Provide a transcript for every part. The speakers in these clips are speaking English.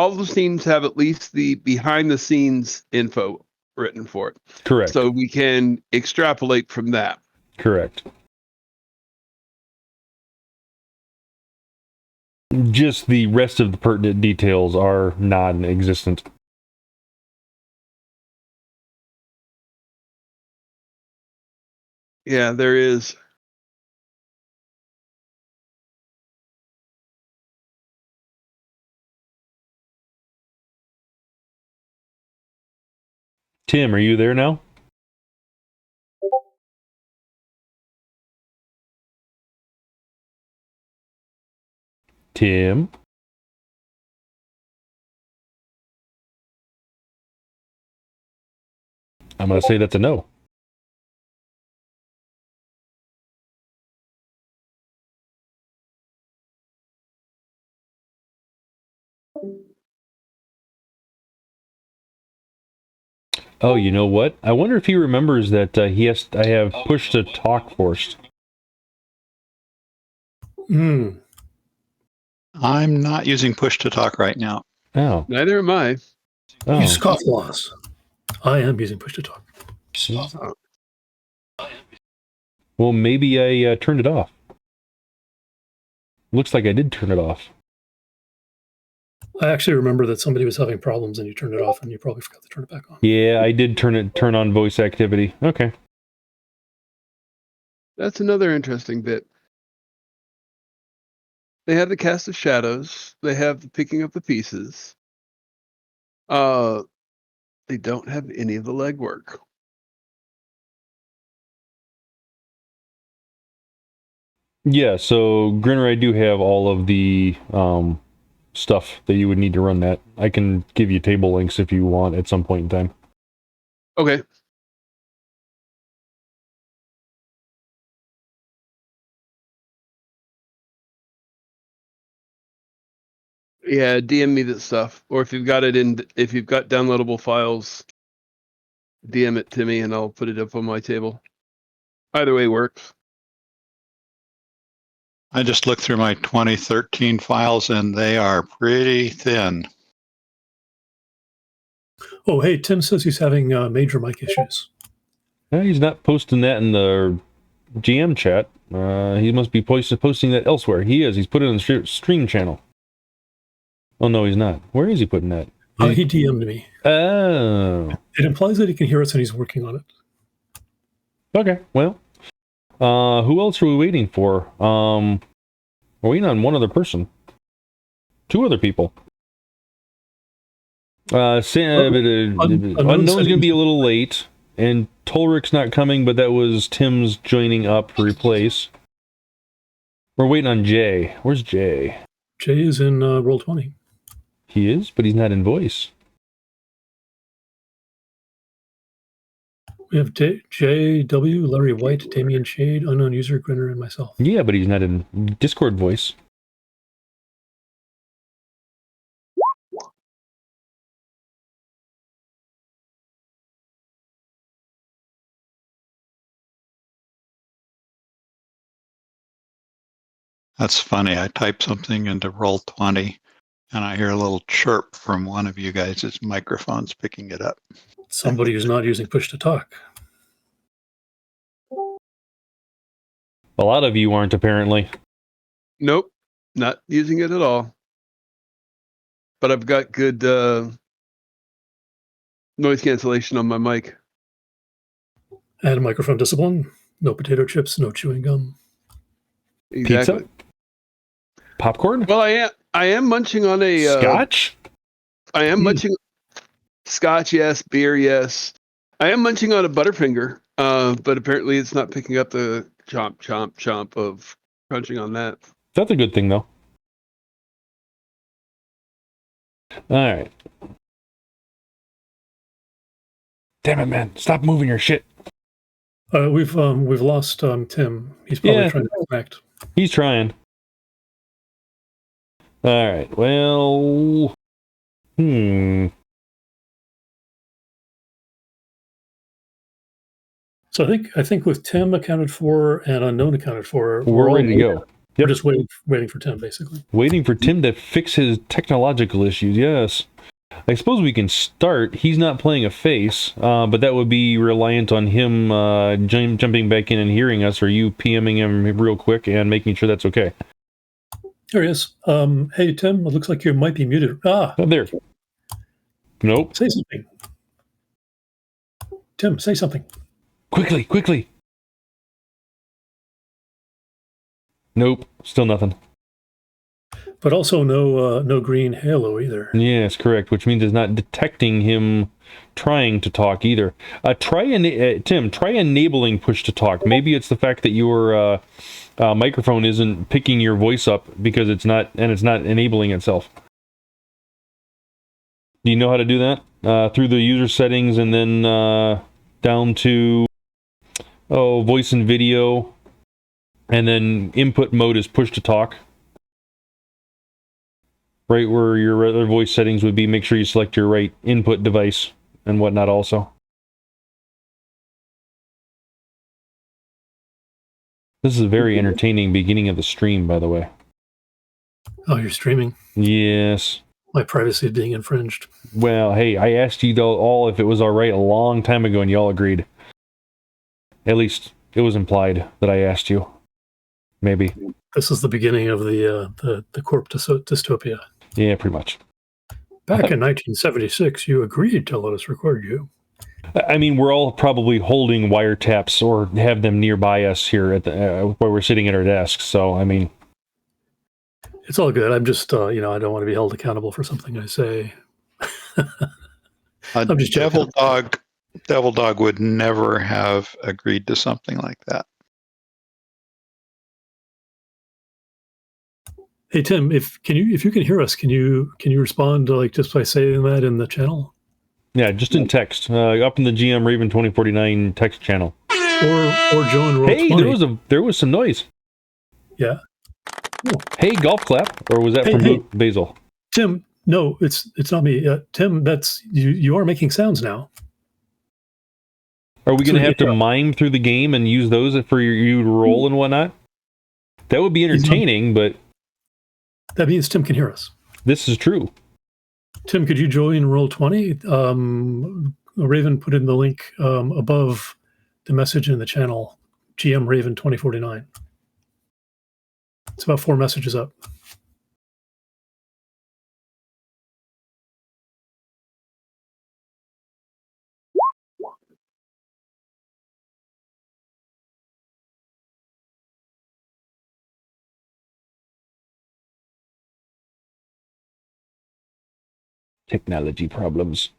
all the scenes have at least the behind the scenes info written for it. Correct. So we can extrapolate from that. Correct. Just the rest of the pertinent details are non-existent. Yeah, there is. Tim, are you there now? Tim? I'm going to say that's a no. Oh, you know what? I wonder if he remembers that I have push to talk forced. I'm not using push to talk right now. Oh. Neither am I. Oh. Use scofflaws. I am using push to talk. Well, maybe I turned it off. Looks like I did turn it off. I actually remember that somebody was having problems and you turned it off and you probably forgot to turn it back on. Yeah, I did turn on voice activity. Okay. That's another interesting bit. They have the cast of shadows. They have the picking up the pieces. They don't have any of the legwork. Yeah, so Grynner, I do have all of the stuff that you would need to run that. I can give you table links if you want at some point in time. Okay. Yeah, DM me that stuff, or if you've got downloadable files, DM it to me and I'll put it up on my table. Either way works. I just looked through my 2013 files and they are pretty thin. Oh, hey, Tim says he's having major mic issues. He's not posting that in the GM chat. He must be posting that elsewhere. He is. He's put it on the stream channel. Oh, no, he's not. Where is he putting that? He DM'd me. Oh. It implies that he can hear us and he's working on it. Okay, well. Who else are we waiting for? We're waiting on one other person. Two other people. Unknown's going to be a little late, and Tolric's not coming, but that was Tim's joining up to replace. We're waiting on Jay. Where's Jay? Jay is in Roll20. He is, but he's not in voice. We have JayW, Larry White, Damien Shade, unknown user, Grynner, and myself. Yeah, but he's not in Discord voice. That's funny. I type something into Roll20 and I hear a little chirp from one of you guys' microphones picking it up. Somebody who's not using push to talk. A lot of you aren't, apparently. Nope, not using it at all. But I've got good noise cancellation on my mic. Add microphone discipline. No potato chips, no chewing gum. Exactly. Pizza? Popcorn? Well, I am munching on a Scotch? I am munching Scotch, yes. Beer, yes. I am munching on a Butterfinger, but apparently it's not picking up the chomp, chomp, chomp of crunching on that. That's a good thing, though. All right. Damn it, man! Stop moving your shit. We've lost Tim. He's probably trying to connect. He's trying. All right. Well. So I think with Tim accounted for and unknown accounted for, We're ready to go. We're just waiting for Tim, basically. Waiting for Tim to fix his technological issues, yes. I suppose we can start. He's not playing a face, but that would be reliant on him jumping back in and hearing us, or you PMing him real quick and making sure that's okay. There he is. Hey, Tim, it looks like you might be muted. Oh, there. Nope. Say something. Tim, say something. Quickly. Nope, still nothing. But also no green halo either. Yes, correct, which means it's not detecting him trying to talk either. Tim, try enabling push to talk. Maybe it's the fact that your microphone isn't picking your voice up because it's not enabling itself. Do you know how to do that? Through the user settings and then down to voice and video, and then input mode is push to talk. Right where your other voice settings would be, make sure you select your right input device and whatnot also. This is a very entertaining beginning of the stream, by the way. Oh, you're streaming? Yes. My privacy being infringed. Well, hey, I asked you all if it was all right a long time ago, and you all agreed. At least it was implied that I asked you. Maybe. This is the beginning of the corp dystopia. Yeah, pretty much. Back in 1976, you agreed to let us record you. I mean, we're all probably holding wiretaps or have them nearby us here at the where we're sitting at our desks. So, I mean, it's all good. I'm just, I don't want to be held accountable for something I say. I'm just Devil Dog would never have agreed to something like that. Hey Tim, if you can hear us, can you respond just by saying that in the channel? Yeah, just in text, up in the GM Raven 2049 text channel. Or Joan Roll Hey, 20. there was some noise. Yeah. Oh. Hey, golf clap, or was that from Basil? Tim, no, it's not me. Tim, that's you are making sounds now. Are we going to have to mime through the game and use those for you to roll and whatnot? That would be entertaining, but that means Tim can hear us. This is true. Tim, could you join Roll20? Raven put in the link above the message in the channel, GM Raven 2049. It's about 4 messages up. Technology problems.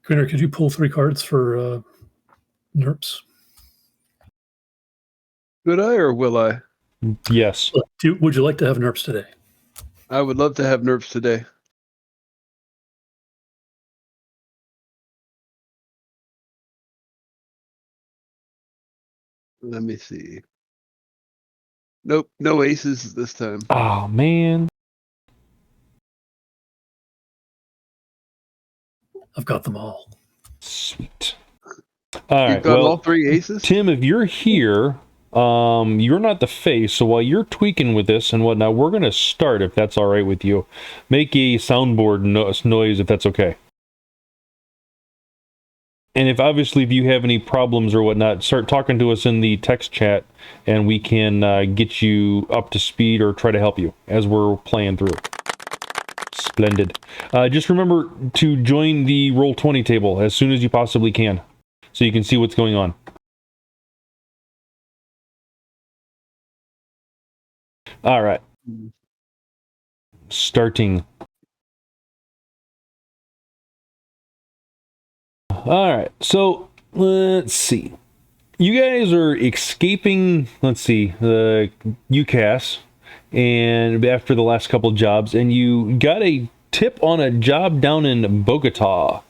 Grynner, could you pull 3 cards for NERPs? Could I or will I? Yes. Would you like to have NERPs today? I would love to have NERPs today. Let me see. Nope, no aces this time. Oh, man. I've got them all. Sweet. All right. You've got all 3 aces? Tim, if you're here, you're not the face, so while you're tweaking with this and whatnot, we're going to start, if that's all right with you. Make a soundboard noise, if that's okay. And if you have any problems or whatnot, start talking to us in the text chat, and we can get you up to speed or try to help you as we're playing through. Splendid. Just remember to join the Roll20 table as soon as you possibly can, so you can see what's going on. All right. Starting. All right, so let's see. You guys are escaping, the UCAS, and after the last couple jobs, and you got a tip on a job down in Bogota.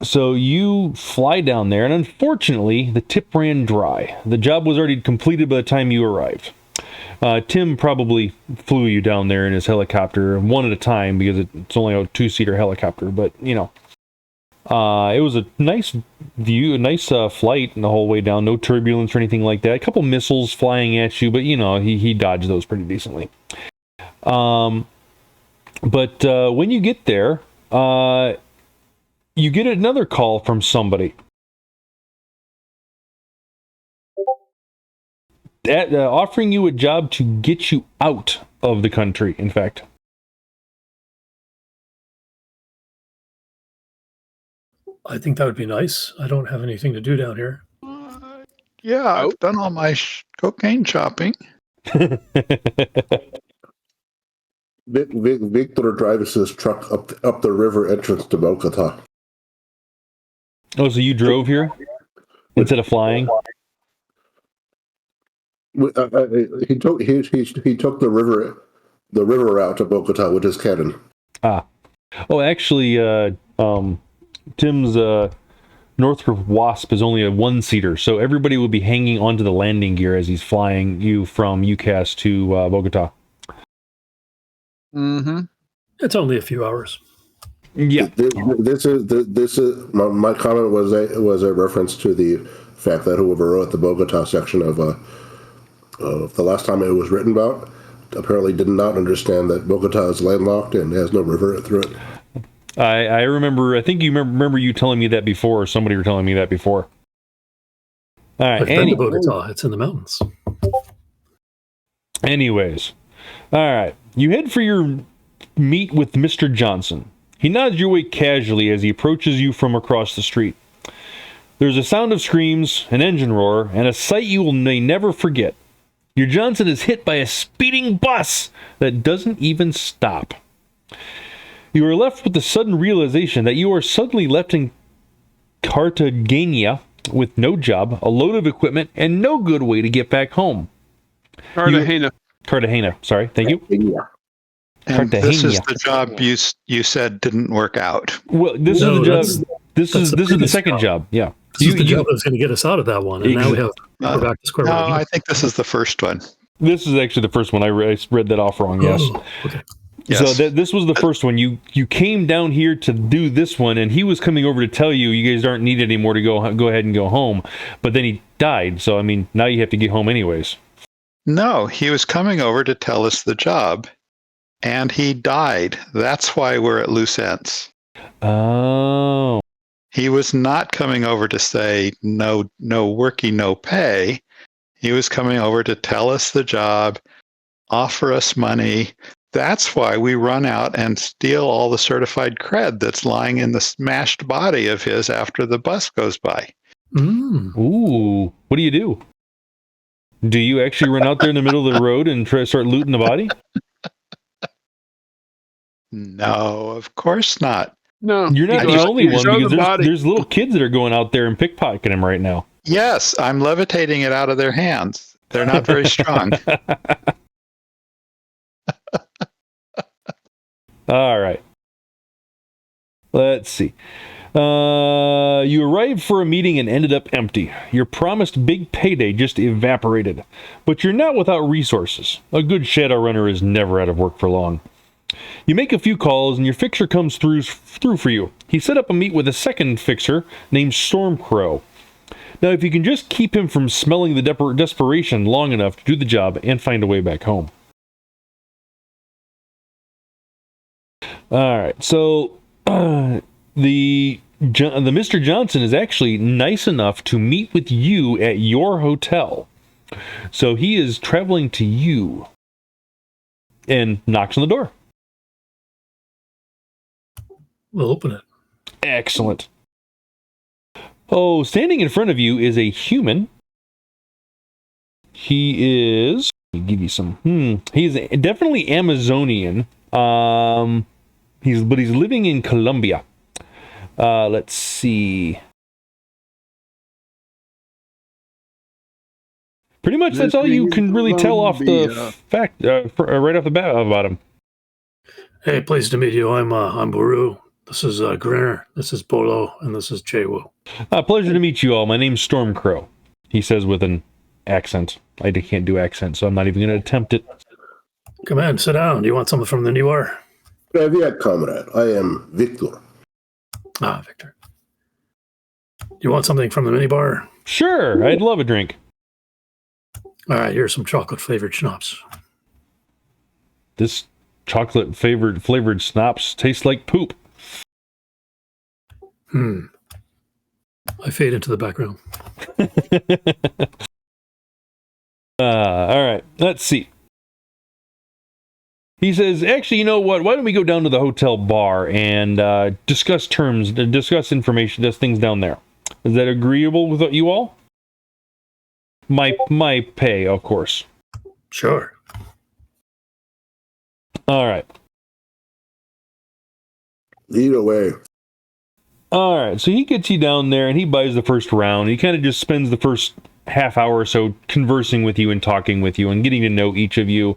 So you fly down there, and unfortunately, the tip ran dry. The job was already completed by the time you arrived. Tim probably flew you down there in his helicopter, one at a time, because it's only a 2-seater helicopter, but, It was a nice view, a nice flight the whole way down. No turbulence or anything like that. A couple missiles flying at you, but he dodged those pretty decently. But when you get there, you get another call from somebody. Offering you a job to get you out of the country, in fact. I think that would be nice. I don't have anything to do down here. Yeah, I've done all my cocaine shopping. Viktor drives his truck up the river entrance to Bogota. Oh, so you drove here instead of flying? He took the river route to Bogota with his cannon. Ah, oh, actually, Tim's Northrop Wasp is only a one-seater, so everybody will be hanging onto the landing gear as he's flying you from UCAS to Bogota. Mm-hmm. It's only a few hours. Yeah. This is my comment was a reference to the fact that whoever wrote the Bogota section of the last time it was written about apparently did not understand that Bogota is landlocked and has no river through it. I remember. I think you remember you telling me that before, or somebody were telling me that before. All right, I've been to Bogota. It's in the mountains. Anyways, all right. You head for your meet with Mr. Johnson. He nods your way casually as he approaches you from across the street. There's a sound of screams, an engine roar, and a sight you may never forget. Your Johnson is hit by a speeding bus that doesn't even stop. You are left with the sudden realization that you are suddenly left in Cartagena with no job, a load of equipment, and no good way to get back home. Cartagena, sorry, thank you. Yeah. And this is the job you said didn't work out. Well, this is the job. This is the second job. Yeah, this is the job that was going to get us out of that one, and now we're back to square one. No, I think this is the first one. This is actually the first one. I read that off wrong. Yes. Oh, okay. Yes. So this was the first one. You came down here to do this one, and he was coming over to tell you guys aren't needed anymore to go ahead and go home. But then he died. So I mean, now you have to get home anyways. No, he was coming over to tell us the job, and he died. That's why we're at loose ends. Oh. He was not coming over to say no worky, no pay. He was coming over to tell us the job, offer us money. That's why we run out and steal all the certified cred that's lying in the smashed body of his after the bus goes by. Mm. Ooh. What do you do? Do you actually run out there in the middle of the road and try to start looting the body? No, of course not. No, You're not the only one, because there's little kids that are going out there and pickpocketing him right now. Yes, I'm levitating it out of their hands. They're not very strong. All right. Let's see. You arrived for a meeting and ended up empty. Your promised big payday just evaporated. But you're not without resources. A good Shadowrunner is never out of work for long. You make a few calls and your fixer comes through for you. He set up a meet with a second fixer named Stormcrow. Now, if you can just keep him from smelling the desperation long enough to do the job and find a way back home. All right, so the Mr. Johnson is actually nice enough to meet with you at your hotel. So he is traveling to you and knocks on the door. We'll open it. Excellent. Oh, standing in front of you is a human. He is... Let me give you some... He's definitely Amazonian. He's living in Colombia. Let's see. Pretty much that's all you can really tell off the fact right off the bat about him. Hey, pleased to meet you. I'm Buru. This is Grynner. This is Bolo, and this is JayW. Pleasure to meet you all. My name's Stormcrow. He says with an accent. I can't do accent, so I'm not even going to attempt it. Come in, sit down. Do you want something from the new war? Привет, comrade. I am Viktor. Ah, Viktor. You want something from the minibar? Sure, I'd love a drink. All right, here's some chocolate-flavored schnapps. This chocolate-flavored schnapps tastes like poop. I fade into the background. All right, let's see. He says, actually, you know what? Why don't we go down to the hotel bar and discuss terms, discuss information, discuss things down there. Is that agreeable with you all? My pay, of course. Sure. All right. Lead away. All right, so he gets you down there and he buys the first round. He kind of just spends the first half hour or so conversing with you and talking with you and getting to know each of you.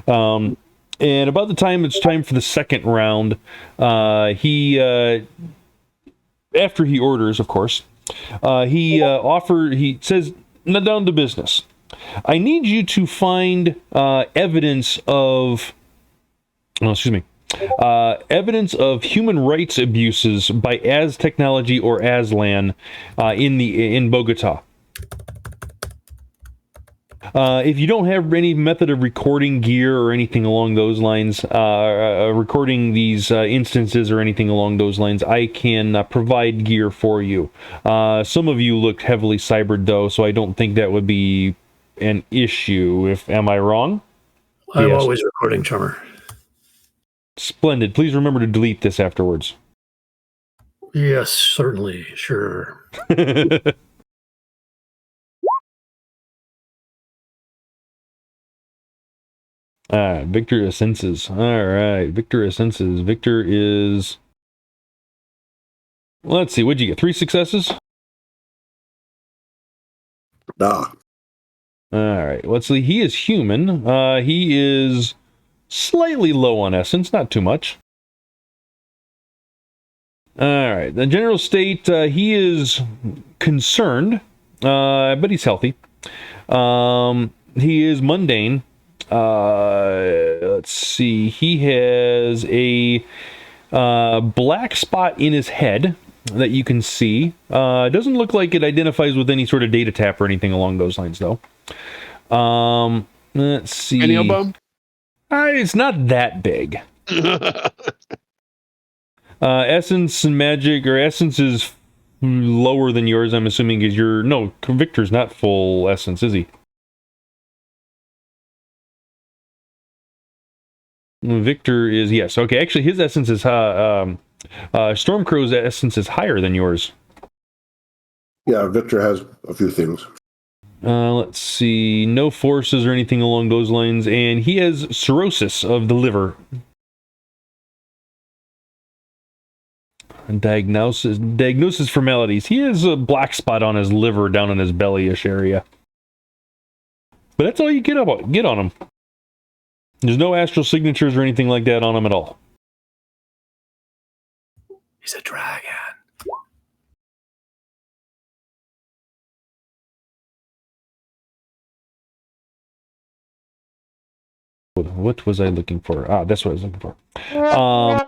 And about the time it's time for the second round, he after he orders, of course, he says, now down to business. I need you to find evidence of human rights abuses by Az Technology or Aslan in Bogota. If you don't have any method of recording gear or anything along those lines, recording these instances or anything along those lines, I can provide gear for you. Some of you looked heavily cybered, though, so I don't think that would be an issue. Am I wrong? I'm always recording, Chummer. Splendid. Please remember to delete this afterwards. Yes, certainly. Sure. Victor senses. All right, Victor senses. Victor is. Let's see. What'd you get? 3 successes. Nah. All right. Let's see. He is human. He is slightly low on essence, not too much. All right. The general state. He is concerned, but he's healthy. He is mundane. Let's see. He has a black spot in his head that you can see. Doesn't look like it identifies with any sort of data tap or anything along those lines, though. Let's see. Cranial bone? It's not that big. Essence and magic, or essence is lower than yours, I'm assuming, is your... No, Victor's not full essence, is he? Victor is, yes. Okay, actually, his essence is... Stormcrow's essence is higher than yours. Yeah, Victor has a few things. Let's see. No forces or anything along those lines. And he has cirrhosis of the liver. Diagnosis formalities. He has a black spot on his liver down in his belly-ish area. But that's all you get on him. There's no astral signatures or anything like that on him at all. He's a dragon. What was I looking for? That's what I was looking for. Yeah,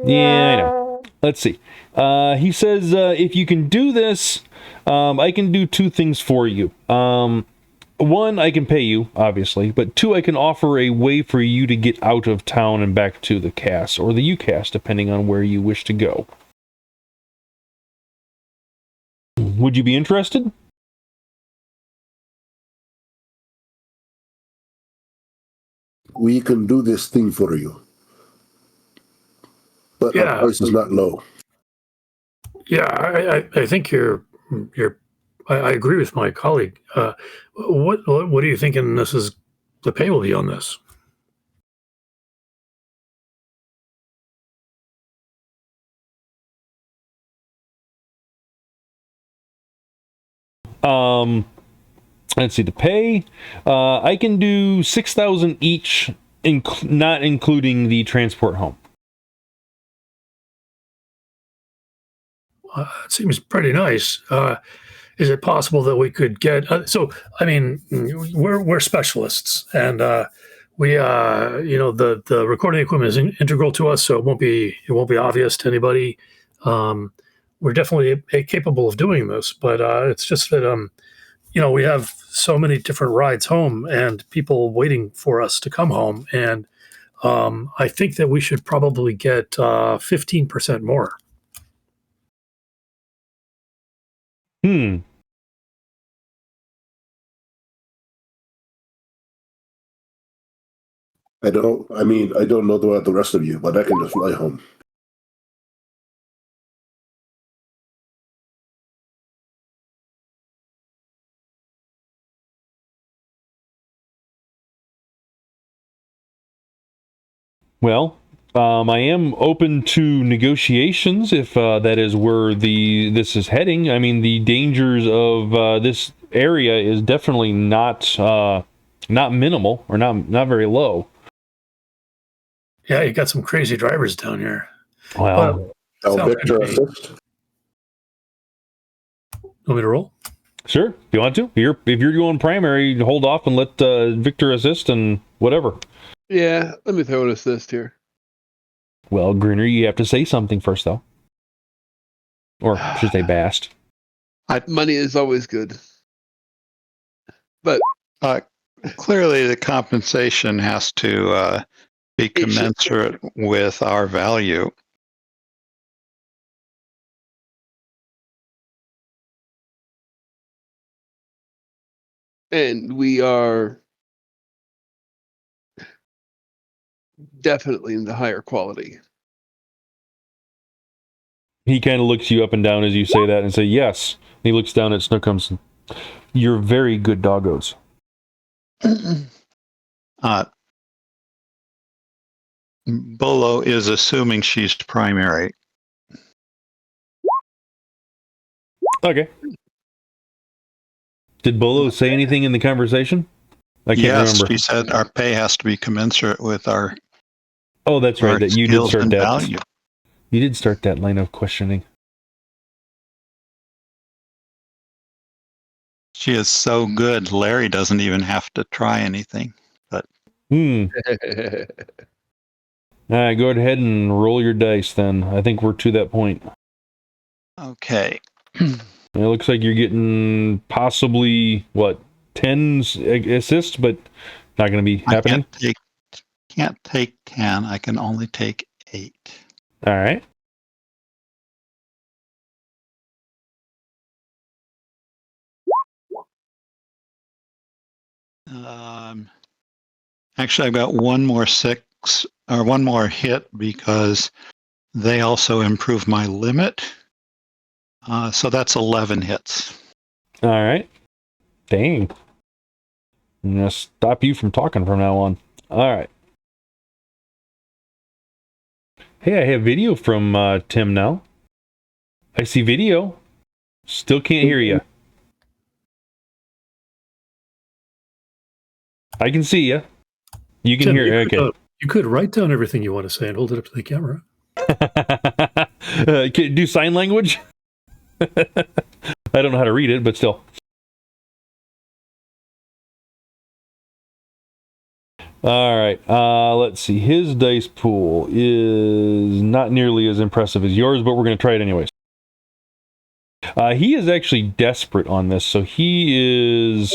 I know. Let's see. He says, if you can do this, I can do 2 things for you. 1, I can pay you, obviously, but 2, I can offer a way for you to get out of town and back to the CAS, or the UCAS, depending on where you wish to go. Would you be interested? We can do this thing for you. But our price is not low. Yeah, I think I agree with my colleague. What are you thinking the pay will be on this? Let's see, the pay. I can do 6,000 each, not including the transport home. It seems pretty nice. Is it possible that we could get? We're specialists, and the recording equipment is integral to us, so it won't be obvious to anybody. we're definitely capable of doing this, but it's just that we have so many different rides home and people waiting for us to come home, and I think that we should probably get 15% more. I don't know about the rest of you, but I can just fly home. Well, I am open to negotiations if that is where this is heading. I mean, the dangers of this area is definitely not minimal or not very low. Yeah, you got some crazy drivers down here. Well, Viktor assist. Want me to roll? Sure, if you want to. If you're going primary, hold off and let Viktor assist and whatever. Yeah, let me throw an assist here. Well, Grynner, you have to say something first, though. Or I should say Bast. Money is always good. But clearly the compensation has to be commensurate with our value. And we are definitely in the higher quality. He kind of looks you up and down as you say that and say, yes. And he looks down at Snookums. You're very good doggos. Bolo is assuming she's primary. Okay. Did Bolo say anything in the conversation? I can't remember. She said our pay has to be commensurate with our. Oh, that's right. That you did start that. Value. You did start that line of questioning. She is so good. Larry doesn't even have to try anything. But All right, go ahead and roll your dice then. I think we're to that point. Okay. It looks like you're getting possibly 10 assists, but not going to be happening. Can't take 10. I can only take 8. All right. Actually, I've got one more hit because they also improve my limit. So that's 11 hits. All right. Dang. I'm going to stop you from talking from now on. All right. Hey, I have video from Tim now. I see video. Still can't hear you. I can see you. You can hear. Okay. You could write down everything you want to say and hold it up to the camera. Can you do sign language? I don't know how to read it, but still. All right. Let's see. His dice pool is not nearly as impressive as yours, but we're going to try it anyways. He is actually desperate on this, so he is...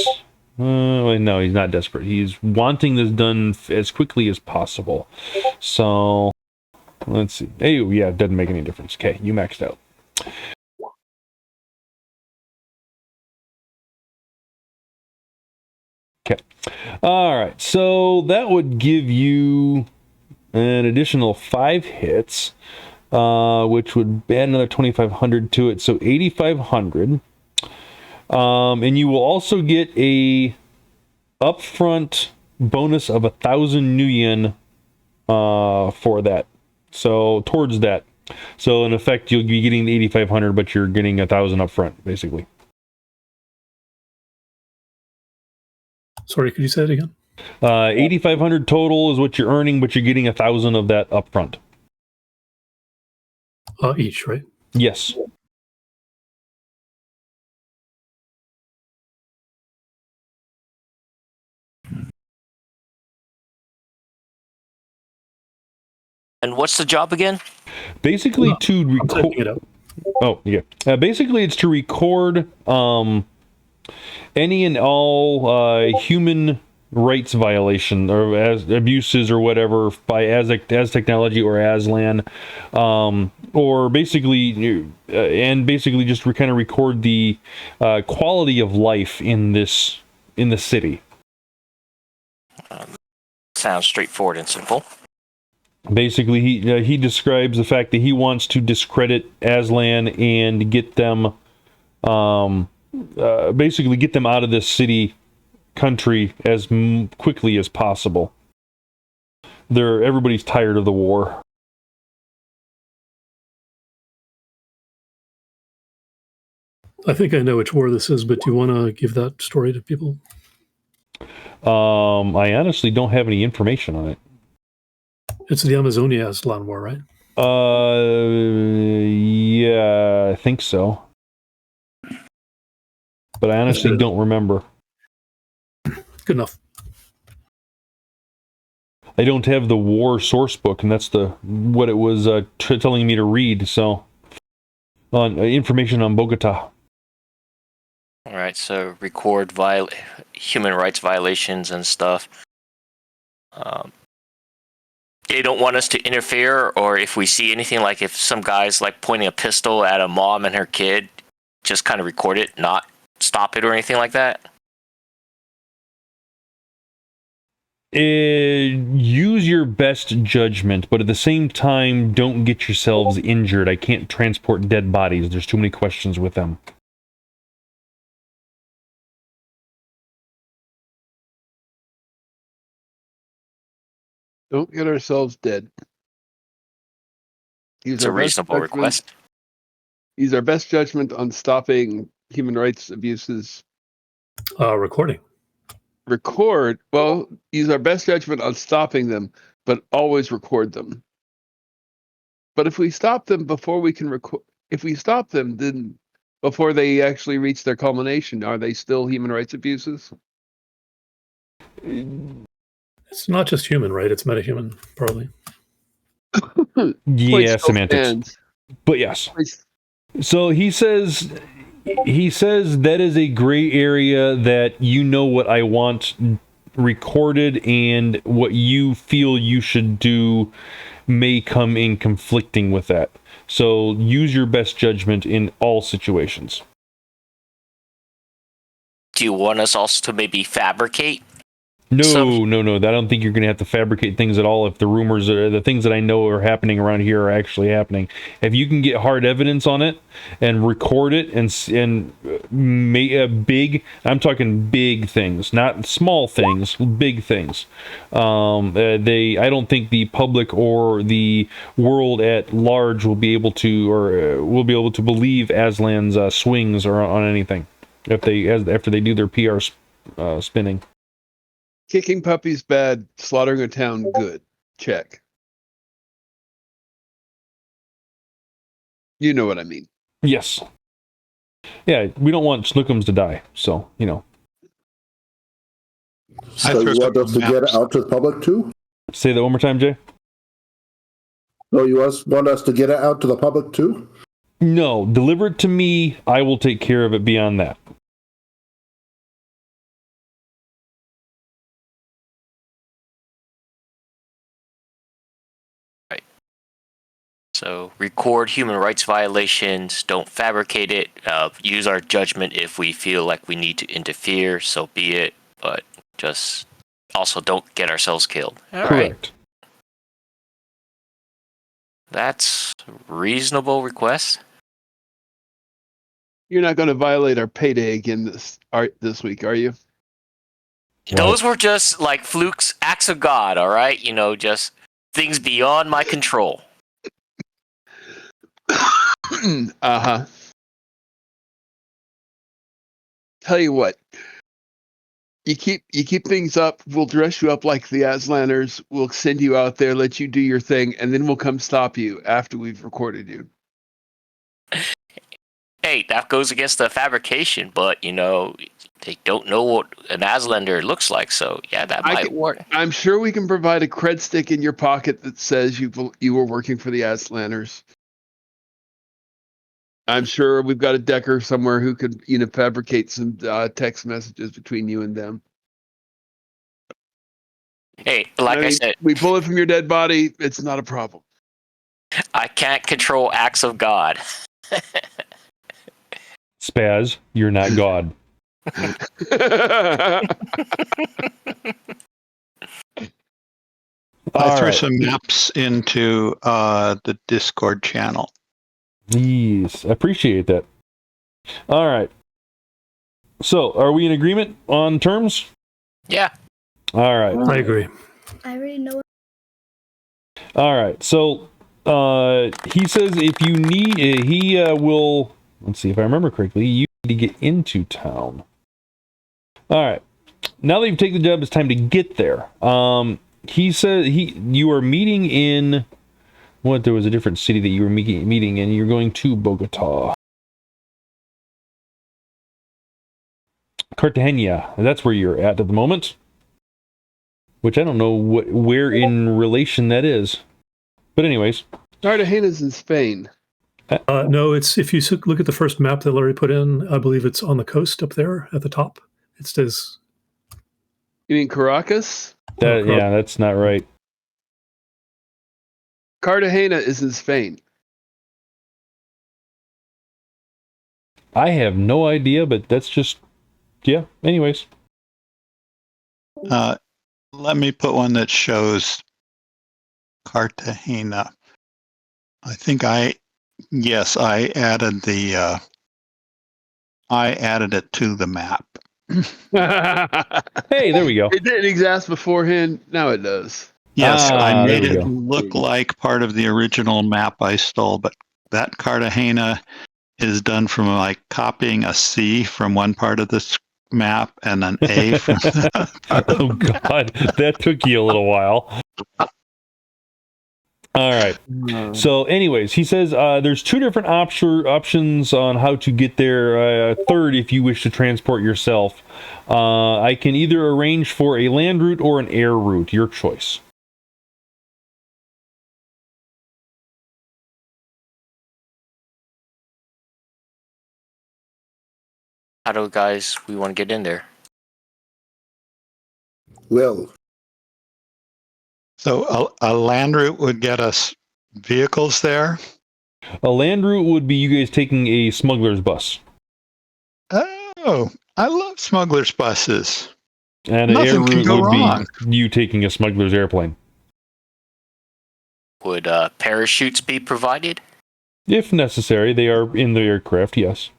no, he's not desperate. He's wanting this done as quickly as possible. So, let's see. Hey, yeah, it doesn't make any difference. Okay, you maxed out. Okay. All right, so that would give you an additional 5 hits, which would add another 2,500 to it, so 8,500. And you will also get a upfront bonus of 1,000 new yen for that. So towards that. So in effect, you'll be getting the 8,500, but you're getting 1,000 upfront, basically. Sorry, could you say it again? 8,500 total is what you're earning, but you're getting 1,000 of that upfront. Each, right? Yes. And what's the job again? Basically, to record. Oh, yeah. Basically, it's to record any and all human rights violation or as abuses or whatever by as technology or Aslan, or basically and basically just kind of record the quality of life in the city. Sounds straightforward and simple. Basically, he describes the fact that he wants to discredit Aslan and get them, basically get them out of this country as quickly as possible. Everybody's tired of the war. I think I know which war this is, but do you want to give that story to people? I honestly don't have any information on it. It's the Amazonia Aslan War, right? Yeah, I think so. But I honestly don't remember. Good enough. I don't have the war source book, and that's what it was telling me to read. So, on information on Bogota. All right, so record human rights violations and stuff. They don't want us to interfere, or if we see anything, like if some guy's like pointing a pistol at a mom and her kid, just kind of record it, not stop it or anything like that. Use your best judgment, but at the same time, don't get yourselves injured. I can't transport dead bodies. There's too many questions with them. Don't get ourselves dead. It's a reasonable request. Use our best judgment on stopping human rights abuses. Recording. Well, use our best judgment on stopping them, but always record them. But if we stop them before we can record, if we stop them, then before they actually reach their culmination, are they still human rights abuses? It's not just human, right? It's metahuman, probably. Yeah, semantics. But yes. So he says that is a gray area that what I want recorded and what you feel you should do may come in conflicting with that. So use your best judgment in all situations. Do you want us also to maybe fabricate? No. I don't think you're going to have to fabricate things at all if the rumors or the things that I know are happening around here are actually happening. If you can get hard evidence on it and record it and make a big, I'm talking big things, not small things, big things. I don't think the public or the world at large will be able to believe Aslan's swings or on anything after they do their PR spinning. Kicking puppies bad, slaughtering a town good. Check. You know what I mean. Yes. Yeah, we don't want Snookums to die, so, So you want us to get it out to the public too? Say that one more time, Jay? So you want us to get it out to the public too? No, deliver it to me. I will take care of it beyond that. So record human rights violations, don't fabricate it, use our judgment if we feel like we need to interfere, so be it, but just also don't get ourselves killed. All Correct. Right. That's a reasonable request. You're not going to violate our payday again this week, are you? Those were just like flukes, acts of God, all right? Just things beyond my control. Uh-huh. Tell you what, you keep things up, we'll dress you up like the Aslanners, we'll send you out there, let you do your thing, and then we'll come stop you after we've recorded you. Hey, that goes against the fabrication, but they don't know what an Aslander looks like, so yeah, that might work. I'm sure we can provide a cred stick in your pocket that says you were working for the Aslanners. I'm sure we've got a Decker somewhere who could, fabricate some text messages between you and them. Hey, like I said, we pull it from your dead body. It's not a problem. I can't control acts of God. Spazz, you're not God. I threw some maps into the Discord channel. Yes, I appreciate that. All right. So, are we in agreement on terms? Yeah. All right. I agree. I already know. All right. So, he says if you need, he will. Let's see if I remember correctly. You need to get into town. All right. Now that you've taken the job, it's time to get there. He says you are meeting in. What? There was a different city that you were meeting in. You're going to Bogota. Cartagena. That's where you're at the moment. Which I don't know where in relation that is. But anyways. Cartagena's in Spain. No, it's if you look at the first map that Larry put in, I believe it's on the coast up there at the top. It says. You mean Caracas? Yeah, that's not right. Cartagena is in Spain. I have no idea, but that's just, yeah, anyways. Let me put one that shows Cartagena. I think I added it to the map. Hey, there we go. It didn't exist beforehand. Now it does. Yes, I made there we it go. look like part of the original map I stole, but that Cartagena is done from like copying a C from one part of this map and an A from the other. Oh God, that took you a little while. All right. So, anyways, he says there's two different options on how to get there. Third, if you wish to transport yourself, I can either arrange for a land route or an air route. Your choice. How do we want to get in there? Well, So a land route would get us vehicles there? A land route would be you guys taking a smuggler's bus. Oh, I love smugglers' buses. And an Nothing air can route go would wrong. be you taking a smuggler's airplane. Would parachutes be provided? If necessary, they are in the aircraft, yes.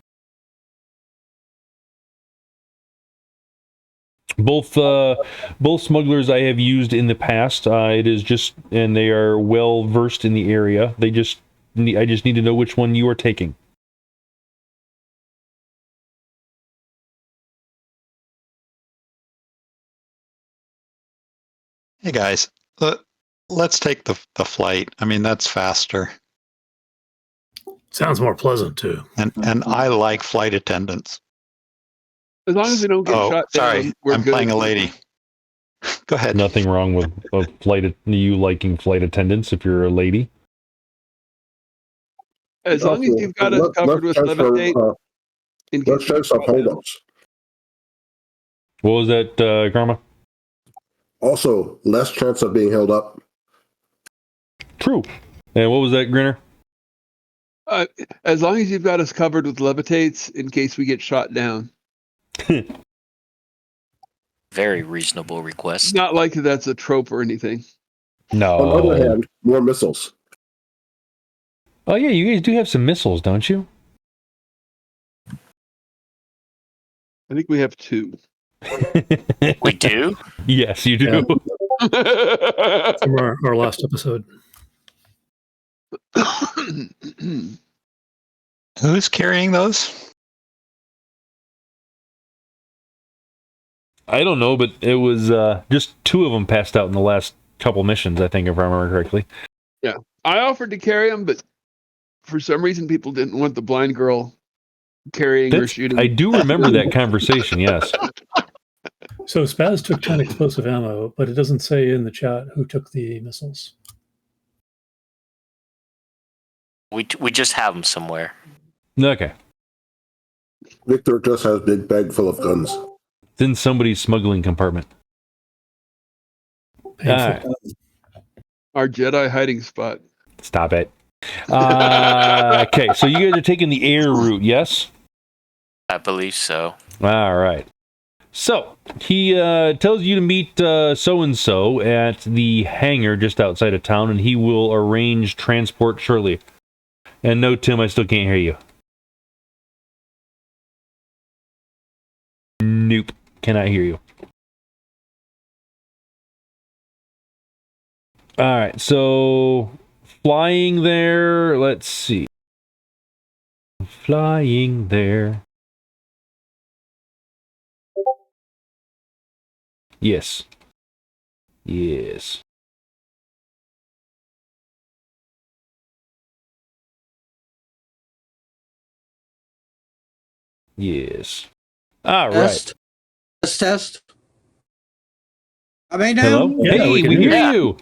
Both smugglers I have used in the past. It is just, and they are well versed in the area. I just need to know which one you are taking. Hey guys, let's take the flight. I mean, that's faster. Sounds more pleasant too. And I like flight attendants. As long as we don't get shot down, sorry, we're I'm good. playing a lady. Go ahead. Nothing wrong with you liking flight attendants if you're a lady. As long as you've got us covered with levitate. Let's check some holdups. What was that, Karma? Also, less chance of being held up. True. And what was that, Grynner? As long as you've got us covered with levitates in case we get shot down. Very reasonable request. Not like that's a trope or anything. No. On the other hand, more missiles. Oh yeah, you guys do have some missiles, don't you? I think we have 2. We do? Yes, you do. Yeah. From our last episode. Who's carrying those? I don't know, but it was just 2 of them passed out in the last couple missions, I think, if I remember correctly. Yeah. I offered to carry them, but for some reason people didn't want the blind girl carrying or shooting. I do remember that conversation, yes. So Spazz took 10 explosive ammo, but it doesn't say in the chat who took the missiles. We just have them somewhere. Okay. Viktor just has a big bag full of guns. It's in somebody's smuggling compartment. Painful. Alright. Our Jedi hiding spot. Stop it. Okay, so you guys are taking the air route, yes? I believe so. All right. So he tells you to meet so-and-so at the hangar just outside of town, and he will arrange transport shortly. And no, Tim, I still can't hear you. Nope, cannot hear you. All right, so flying there, let's see. Flying there. Yes. Yes. Yes. All right. Test. I mean, now. Hello? Yeah, Hey, we can we hear hear you. you.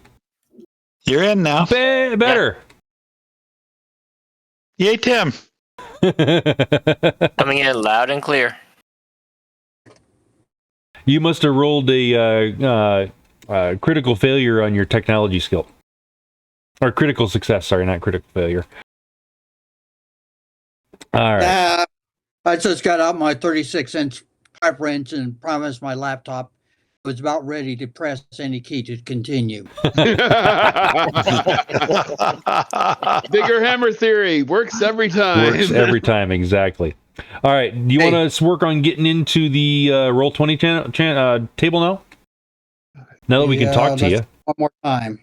You're in now. Better. Yay, Tim. Coming in loud and clear. You must have rolled a critical failure on your technology skill. Or critical success, sorry, not critical failure. All right. I just got out my 36-inch pipe wrench and promised my laptop was about ready to press any key to continue. Bigger hammer theory works every time. Works every time, exactly. All right, do you want to work on getting into the Roll20 table now? Now that we can talk to you. One more time.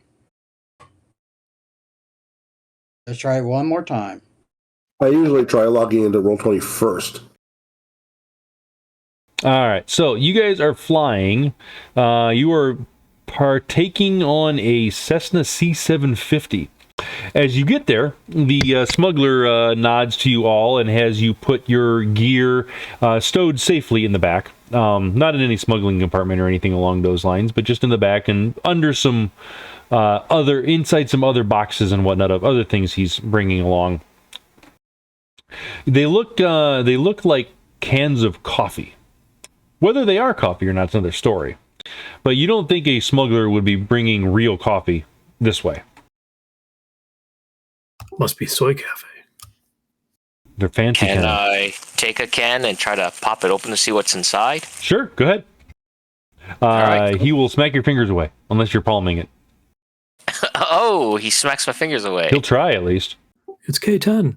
Let's try it one more time. I usually try logging into Roll20 first. All right, so you guys are flying. You are partaking on a Cessna C750. As you get there, the smuggler nods to you all and has you put your gear stowed safely in the back. Not in any smuggling compartment or anything along those lines, but just in the back and under some inside some other boxes and whatnot of other things he's bringing along. They look like cans of coffee. Whether they are coffee or not is another story. But you don't think a smuggler would be bringing real coffee this way. Must be Soy Cafe. They're fancy. Can I take a can and try to pop it open to see what's inside? Sure, go ahead. Right. He will smack your fingers away, unless you're palming it. Oh, he smacks my fingers away. He'll try, at least. It's K10.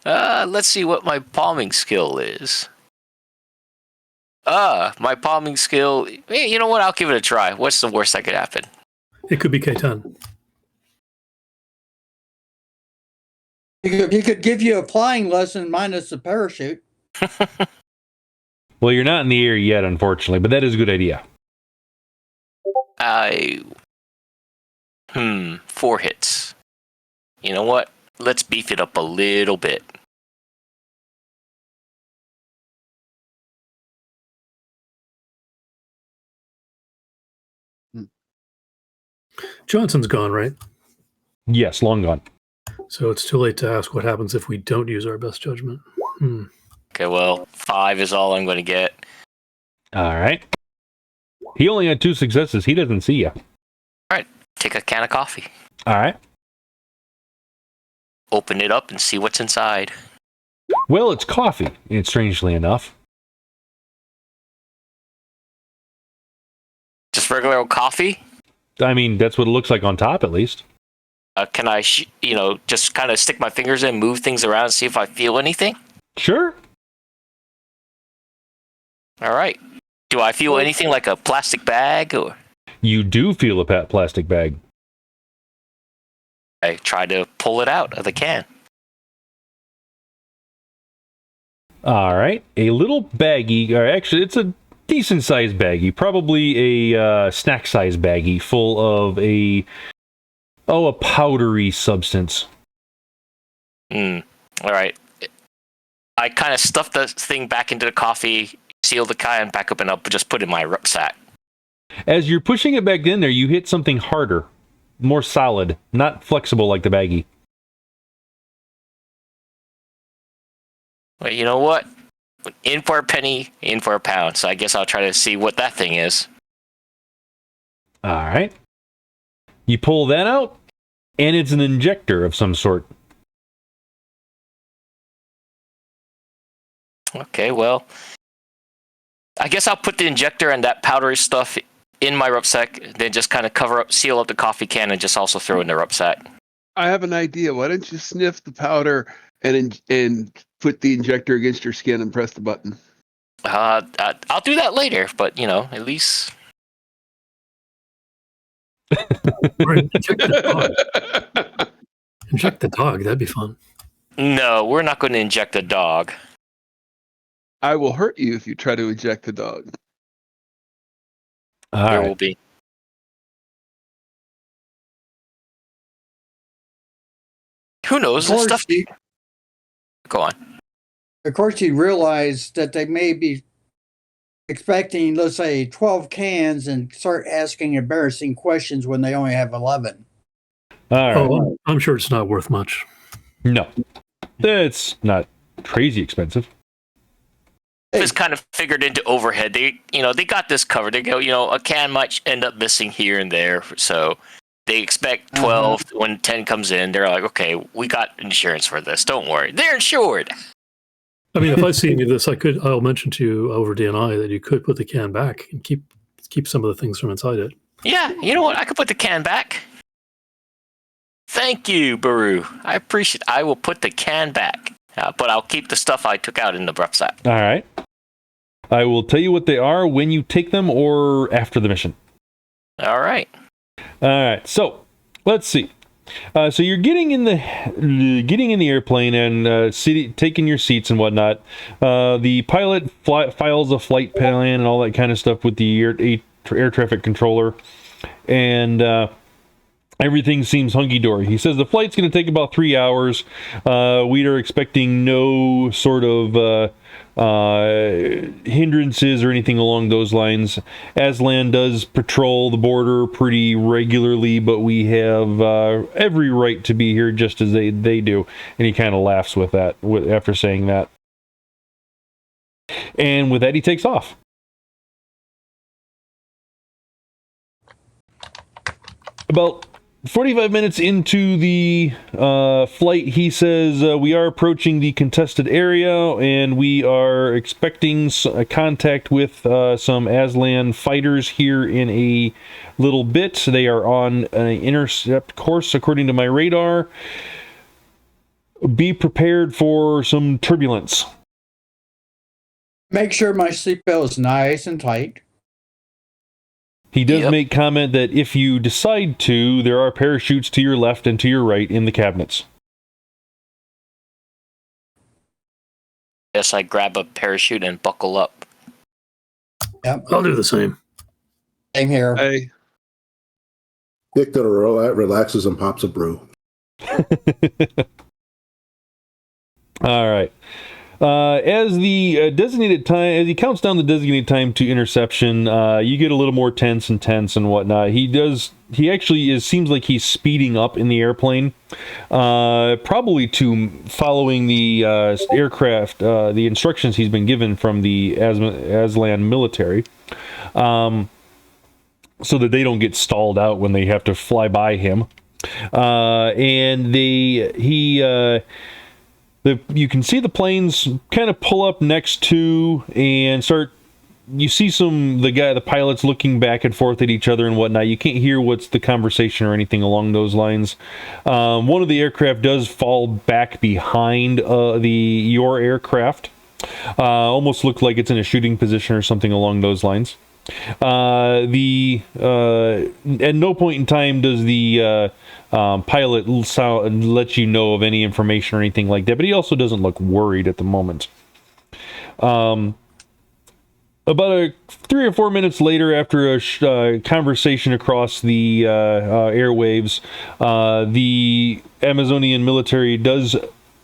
Let's see what my palming skill is. My palming skill... You know what? I'll give it a try. What's the worst that could happen? It could be K10. He could give you a flying lesson minus the parachute. Well, you're not in the air yet, unfortunately, but that is a good idea. 4 hits. You know what? Let's beef it up a little bit. Johnson's gone, right? Yes, long gone. So it's too late to ask what happens if we don't use our best judgment. Okay, well, 5 is all I'm going to get. All right. He only had 2 successes. He doesn't see you. All right, take a can of coffee. All right. Open it up and see what's inside. Well, it's coffee, strangely enough. Just regular old coffee? I mean, that's what it looks like on top, at least. Can I, just kind of stick my fingers in, move things around, and see if I feel anything? Sure. All right. Do I feel anything like a plastic bag, or? You do feel a plastic bag. I try to pull it out of the can. All right. A little baggie, or actually, it's a decent-sized baggie, probably a snack-sized baggie full of a powdery substance. All right. I kind of stuff the thing back into the coffee, seal the can back up, and I'll just put it in my rucksack. As you're pushing it back in there, you hit something harder, more solid, not flexible like the baggie. Well, you know what? In for a penny, in for a pound. So I guess I'll try to see what that thing is. All right. You pull that out, and it's an injector of some sort. Okay, well, I guess I'll put the injector and that powdery stuff in my rucksack, then just kind of cover up, seal up the coffee can, and just also throw in the rucksack. I have an idea. Why don't you sniff the powder and put the injector against your skin and press the button? I'll do that later, but at least. Or inject the dog. Inject the dog. That'd be fun. No, we're not going to inject the dog. I will hurt you if you try to inject the dog. There will be. Who knows? This stuff. Go on. Of course, you realize that they may be expecting, let's say, 12 cans and start asking embarrassing questions when they only have 11. All right. Oh, I'm sure it's not worth much. No. It's not crazy expensive. It's kind of figured into overhead. They got this covered. They go, a can might end up missing here and there. So they expect 12. When 10 comes in, they're like, okay, we got insurance for this. Don't worry. They're insured. I mean, if I see any of this, I'll mention to you over DNI that you could put the can back and keep some of the things from inside it. Yeah, you know what? I could put the can back. Thank you, Buru. I appreciate it. I will put the can back. But I'll keep the stuff I took out in the rucksack. All right. I will tell you what they are when you take them or after the mission. All right. All right. So let's see. So you're getting in the airplane and taking your seats and whatnot. The pilot files a flight plan and all that kind of stuff with the air traffic controller, and everything seems hunky-dory. He says the flight's going to take about 3 hours. We are expecting no sort of hindrances or anything along those lines. Aslan does patrol the border pretty regularly, but we have every right to be here just as they do. And he kind of laughs with that after saying that. And with that, he takes off. About 45 minutes into the flight, he says, we are approaching the contested area, and we are expecting a contact with some Aslan fighters here in a little bit. They are on an intercept course, according to my radar. Be prepared for some turbulence. Make sure my seatbelt is nice and tight. He does make comment that if you decide to, there are parachutes to your left and to your right in the cabinets. Yes, I grab a parachute and buckle up. Yep. I'll do the same. Same here. Hey, Viktor relaxes and pops a brew. All right. As the designated time, as he counts down the designated time to interception, you get a little more tense and whatnot. He actually seems like he's speeding up in the airplane, probably to following the aircraft, the instructions he's been given from the Aslan military, so that they don't get stalled out when they have to fly by him. You can see the planes kind of pull up next to and start. You see the pilots looking back and forth at each other and whatnot. You can't hear what's the conversation or anything along those lines. One of the aircraft does fall back behind your aircraft. Almost look like it's in a shooting position or something along those lines. At no point in time does the pilot let you know of any information or anything like that, but he also doesn't look worried at the moment. About 3 or 4 minutes later, after a conversation across the airwaves, the Amazonian military does,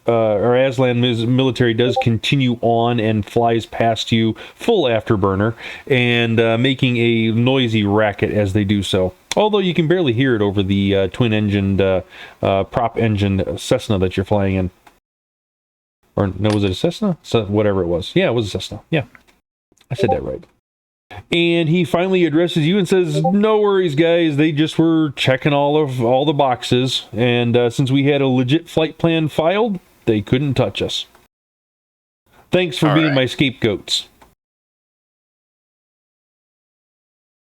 or Aslan military does continue on and flies past you, full afterburner, and making a noisy racket as they do so. Although you can barely hear it over the twin-engined, prop-engined Cessna that you're flying in. Or no, was it a Cessna? So whatever it was. Yeah, it was a Cessna. Yeah, I said that right. And he finally addresses you and says, "No worries, guys. They just were checking all the boxes, and since we had a legit flight plan filed, they couldn't touch us. Thanks for being my scapegoats."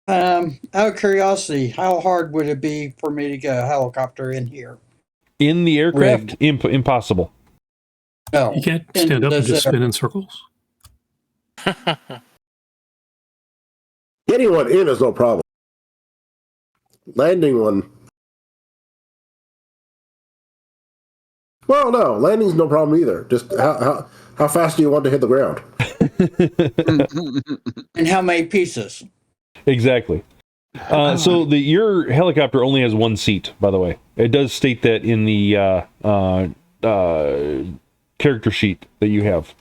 Out of curiosity, how hard would it be for me to get a helicopter in here? In the aircraft, impossible. No, You can't stand up and just spin in circles. Getting one in is no problem. Landing one. Well, no, landing's no problem either. Just how fast do you want to hit the ground? And how many pieces? Exactly. So your helicopter only has one seat, by the way. It does state that in the character sheet that you have.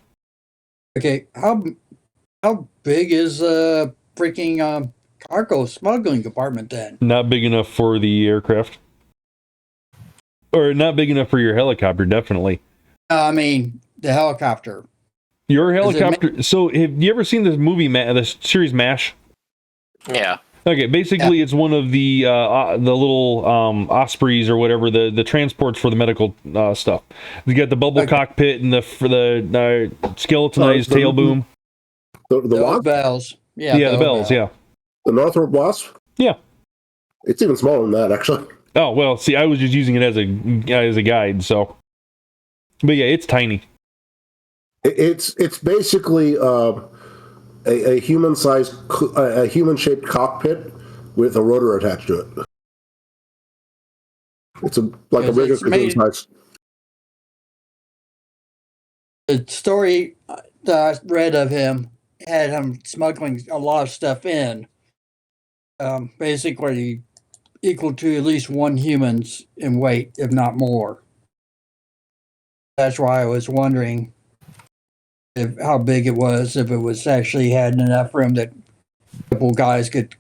Okay, how big is a freaking cargo smuggling compartment then? Not big enough for the aircraft. Or not big enough for your helicopter, definitely. I mean, the helicopter. Your helicopter... So, have you ever seen the movie, the series MASH? Yeah. Okay, basically it's one of the little Ospreys or whatever, the transports for the medical stuff. You got the bubble cockpit and the skeletonized tail boom. The bells. Yeah, the bells, yeah. The Northrop Wasp? Yeah. It's even smaller than that, actually. Oh, well, see, I was just using it as a guide, so. But yeah, it's tiny. It's basically a human-sized, a human-shaped cockpit with a rotor attached to it. It's a bigger size. The story that I read of him had him smuggling a lot of stuff in, basically equal to at least one human's in weight, if not more. That's why I was wondering how big it was, if it was actually had enough room that a couple guys could.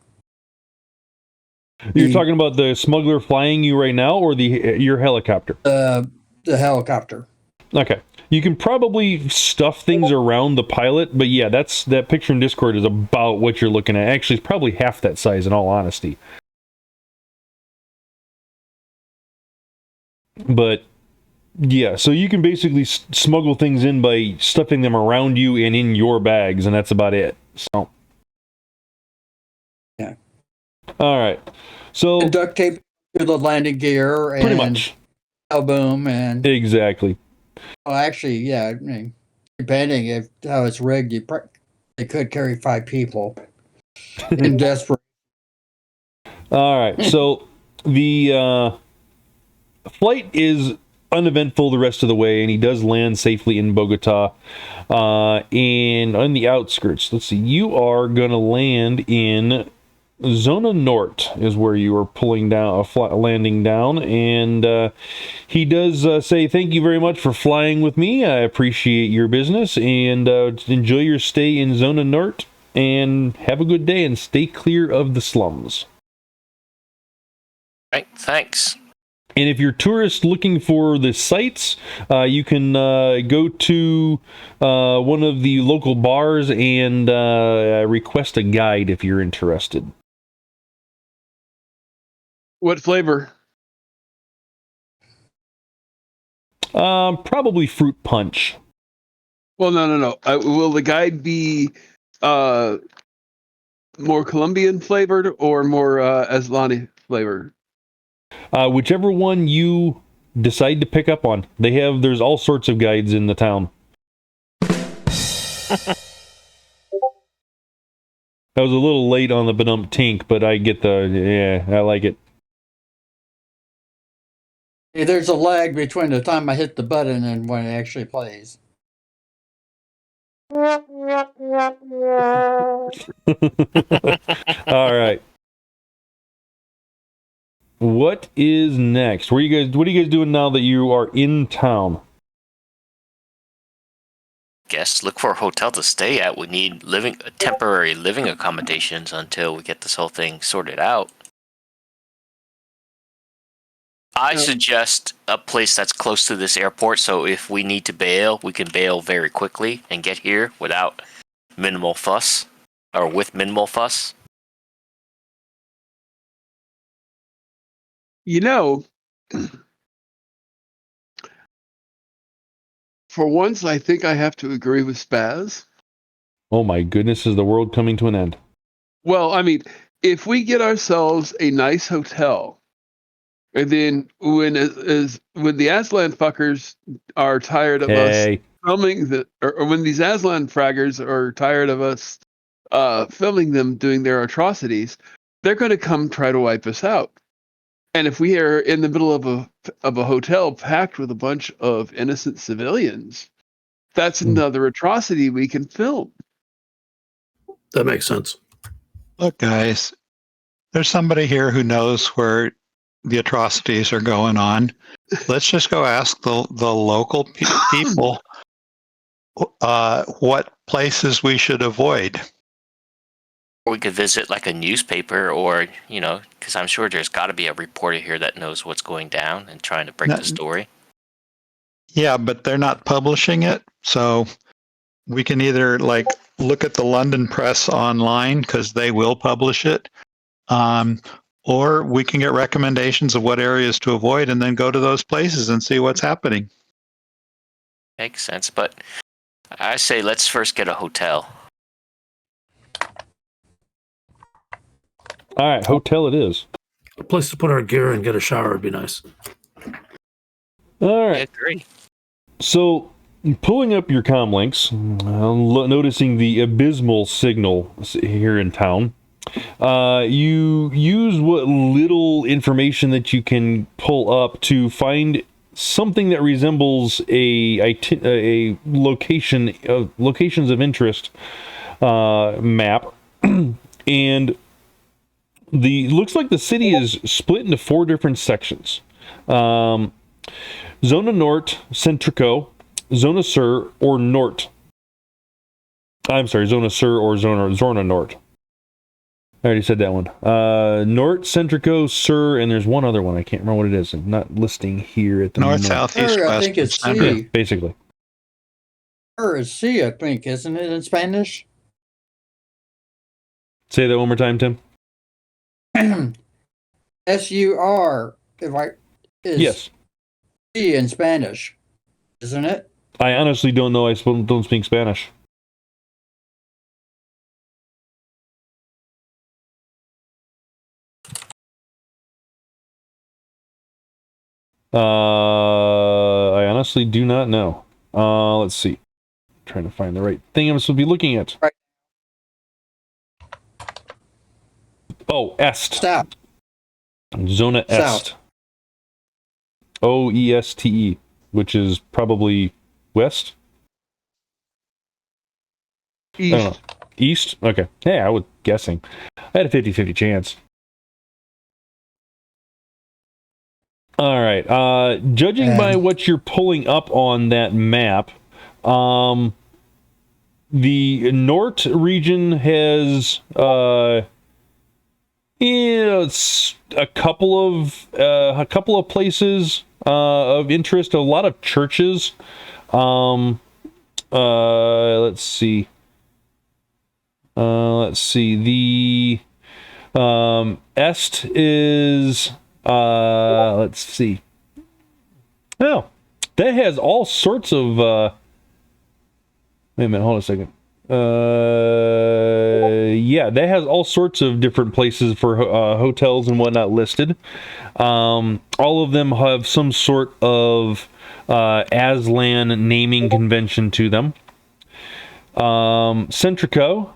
You're talking about the smuggler flying you right now, or your helicopter? The helicopter. Okay. You can probably stuff things around the pilot, but yeah, that picture in Discord is about what you're looking at. Actually, it's probably half that size, in all honesty. But yeah, so you can basically smuggle things in by stuffing them around you and in your bags, and that's about it. So, yeah. All right. So and duct tape to the landing gear, and pretty much boom, and exactly. Well, actually, yeah. I mean, depending if how it's rigged, they could carry 5 people in desperate. All right. So the flight is uneventful the rest of the way, and he does land safely in Bogota. And on the outskirts, let's see, you are going to land in Zona Nort is where you are pulling down, landing down, and he does say, "Thank you very much for flying with me. I appreciate your business, and enjoy your stay in Zona Nort, and have a good day, and stay clear of the slums." Right, thanks. And if you're tourists looking for the sites, you can go to one of the local bars and request a guide if you're interested. What flavor? Probably fruit punch. Well, no. Will the guide be more Colombian flavored or more Aslani flavored? Whichever one you decide to pick up on. There's all sorts of guides in the town. I was a little late on the Badump Tink, but I get I like it. Hey, there's a lag between the time I hit the button and when it actually plays. All right. What is next? What are you guys doing now that you are in town? Guess look for a hotel to stay at. We need temporary living accommodations until we get this whole thing sorted out. I suggest a place that's close to this airport, so if we need to bail, we can bail very quickly and get here without minimal fuss, or with minimal fuss. You know, for once, I think I have to agree with Spazz. Oh my goodness, is the world coming to an end? Well, I mean, if we get ourselves a nice hotel, and then when the Aslan fuckers are tired of us filming or when these Aslan fraggers are tired of us filming them doing their atrocities, they're going to come try to wipe us out. And if we are in the middle of a hotel packed with a bunch of innocent civilians, that's another atrocity we can film. That makes sense. Look, guys, there's somebody here who knows where the atrocities are going on. Let's just go ask the local people what places we should avoid. We could visit like a newspaper, or because I'm sure there's got to be a reporter here that knows what's going down and trying to break the story. Yeah, but they're not publishing it, so we can either look at the London press online because they will publish it, or we can get recommendations of what areas to avoid and then go to those places and see what's happening. Makes sense, but I say let's first get a hotel. All right, hotel it is. A place to put our gear and get a shower would be nice. All right. I agree. So, pulling up your comm links, noticing the abysmal signal here in town, you use what little information that you can pull up to find something that resembles a locations of interest map, and looks like the city is split into 4 different sections. Zona Nort, Centrico, Zona Sur, or Nort. I'm sorry, Zona Sur or Zona Nort. I already said that one. Nort, Centrico, Sur, and there's one other one. I can't remember what it is. I'm not listing here at the North, moment. south, east, I west. think it's center. C. Yeah, basically. Or is C, I think, isn't it in Spanish? Say that one more time, Tim. SUR, is Yes. C in Spanish, isn't it? I honestly don't know. I don't speak Spanish. I honestly do not know. Let's see. I'm trying to find the right thing I'm supposed to be looking at. Right. Oh, Est. South. Zona Est. South. OESTE, which is probably west? East. I don't know. East? Okay. Hey, I was guessing. I had a 50-50 chance. All right. Judging by what you're pulling up on that map, the Nort region has it's a couple of places of interest. A lot of churches. Let's see. The Est is. Let's see. Oh, that has all sorts of. Wait a minute. Hold on a second. Yeah, that has all sorts of different places for hotels and whatnot listed. All of them have some sort of Aslan naming convention to them. Centrico,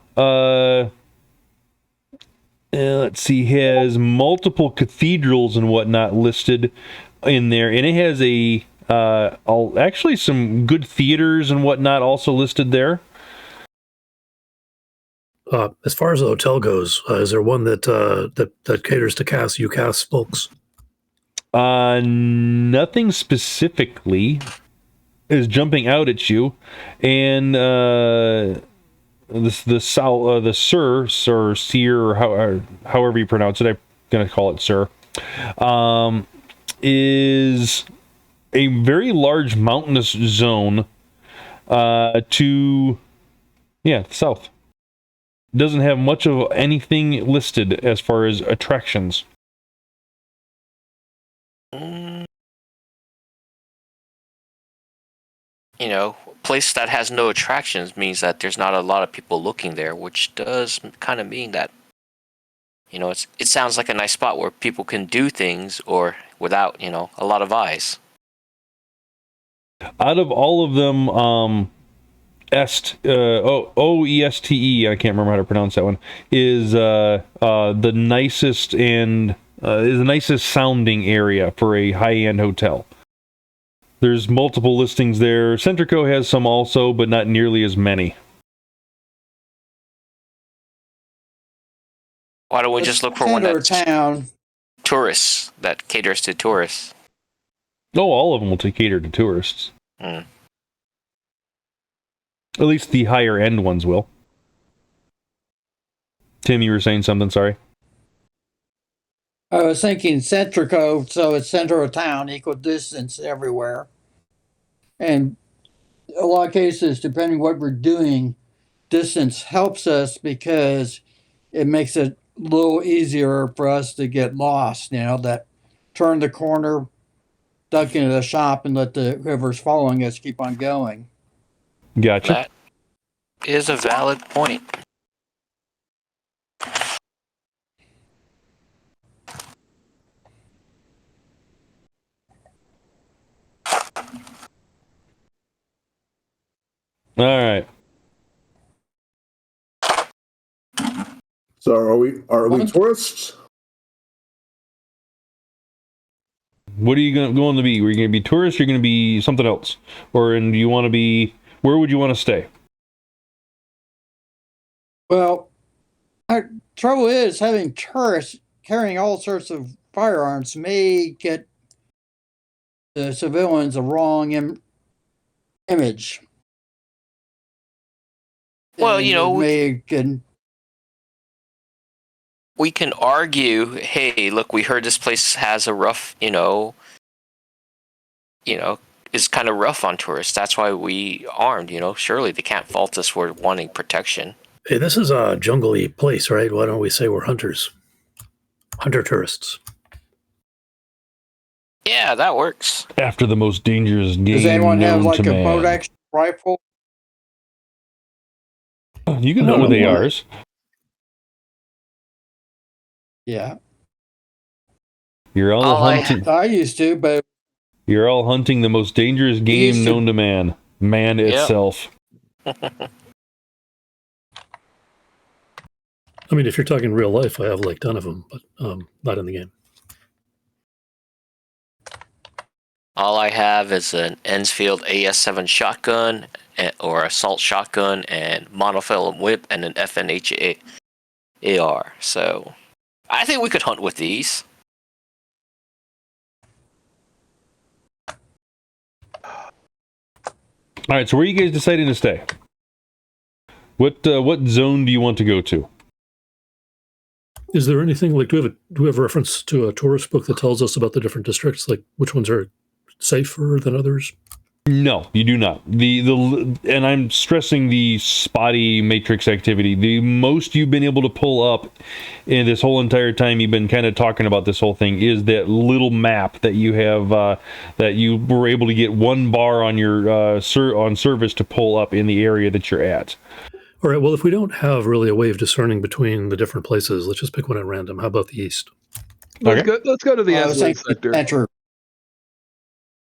let's see, has multiple cathedrals and whatnot listed in there, and it has actually some good theaters and whatnot also listed there. As far as the hotel goes, is there one that caters to UCAS folks? Nothing specifically is jumping out at you, and the Sir, or however you pronounce it, I'm gonna call it Sir. is a very large mountainous zone to south. Doesn't have much of anything listed as far as attractions. You know, a place that has no attractions means that there's not a lot of people looking there, which does kind of mean that, you know, it sounds like a nice spot where people can do things or without, you know, a lot of eyes. Out of all of them, OESTE, I can't remember how to pronounce that one, is the nicest and is the nicest sounding area for a high-end hotel. There's multiple listings there. Centrico has some also, but not nearly as many. Why don't we just look for one that's town. Tourists, that caters to tourists? Oh, all of them will cater to tourists. Mm. At least the higher end ones will. Tim, you were saying something, sorry. I was thinking Centrico, so it's center of town, equal distance everywhere. And a lot of cases, depending what we're doing, distance helps us because it makes it a little easier for us to get lost, you know, that turn the corner, duck into the shop, and let the whoever's following us keep on going. Gotcha. That is a valid point. All right. So are we tourists? What are you going to be? Are you going to be tourists? Or are you going to be something else? Or do you want to be? Where would you want to stay? Well, trouble is having tourists carrying all sorts of firearms may get the civilians a wrong image. Well, And you know, we can argue, hey, look, we heard this place has a rough, you know, is kind of rough on tourists. That's why we armed, you know. Surely they can't fault us for wanting protection. Hey, this is a jungly place, right? Why don't we say we're hunters? Hunter tourists. Yeah, that works. After the most dangerous game does anyone have known like to a man. bolt action rifle? You can hunt with ARs. Yeah. You're all hunting. I used to, but You're all hunting the most dangerous game known to man. Man itself. I mean, if you're talking real life, I have like a ton of them, but not in the game. All I have is an Ensfield AS7 shotgun or assault shotgun and monofilament whip and an FNH AR. So I think we could hunt with these. All right, so where are you guys deciding to stay? What zone do you want to go to? Is there anything like do we have a reference to a tourist book that tells us about the different districts, like which ones are safer than others? No, you do not. And I'm stressing the spotty matrix activity. The most you've been able to pull up in this whole entire time you've been kind of talking about this whole thing is that little map that you have that you were able to get one bar on your on service to pull up in the area that you're at. All right. Well, if we don't have really a way of discerning between the different places, let's just pick one at random. How about the east? Let's go to the Ansley sector. Center.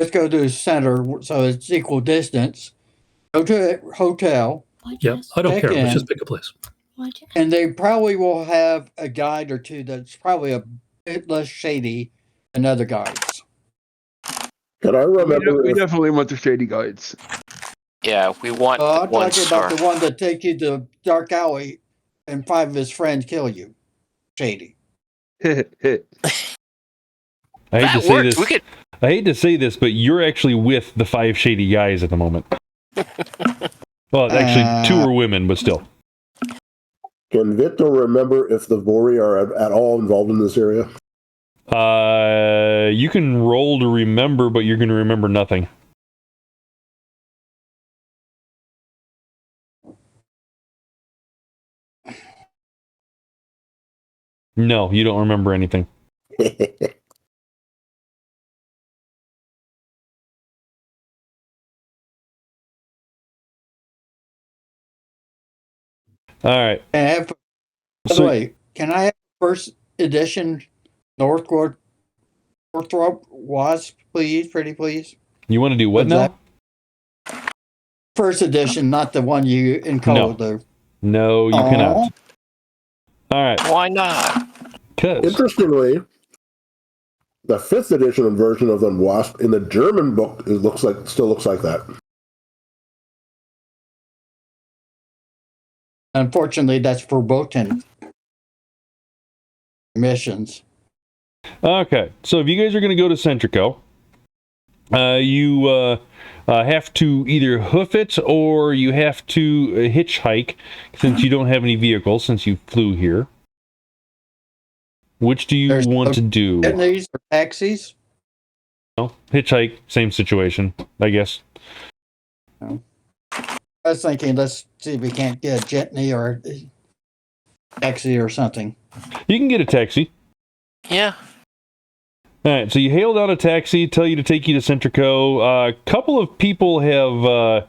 Let's go to the center, so it's equal distance. Go to a hotel. Yeah, I don't care. Let's just pick a place. And they probably will have a guide or two that's probably a bit less shady than other guides. Can I remember? We definitely want the shady guides. Yeah, we want I'm one talking star. about the one that take you to dark alley and 5 of his friends kill you. Shady. I hate to say this. I hate to say this, but you're actually with the 5 shady guys at the moment. Well, actually, 2 are women, but still. Can Viktor remember if the Vori are at all involved in this area? You can roll to remember, but you're going to remember nothing. No, you don't remember anything. All right. And I have, by the way, can I have first edition Northrop Wasp, please? Pretty please. You want to do what now? First edition, not the one you encode. No, no, you cannot. All right. Why not? Interestingly, the 5th edition version of the Wasp in the German book still looks like that. Unfortunately, that's verboten missions. Okay, so if you guys are going to go to Centrico, you have to either hoof it or you have to hitchhike, since you don't have any vehicles, since you flew here. Which do you want to do? These or taxis? No, hitchhike, same situation, I guess. No. I was thinking, let's see if we can't get a jitney or a taxi or something. You can get a taxi. Yeah. All right, so you hail down a taxi, tell you to take you to Centrico. A couple of people have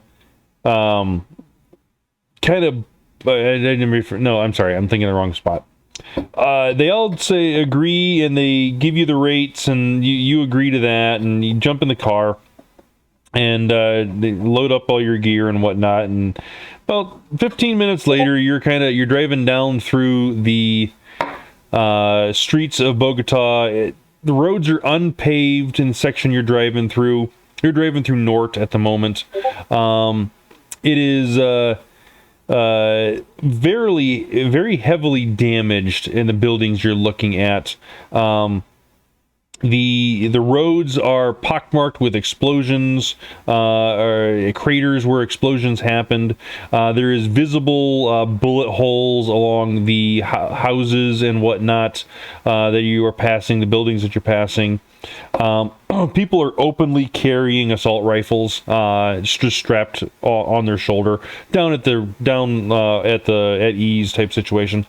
kind of... no, I'm sorry, I'm thinking of the wrong spot. They all say agree, and they give you the rates, and you agree to that, and you jump in the car, and they load up all your gear and whatnot, and about 15 minutes later, you're driving down through the streets of Bogota. The roads are unpaved in the section you're driving through. You're driving through Nort at the moment. It is very heavily damaged in the buildings you're looking at. The roads are pockmarked with explosions, or craters where explosions happened. There is visible bullet holes along the houses and whatnot that you are passing, the buildings that you're passing. People are openly carrying assault rifles, just strapped on their shoulder, at ease type situation.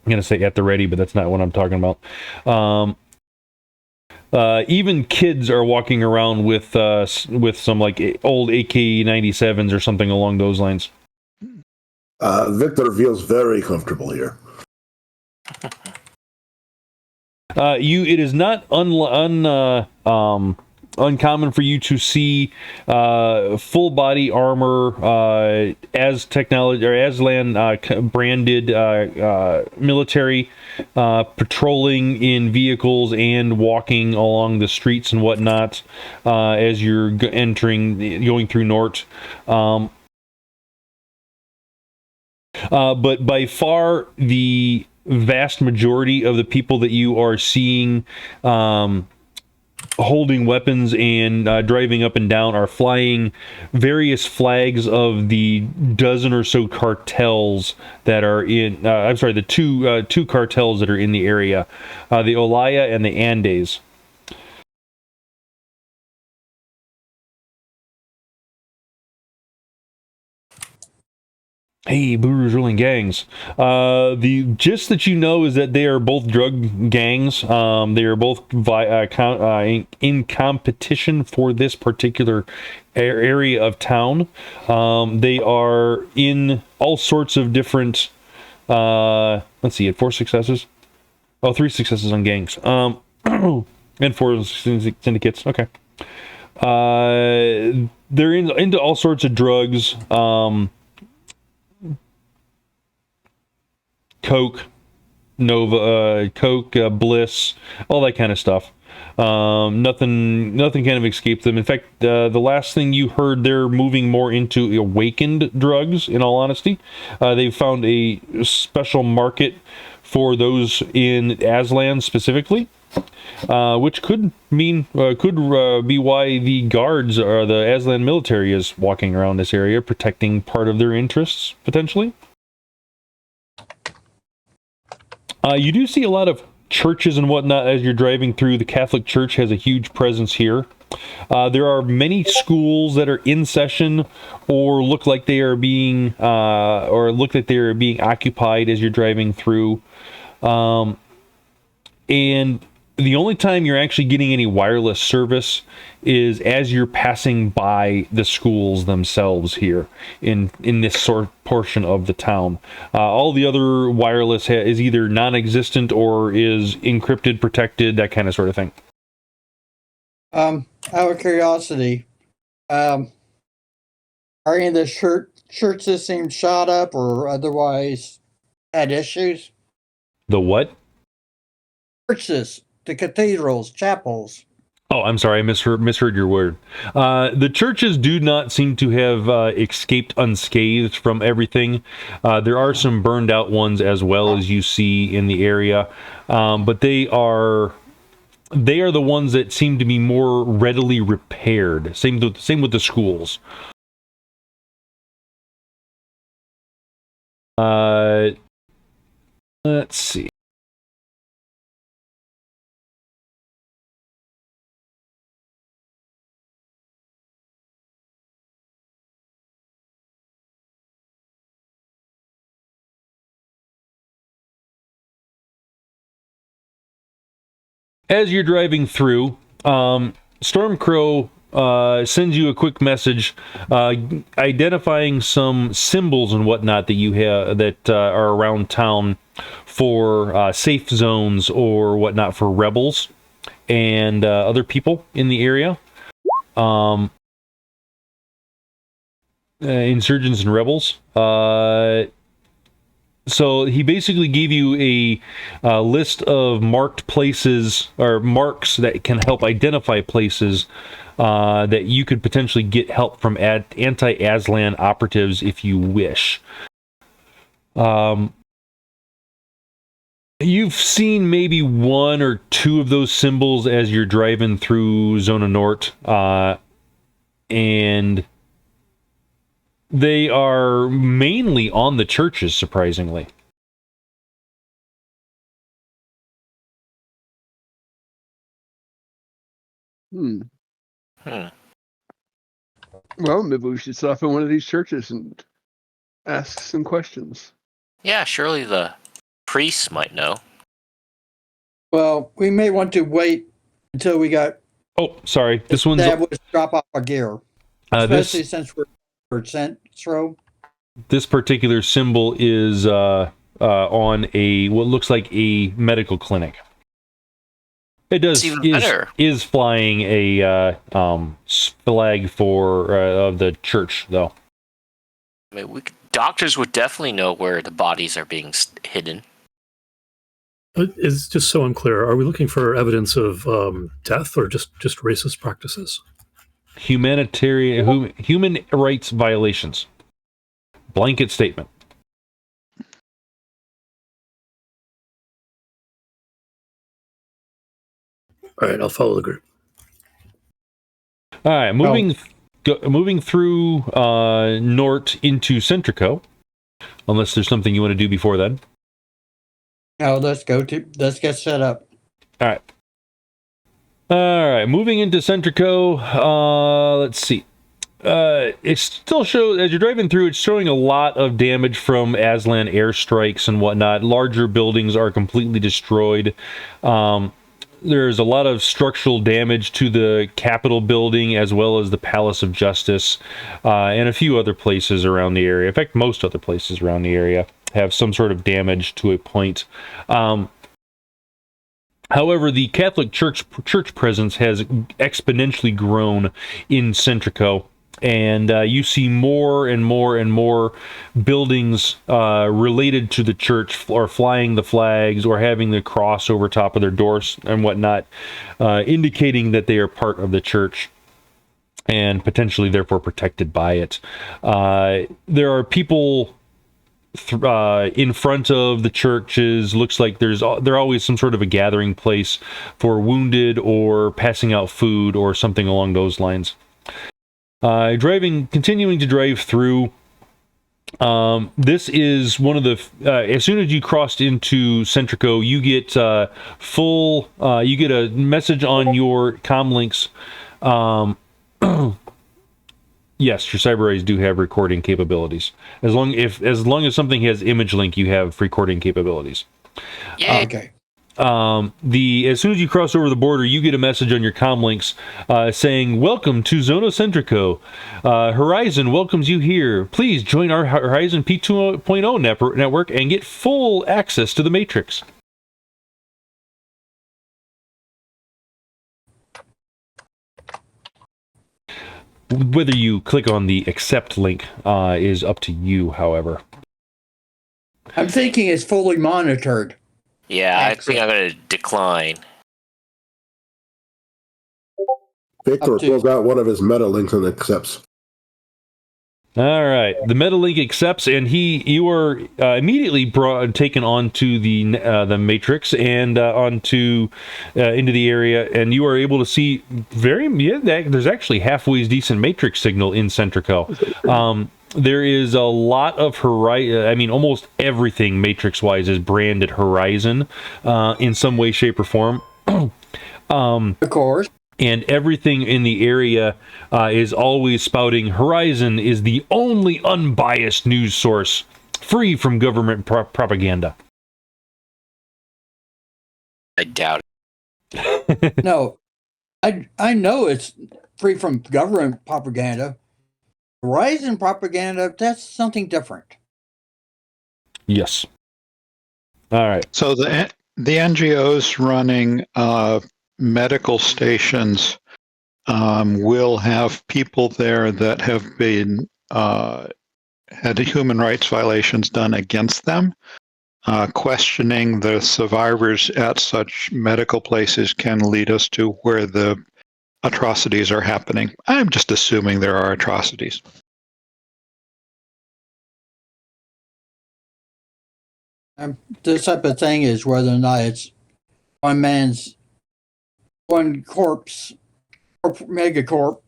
I'm gonna say at the ready, but that's not what I'm talking about. Even kids are walking around with some like old AK-97s or something along those lines. Viktor feels very comfortable here. It is not uncommon for you to see full body armor, as technology or Aslan branded military patrolling in vehicles and walking along the streets and whatnot as you're going through Nort. But by far the vast majority of the people that you are seeing holding weapons and driving up and down are flying various flags of the dozen or so cartels that are in the two cartels that are in the area, the Olaya and the Andes. Hey, Buru's ruling gangs. The gist that you know is that they are both drug gangs. They are both in competition for this particular area of town. They are in all sorts of different... let's see, 4 successes? Oh, 3 successes on gangs. And 4 syndicates. Okay. They're into all sorts of drugs. Coke, Nova, Coke, Bliss, all that kind of stuff. Nothing kind of escaped them. In fact, the last thing you heard, they're moving more into awakened drugs, in all honesty. They've found a special market for those in Aslan specifically, which could be why the guards or the Aslan military is walking around this area, protecting part of their interests, potentially. You do see a lot of churches and whatnot as you're driving through. The Catholic Church has a huge presence here. There are many schools that are in session or look like they are being occupied as you're driving through. And the only time you're actually getting any wireless service is as you're passing by the schools themselves here in this sort of portion of the town. All the other wireless is either non-existent or is encrypted, protected, that kind of sort of thing. Out of curiosity, are any of the church systems shot up or otherwise had issues? The what? Churches, the cathedrals, chapels. Oh, I'm sorry, I misheard your word. The churches do not seem to have escaped unscathed from everything. There are some burned out ones as well, as you see in the area, but they are the ones that seem to be more readily repaired. Same with the schools. Let's see. As you're driving through, Stormcrow sends you a quick message identifying some symbols and whatnot that you have that are around town for safe zones or whatnot for rebels and other people in the area. Insurgents and rebels. So he basically gave you a list of marked places or marks that can help identify places that you could potentially get help from anti-Aslan operatives if you wish. You've seen maybe one or two of those symbols as you're driving through Zona Nort, and they are mainly on the churches, surprisingly. Well, maybe we should stop in one of these churches and ask some questions. Yeah, surely the priests might know. Well, we may want to wait until we got. Oh, sorry. This one's. That would drop off our gear, especially since we're Centro. This particular symbol is on what looks like a medical clinic. It does is flying a flag for of the church, though. I mean, doctors would definitely know where the bodies are being hidden. It's just so unclear. Are we looking for evidence of death or just racist practices? Human rights violations. Blanket statement. All right, I'll follow the group. All right, moving through Nort into Centrico, unless there's something you want to do before then. No, let's get set up. All right, moving into Centrico, let's see. It still shows, as you're driving through, it's showing a lot of damage from Aslan airstrikes and whatnot. Larger buildings are completely destroyed. There's a lot of structural damage to the Capitol building as well as the Palace of Justice and a few other places around the area. In fact, most other places around the area have some sort of damage to a point. However, the Catholic Church presence has exponentially grown in Centrico, and you see more and more and more buildings related to the church or flying the flags or having the cross over top of their doors and whatnot, indicating that they are part of the church and potentially therefore protected by it. There are people in front of the churches. Looks like there's always some sort of a gathering place for wounded or passing out food or something along those lines. Continuing to drive through, This is one of the. As soon as you crossed into Centrico, you get you get a message on your comlinks. Yes, your cyber eyes do have recording capabilities. As long as something has image link, you have recording capabilities. Yeah. Okay. As soon as you cross over the border, you get a message on your comlinks saying, "Welcome to Zona Centrico. Horizon welcomes you here. Please join our Horizon P2.0 network and get full access to the Matrix." Whether you click on the accept link is up to you, however. I'm thinking it's fully monitored. Yeah, I think I'm going to decline. Viktor pulls out one of his meta links and accepts. All right, the MetaLink accepts, and you are immediately taken onto the Matrix and onto into the area, and you are able to see there's actually halfway decent Matrix signal in Centrico. There is a lot of Horizon. I mean, almost everything Matrix-wise is branded Horizon in some way, shape, or form. Of course. And everything in the area is always spouting Horizon is the only unbiased news source free from government propaganda. I doubt it. No, I know it's free from government propaganda. Horizon propaganda, that's something different. Yes. All right. So the NGOs running medical stations will have people there that have been had human rights violations done against them. Questioning the survivors at such medical places can lead us to where the atrocities are happening. I'm just assuming there are atrocities. This type of thing is whether or not it's one corpse, megacorp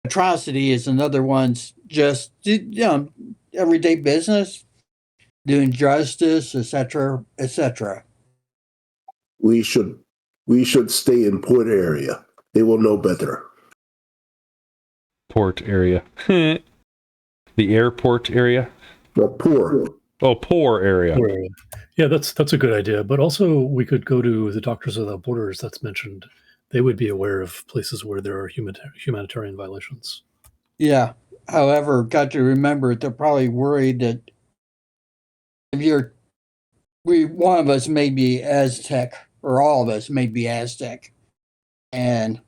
atrocity is another one's just everyday business, doing justice, etc., etc. We should stay in port area. They will know better. Port area. The airport area? The poor. Oh, poor area. Yeah, that's a good idea. But also, we could go to the Doctors Without Borders that's mentioned. They would be aware of places where there are humanitarian violations. Yeah. However, got to remember they're probably worried that if one of us may be Aztec, or all of us may be Aztec, and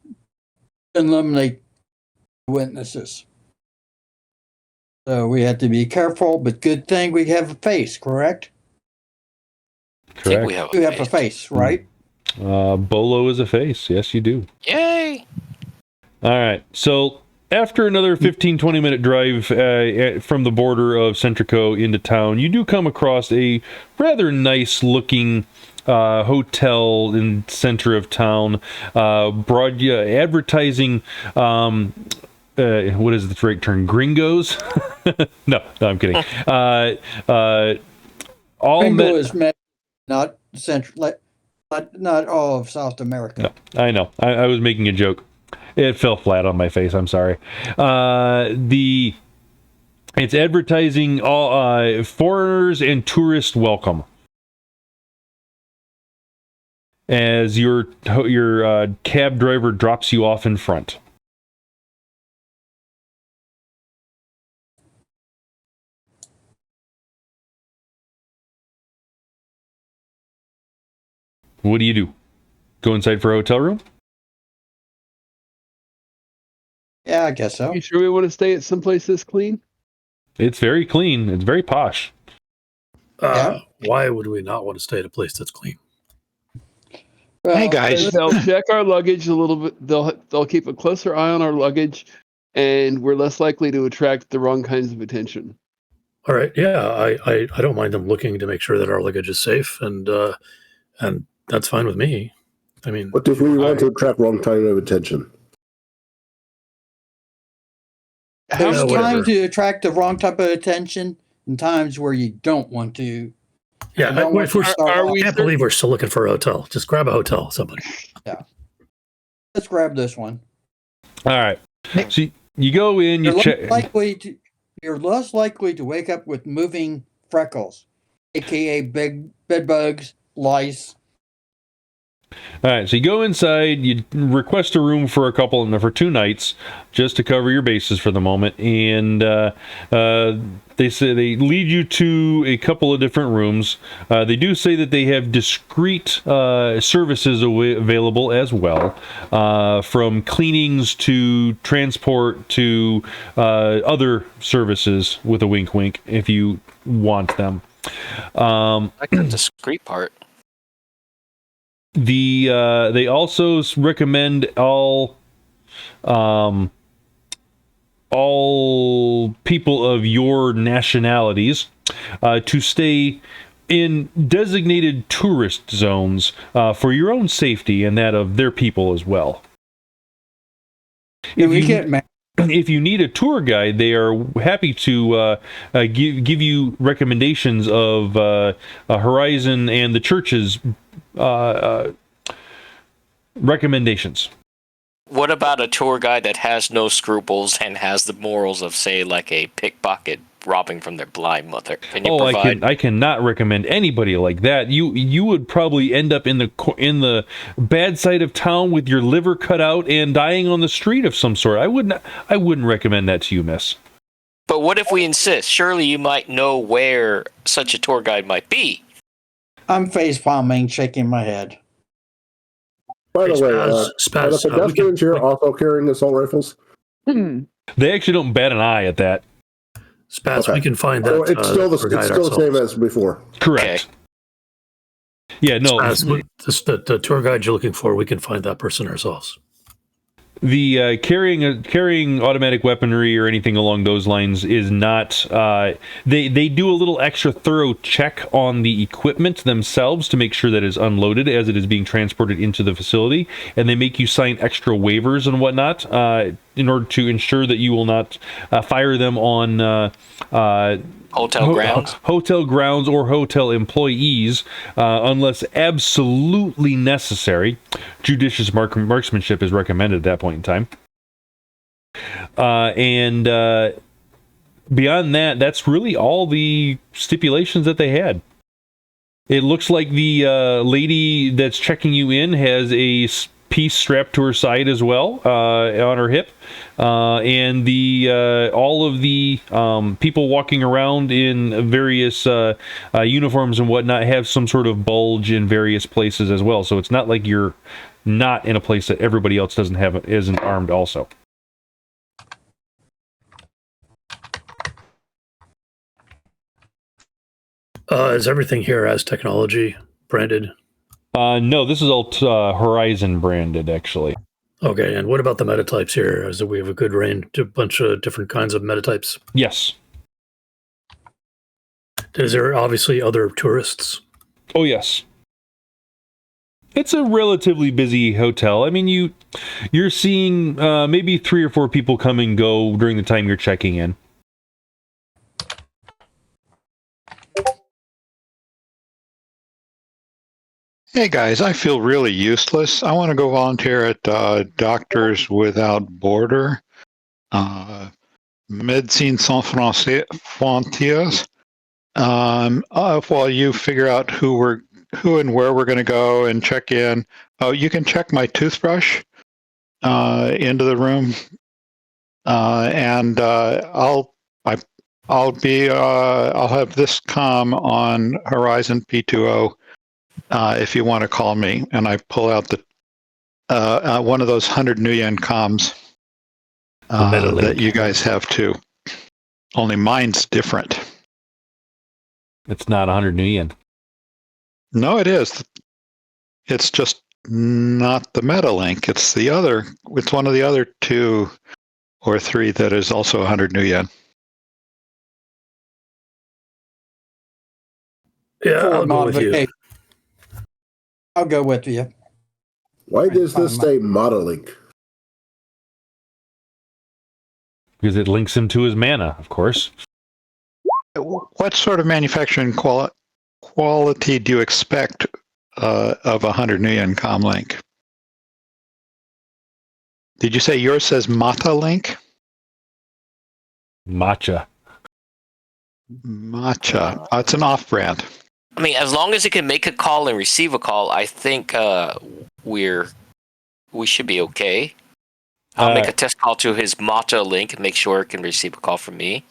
eliminate witnesses. So we have to be careful, but good thing we have a face, correct? I think we have a face, right? Bolo is a face. Yes, you do. Yay! All right. So after another 15-20 minute drive from the border of Centrico into town, you do come across a rather nice looking hotel in the center of town, advertising what is the right term? Gringos? no, I'm kidding. Gringo is meant not central, not all of South America. No, I know. I was making a joke. It fell flat on my face. I'm sorry. It's advertising all foreigners and tourists welcome. As your cab driver drops you off in front. What do you do? Go inside for a hotel room? Yeah, I guess so. You sure we want to stay at someplace this clean? It's very clean. It's very posh. Why would we not want to stay at a place that's clean? Well, Hey guys, They'll check our luggage a little bit. They'll keep a closer eye on our luggage, and we're less likely to attract the wrong kinds of attention. All right, yeah, I don't mind them looking to make sure that our luggage is safe, and that's fine with me. I mean, What if we want to attract wrong kind of attention? There's whatever. times to attract the wrong type of attention and times where you don't want to. Yeah, You don't want to start are off- we- I can't believe we're still looking for a hotel. Just grab a hotel, somebody. Let's grab this one. All right. So you go in, you check. You're less likely to wake up with moving freckles, aka big bed bugs, lice. All right, so you go inside, you request a room for for 2 nights, just to cover your bases for the moment, and they say they lead you to a couple of different rooms. They do say that they have discreet services available as well, from cleanings to transport to other services with a wink wink if you want them. I like the discreet part. They also recommend all people of your nationalities to stay in designated tourist zones for your own safety and that of their people as well. If you need a tour guide, they are happy to give you recommendations of Horizon and the church's recommendations. What about a tour guide that has no scruples and has the morals of, say, like a pickpocket robbing from their blind mother? Can you provide? I cannot recommend anybody like that. You would probably end up in the bad side of town with your liver cut out and dying on the street of some sort. I wouldn't recommend that to you, miss. But what if we insist? Surely you might know where such a tour guide might be. I'm face palming, shaking my head. By the way, Spazz, are the pedestrians here also carrying assault rifles? They actually don't bat an eye at that. Spazz, Okay. we can find that. So it's still the same as before. Correct. Okay. Yeah, no. Spazz, the tour guide you're looking for, we can find that person ourselves. The carrying automatic weaponry or anything along those lines is not. They do a little extra thorough check on the equipment themselves to make sure that it's unloaded as it is being transported into the facility, and they make you sign extra waivers and whatnot in order to ensure that you will not fire them on Hotel grounds or hotel employees unless absolutely necessary. Judicious marksmanship is recommended at that point in time. And beyond that, that's really all the stipulations that they had. It looks like the lady that's checking you in has a piece strapped to her side as well, on her hip, and all of the people walking around in various uniforms and whatnot have some sort of bulge in various places as well. So it's not like you're not in a place that everybody else isn't armed also. Is everything here as technology branded? No, this is all Horizon branded, actually. Okay, and what about the metatypes here? Is that we have a good range, a bunch of different kinds of metatypes? Yes. Is there obviously other tourists? Oh, yes. It's a relatively busy hotel. I mean, you're seeing maybe 3 or 4 people come and go during the time you're checking in. Hey guys, I feel really useless. I want to go volunteer at Doctors Without Border, Médecins Sans Frontières. While you figure out who and where we're going to go and check in. Oh, you can check my toothbrush into the room, and I'll have this comm on Horizon P20. If you want to call me, and I pull out the one of those 100 new yen comms that you guys have too. Only mine's different. It's not 100 new yen. No, it is. It's just not the MetaLink. It's the other. It's one of the other 2 or 3 that is also 100 new yen. Yeah, I'll go with you. I'll go with you. Why does this say MetaLink? because it links him to his mana, of course. What sort of manufacturing quality do you expect of 100 million comlink? Did you say yours says Mata Link? Matcha. Matcha. It's an off-brand. I mean, as long as it can make a call and receive a call, I think we should be okay. I'll make a test call to his Mata link and make sure it can receive a call from me.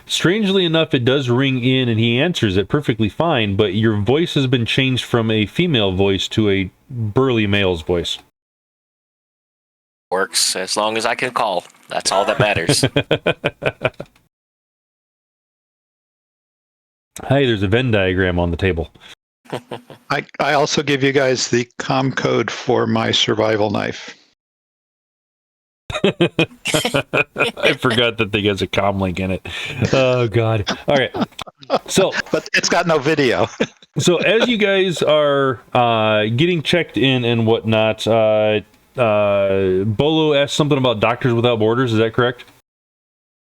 Strangely enough, it does ring in and he answers it perfectly fine, but your voice has been changed from a female voice to a burly male's voice. Works as long as I can call. That's all that matters. Hey, there's a Venn diagram on the table. I also give you guys the com code for my survival knife. I forgot that thing has a comm link in it. Oh God! All right, so but it's got no video. So as you guys are getting checked in and whatnot, Bolo asked something about Doctors Without Borders. Is that correct?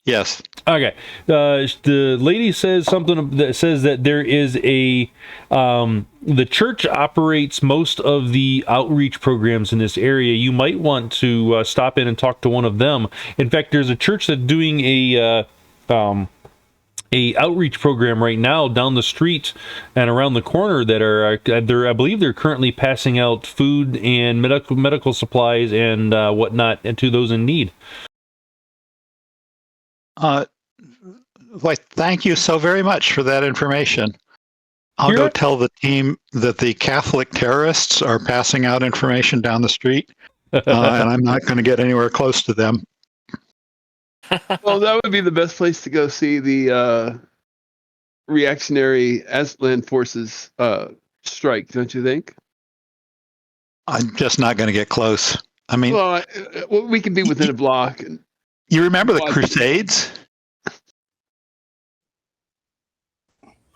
Yes. Okay. The lady says something that says that there is the church operates most of the outreach programs in this area. You might want to stop in and talk to one of them. In fact, there's a church that's doing a outreach program right now down the street and around the corner that are I believe they're currently passing out food and medical supplies and whatnot to those in need. Thank you so very much for that information. I'll go tell the team that the Catholic terrorists are passing out information down the street, and I'm not going to get anywhere close to them. Well, that would be the best place to go see the reactionary Aslan forces strike, don't you think? I'm just not going to get close. I mean, well, we can be within a block. You remember the Crusades?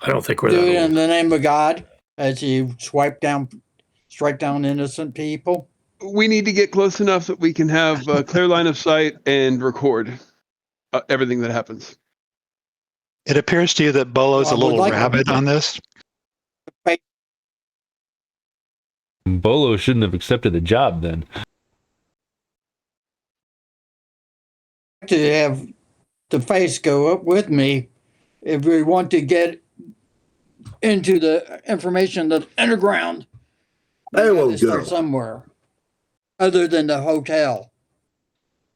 I don't think we're Do that it in old. the name of God as you strike down innocent people. We need to get close enough that we can have a clear line of sight and record everything that happens. It appears to you that Bolo's a little rabid on this? Bolo shouldn't have accepted the job then. To have the face go up with me if we want to get into the information that's underground. I will start go somewhere other than the hotel.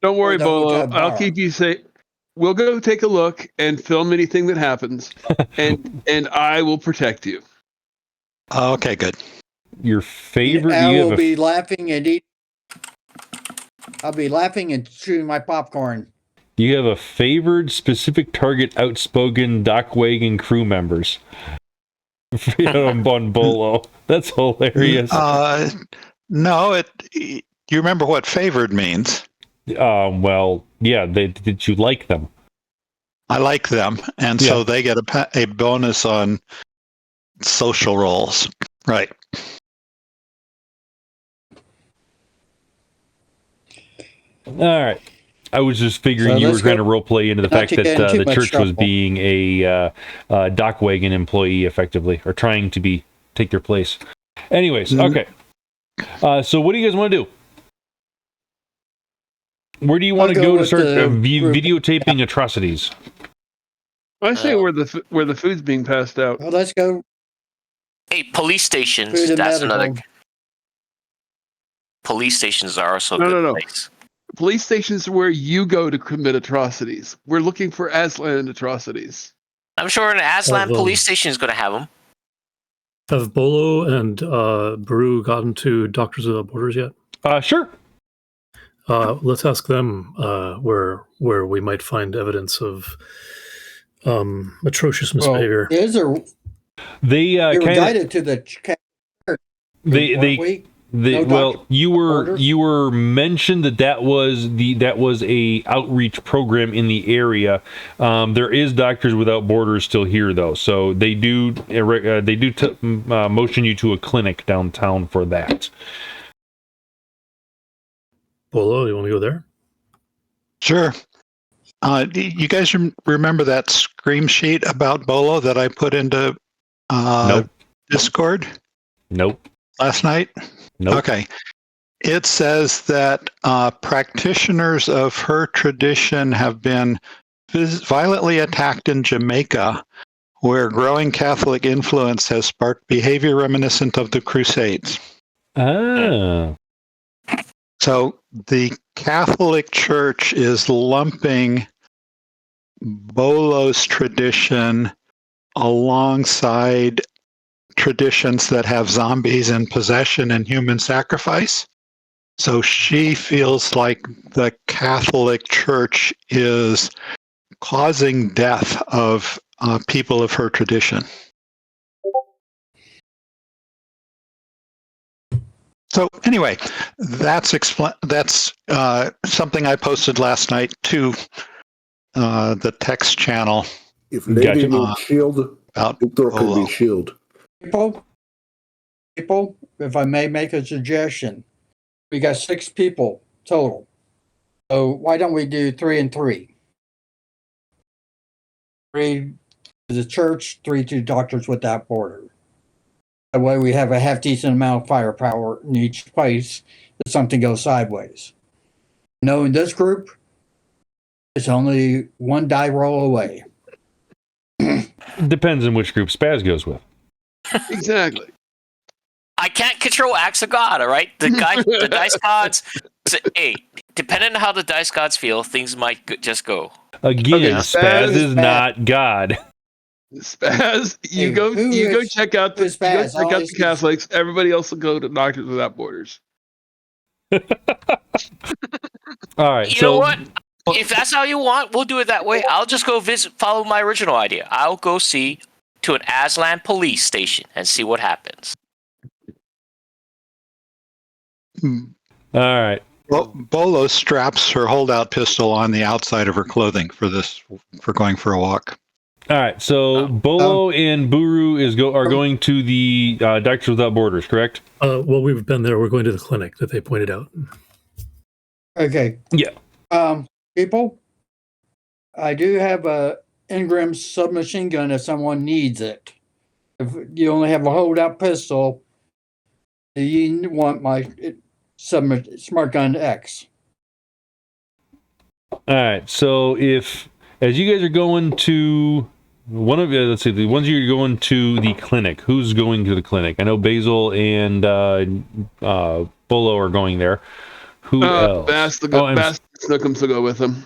Don't worry, Bolo. I'll keep you safe. We'll go take a look and film anything that happens, and I will protect you. Okay, good. Your favorite? I will be laughing and eat. I'll be laughing and chewing my popcorn. You have a favored specific target outspoken Dockwagon crew members. On Bolo. That's hilarious. No, you remember what favored means? Well, yeah, did you like them? I like them, and so they get a bonus on social roles. Right. All right. I was just figuring you were trying to roleplay into the fact that the church was being a Dockwagon employee, effectively, or trying to take their place. Anyways, okay. So what do you guys want to do? Where do you want to go to start videotaping atrocities? I say where the food's being passed out. Well, let's go. Hey, police stations. That's another. Police stations are also a good place. Police stations are where you go to commit atrocities. We're looking for Aslan atrocities. I'm sure an Aslan police station is going to have them. Have Bolo and Buru gotten to Doctors Without Borders yet? Sure. Let's ask them where we might find evidence of atrocious misbehavior. They were guided to the church. You were mentioned that was a outreach program in the area. There is Doctors Without Borders still here though, so they do motion you to a clinic downtown for that. Bolo, you want to go there? Sure. you guys remember that scream sheet about Bolo that I put into Nope. Discord Nope. last night? Nope. Okay. It says that practitioners of her tradition have been violently attacked in Jamaica, where growing Catholic influence has sparked behavior reminiscent of the Crusades. Ah. So the Catholic Church is lumping Bolo's tradition alongside traditions that have zombies and possession and human sacrifice. So she feels like the Catholic Church is causing death of people of her tradition. So anyway, that's something I posted last night to the text channel. If Lady Gotcha. needs shield, About Viktor can Bolo. be shield. People, if I may make a suggestion, we got 6 people total. So why don't we do 3 and 3? 3 to the church, 3 to Doctors Without Borders. That way we have a half decent amount of firepower in each place if something goes sideways. No, in this group, it's only one die roll away. Depends on which group Spazz goes with. Exactly. I can't control acts of God, all right? The dice gods, hey, depending on how the dice gods feel, things might just go. Again, Okay, Spazz is Spazz. not God. Spazz, you Hey, go who is- check out the who's Spazz? check out Always- the Catholics. Everybody else will go to Doctors Without Borders. All right. You know what? If that's how you want, we'll do it that way. I'll just go follow my original idea. I'll go see to an Aslan police station and see what happens. All right. Bolo straps her holdout pistol on the outside of her clothing for going for a walk. All right. So Bolo and Buru are going to the Doctors Without Borders, correct? Well, we've been there. We're going to the clinic that they pointed out. Okay. Yeah. People, I do have a Ingram submachine gun if someone needs it. If you only have a holdout pistol, you want my Smart Gun X. All right. So as you guys are going to let's see, the ones you're going to the clinic, who's going to the clinic? I know Basil and Bolo are going there. Who else? Bast and Snookums will go with them.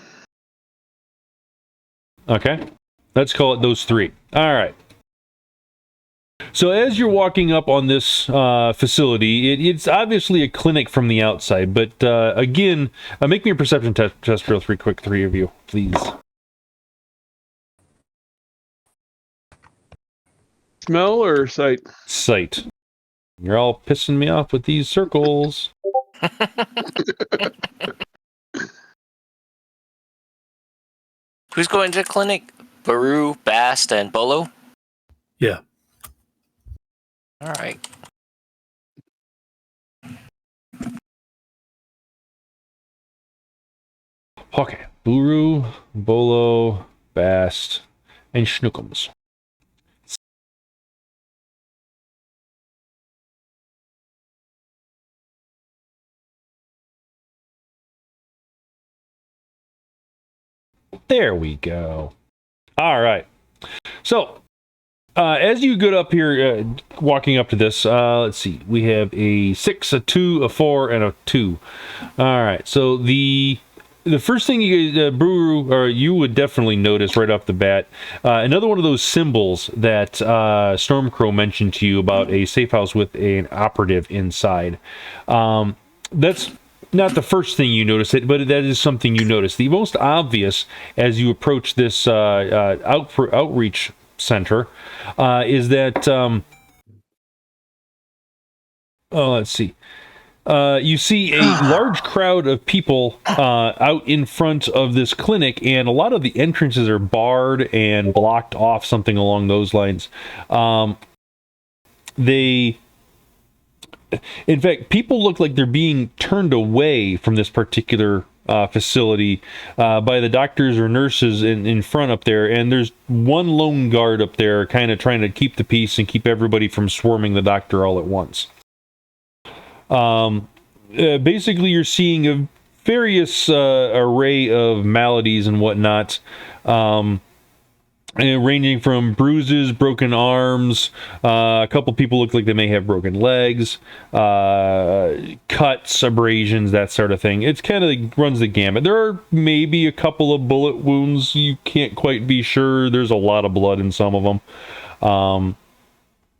Okay. Let's call it those 3. All right. So as you're walking up on this facility, it's obviously a clinic from the outside, but again, make me a perception test real quick, 3 of you, please. Smell or sight? Sight. You're all pissing me off with these circles. Who's going to the clinic? Buru, Bast, and Bolo? Yeah. All right. Okay. Buru, Bolo, Bast, and Schnookums. There we go. All right. So, as you get up here, walking up to this, let's see. We have a 6, a 2, a 4, and a 2. All right. So the first thing Buru, or you would definitely notice right off the bat, another one of those symbols that Stormcrow mentioned to you about a safe house with an operative inside. That's not the first thing you notice, but that is something you notice. The most obvious as you approach this outreach center is that let's see. You see a large crowd of people out in front of this clinic, and a lot of the entrances are barred and blocked off, something along those lines. In fact, people look like they're being turned away from this particular facility by the doctors or nurses in front up there, and there's one lone guard up there kind of trying to keep the peace and keep everybody from swarming the doctor all at once. Basically, you're seeing a various array of maladies and whatnot, ranging from bruises, broken arms, a couple people look like they may have broken legs, cuts, abrasions, that sort of thing. It's kind of runs the gamut. There are maybe a couple of bullet wounds. You can't quite be sure. There's a lot of blood in some of them.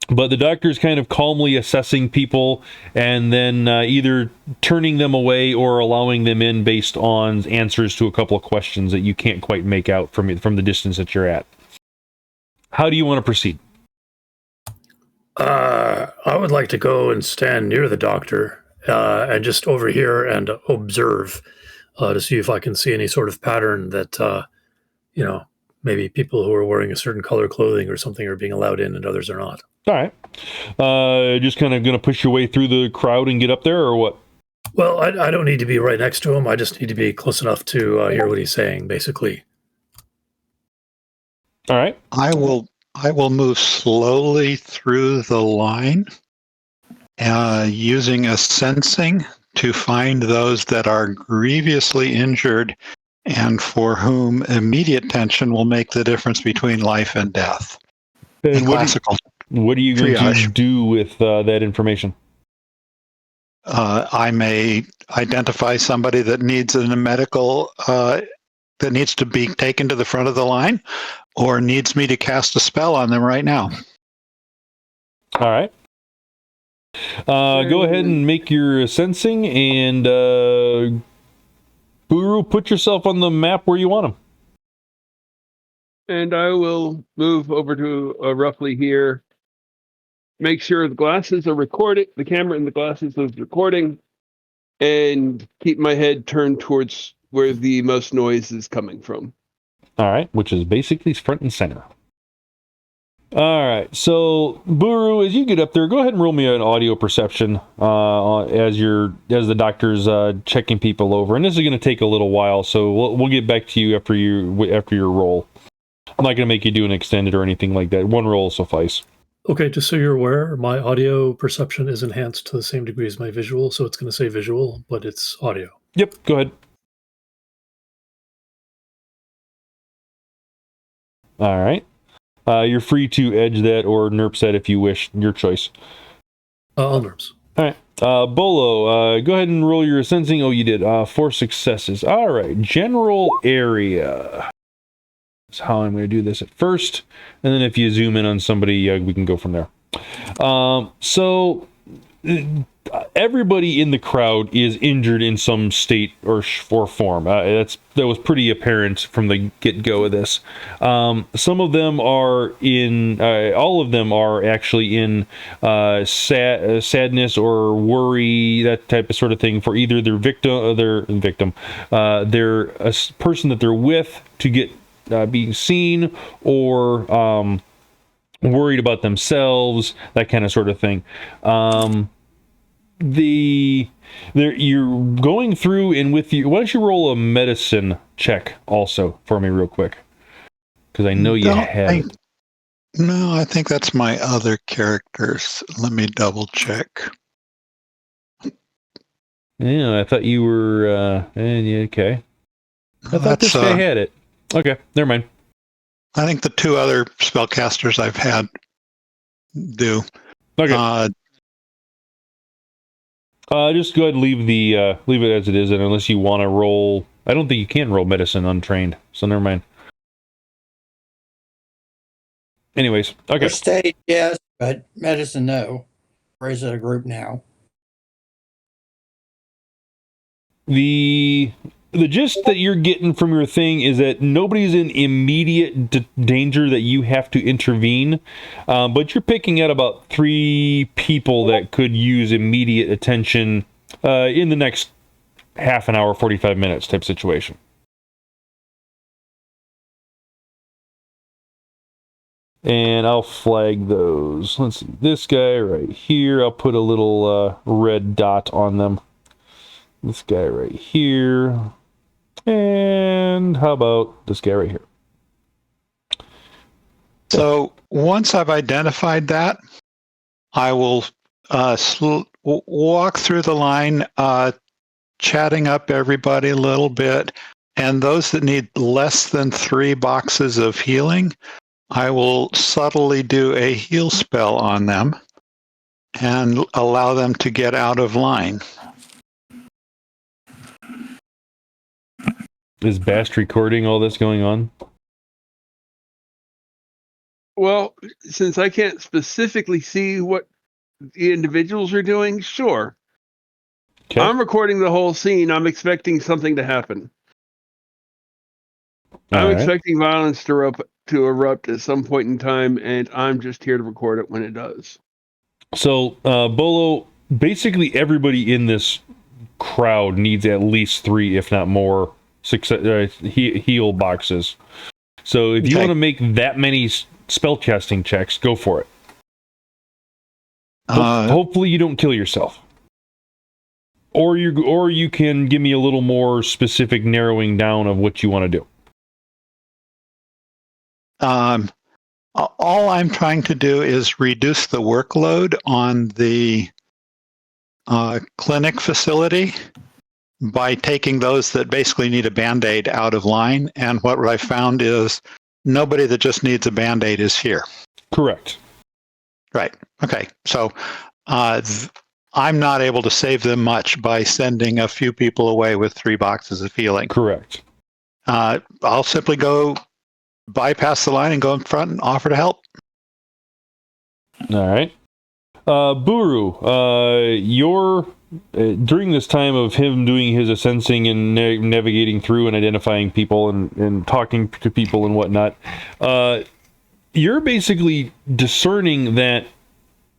But the doctor's kind of calmly assessing people and then either turning them away or allowing them in based on answers to a couple of questions that you can't quite make out from the distance that you're at. How do you want to proceed? I would like to go and stand near the doctor and just overhear and observe to see if I can see any sort of pattern that, maybe people who are wearing a certain color clothing or something are being allowed in and others are not. All right. Just kind of going to push your way through the crowd and get up there, or what? Well, I don't need to be right next to him. I just need to be close enough to hear what he's saying, basically. All right. I will move slowly through the line, using a sensing to find those that are grievously injured and for whom immediate attention will make the difference between life and death. And what are you going triage. to do with that information? I may identify somebody that needs that needs to be taken to the front of the line, or needs me to cast a spell on them right now. All right. Go ahead and make your sensing, and Buru, put yourself on the map where you want them. And I will move over to roughly here. Make sure the glasses are recording, the camera and the glasses is recording, and keep my head turned towards where the most noise is coming from. All right, which is basically front and center. All right, so Buru, as you get up there, go ahead and roll me an audio perception as the doctor's checking people over, and this is going to take a little while, so we'll get back to you after your roll. I'm not going to make you do an extended or anything like that. One roll will suffice. Okay, just so you're aware, my audio perception is enhanced to the same degree as my visual, so it's going to say visual, but it's audio. Yep, go ahead. All right. You're free to edge that or nerp that if you wish. Your choice. I'll nerps. All right. Bolo, go ahead and roll your sensing. Oh, you did. 4 successes. All right. General area. That's how I'm going to do this at first. And then if you zoom in on somebody, we can go from there. So everybody in the crowd is injured in some state or form. That was pretty apparent from the get-go of this. Some of them are in, all of them are actually in sadness or worry, that type of sort of thing, for either their victim, their a person that they're with to get being seen, or worried about themselves, that kind of sort of thing. You're going through, and with you, why don't you roll a medicine check also for me real quick, because I know you have it. No, I think that's my other characters. Let me double check. Yeah, I thought you were okay. I thought this guy had it. Okay, never mind. I think the two other spellcasters I've had do. Okay. Just go ahead and leave it as it is, and unless you want to roll, I don't think you can roll medicine untrained, so never mind. Anyways, okay. First aid, yes, but medicine, no. Or is it a group now? The gist that you're getting from your thing is that nobody's in immediate danger that you have to intervene, but you're picking out about 3 people that could use immediate attention in the next half an hour, 45 minutes type situation. And I'll flag those. Let's see, this guy right here, I'll put a little red dot on them. This guy right here. And how about this guy right here? So once I've identified that, I will walk through the line, chatting up everybody a little bit. And those that need less than 3 boxes of healing, I will subtly do a heal spell on them and allow them to get out of line. Is Bast recording all this going on? Well, since I can't specifically see what the individuals are doing, sure. Okay. I'm recording the whole scene. I'm expecting something to happen. I'm expecting violence to erupt at some point in time, and I'm just here to record it when it does. So, Bolo, basically everybody in this crowd needs at least 3, if not more, heal boxes. So if you want to make that many spell casting checks, go for it. Hopefully you don't kill yourself. Or you can give me a little more specific narrowing down of what you want to do. All I'm trying to do is reduce the workload on the clinic facility by taking those that basically need a Band-Aid out of line. And what I found is nobody that just needs a Band-Aid is here. Correct. Right. Okay. So I'm not able to save them much by sending a few people away with 3 boxes of healing. Correct. I'll simply go bypass the line and go in front and offer to help. All right. Buru, you're during this time of him doing his assensing and navigating through and identifying people and talking to people and whatnot, you're basically discerning that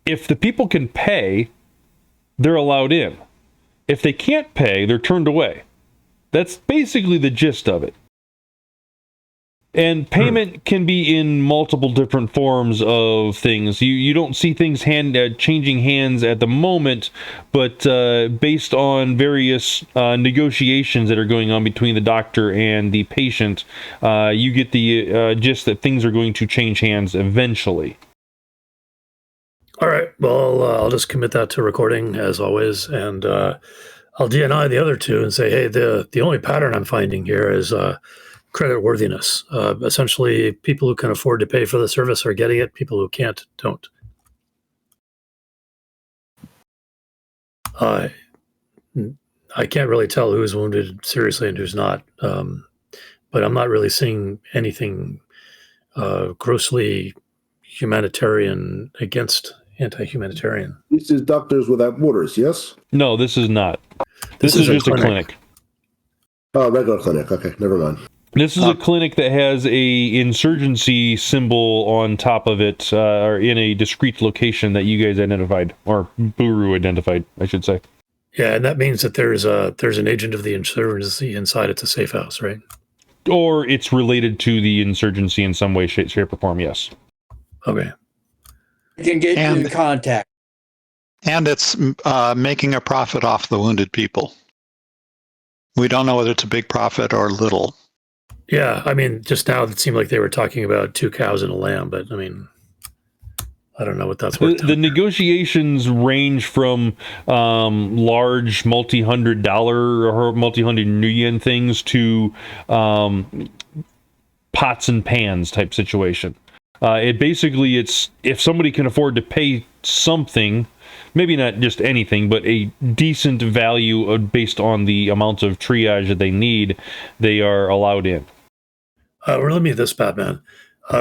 if the people can pay, they're allowed in. If they can't pay, they're turned away. That's basically the gist of it. And payment can be in multiple different forms of things. You don't see things changing hands at the moment, but based on various negotiations that are going on between the doctor and the patient, you get the gist that things are going to change hands eventually. All right. Well, I'll just commit that to recording as always, and I'll DNI the other 2 and say, hey, the only pattern I'm finding here is credit worthiness. Essentially, people who can afford to pay for the service are getting it. People who can't don't. I can't really tell who's wounded seriously and who's not, but I'm not really seeing anything grossly humanitarian against anti-humanitarian. This is Doctors Without Borders, yes? No, this is not. This is just a clinic. Oh, regular clinic. Okay, never mind. This is a clinic that has a insurgency symbol on top of it, or in a discrete location that you guys identified, or Buru identified, I should say. Yeah, and that means that there's an agent of the insurgency inside. It's a safe house, right? Or it's related to the insurgency in some way, shape, or form, yes. Okay. You can get in contact. And it's making a profit off the wounded people. We don't know whether it's a big profit or little. Yeah, I mean, just now it seemed like they were talking about 2 cows and a lamb, but I mean, I don't know what that's worth. The negotiations range from large multi-$100 or multi-hundred yen things to pots and pans type situation. It's if somebody can afford to pay something, maybe not just anything, but a decent value based on the amount of triage that they need, they are allowed in. Let me this, Batman.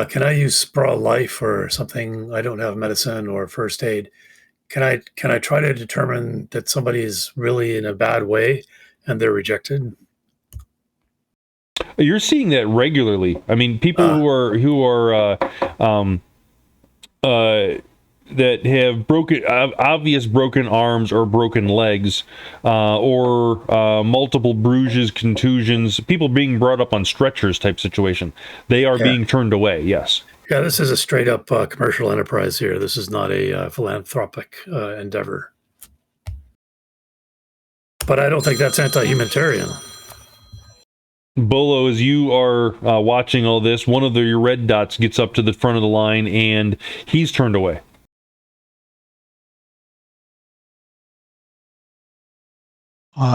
Can I use Sprawl Life or something? I don't have medicine or first aid. Can I try to determine that somebody is really in a bad way and they're rejected? You're seeing that regularly. I mean, people who are that have obvious broken arms or broken legs, or multiple bruises, contusions, people being brought up on stretchers type situation. They are being turned away. Yes. Yeah, this is a straight up commercial enterprise here. This is not a philanthropic endeavor. But I don't think that's anti-humanitarian. Bolo, as you are watching all this, one of your red dots gets up to the front of the line, and he's turned away.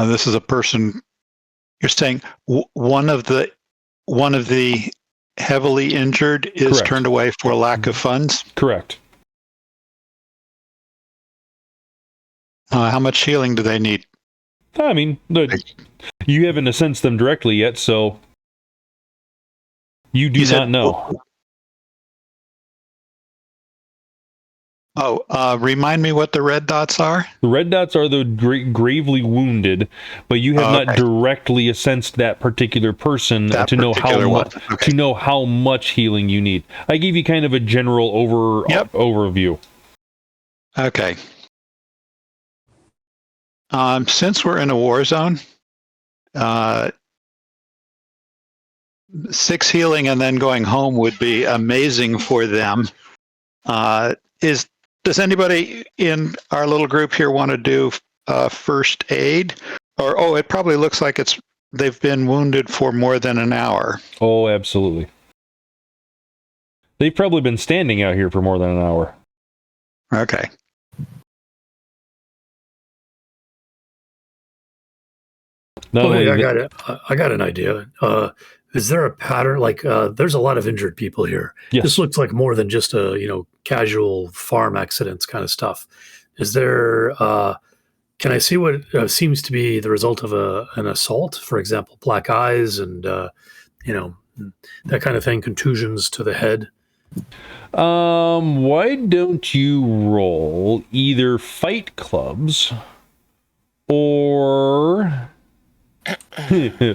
This is a person. You're saying one of the heavily injured is Correct. Turned away for lack of funds. Correct. How much healing do they need? I mean, you haven't sensed them directly yet, so you do not know. Remind me what the red dots are? The red dots are the gravely wounded, but you have not directly sensed that particular person to know how much healing you need. I gave you kind of a general overview. Okay. Since we're in a war zone, 6 healing and then going home would be amazing for them. Does anybody in our little group here want to do first aid? Or it probably looks like they've been wounded for more than an hour. Oh, absolutely. They've probably been standing out here for more than an hour. Okay. I got an idea. Is there a pattern? Like, there's a lot of injured people here. Yes. This looks like more than just a casual farm accidents kind of stuff. Is there? Can I see what seems to be the result of an assault? For example, black eyes and that kind of thing, contusions to the head. Why don't you roll either fight clubs or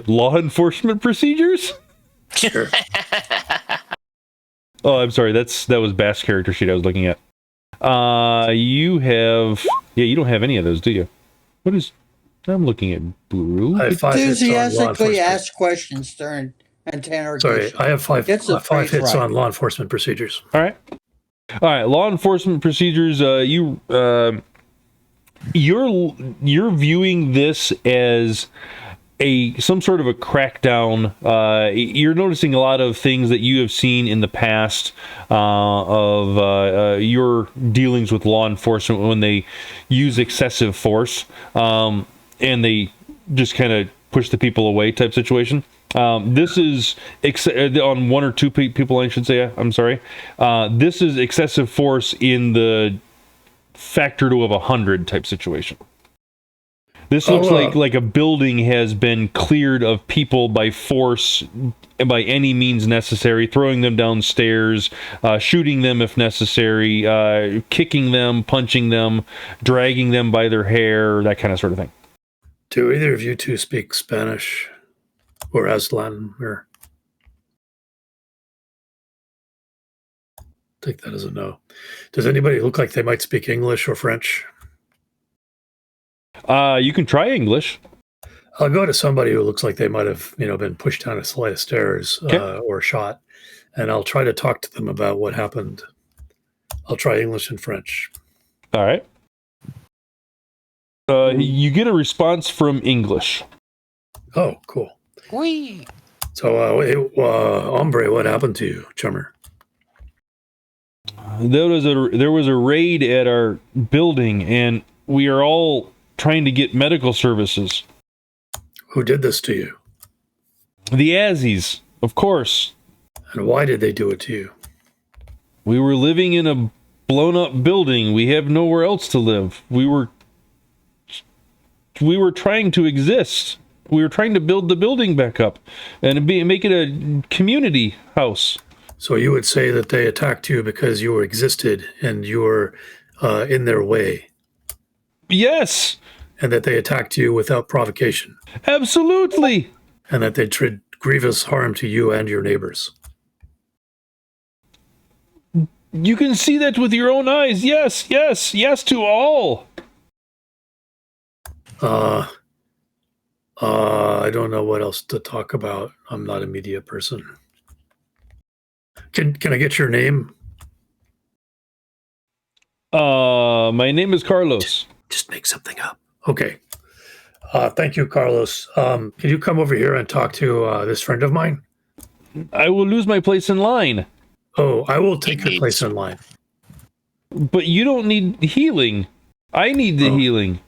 law enforcement procedures? Sure. Oh, I'm sorry. That was Bast's character sheet I was looking at. You don't have any of those, do you? I'm looking at Buru. Enthusiastically ask questions during interrogation. Sorry, I have five hits on law enforcement procedures. All right. Law enforcement procedures. You're viewing this as some sort of a crackdown. You're noticing a lot of things that you have seen in the past of your dealings with law enforcement when they use excessive force and they just kind of push the people away type situation. This is on one or two people, I should say. I'm sorry. This is excessive force in the factor to of 100 type situation. This looks like a building has been cleared of people by force, by any means necessary, throwing them downstairs, shooting them if necessary, kicking them, punching them, dragging them by their hair, that kind of sort of thing. Do either of you two speak Spanish or Aslan? Or take that as a no. Does anybody look like they might speak English or French? You can try English. I'll go to somebody who looks like they might have, been pushed down a flight of stairs or shot, and I'll try to talk to them about what happened. I'll try English and French. All right. You get a response from English. Oh, cool. Whee! So, hombre, what happened to you, chummer? There was a raid at our building, and we are all trying to get medical services. Who did this to you? The Azzies, of course. And why did they do it to you? We were living in a blown-up building. We have nowhere else to live. We were trying to exist. We were trying to build the building back up and make it a community house. So you would say that they attacked you because you existed and you were in their way? Yes. And that they attacked you without provocation? Absolutely. And that they did grievous harm to you and your neighbors? You can see that with your own eyes. Yes, yes, yes to all. I don't know what else to talk about. I'm not a media person. Can I get your name? My name is Carlos. Just make something up. Okay. Thank you, Carlos. Can you come over here and talk to this friend of mine? I will lose my place in line. Oh, I will take your place in line. But you don't need healing. I need the healing.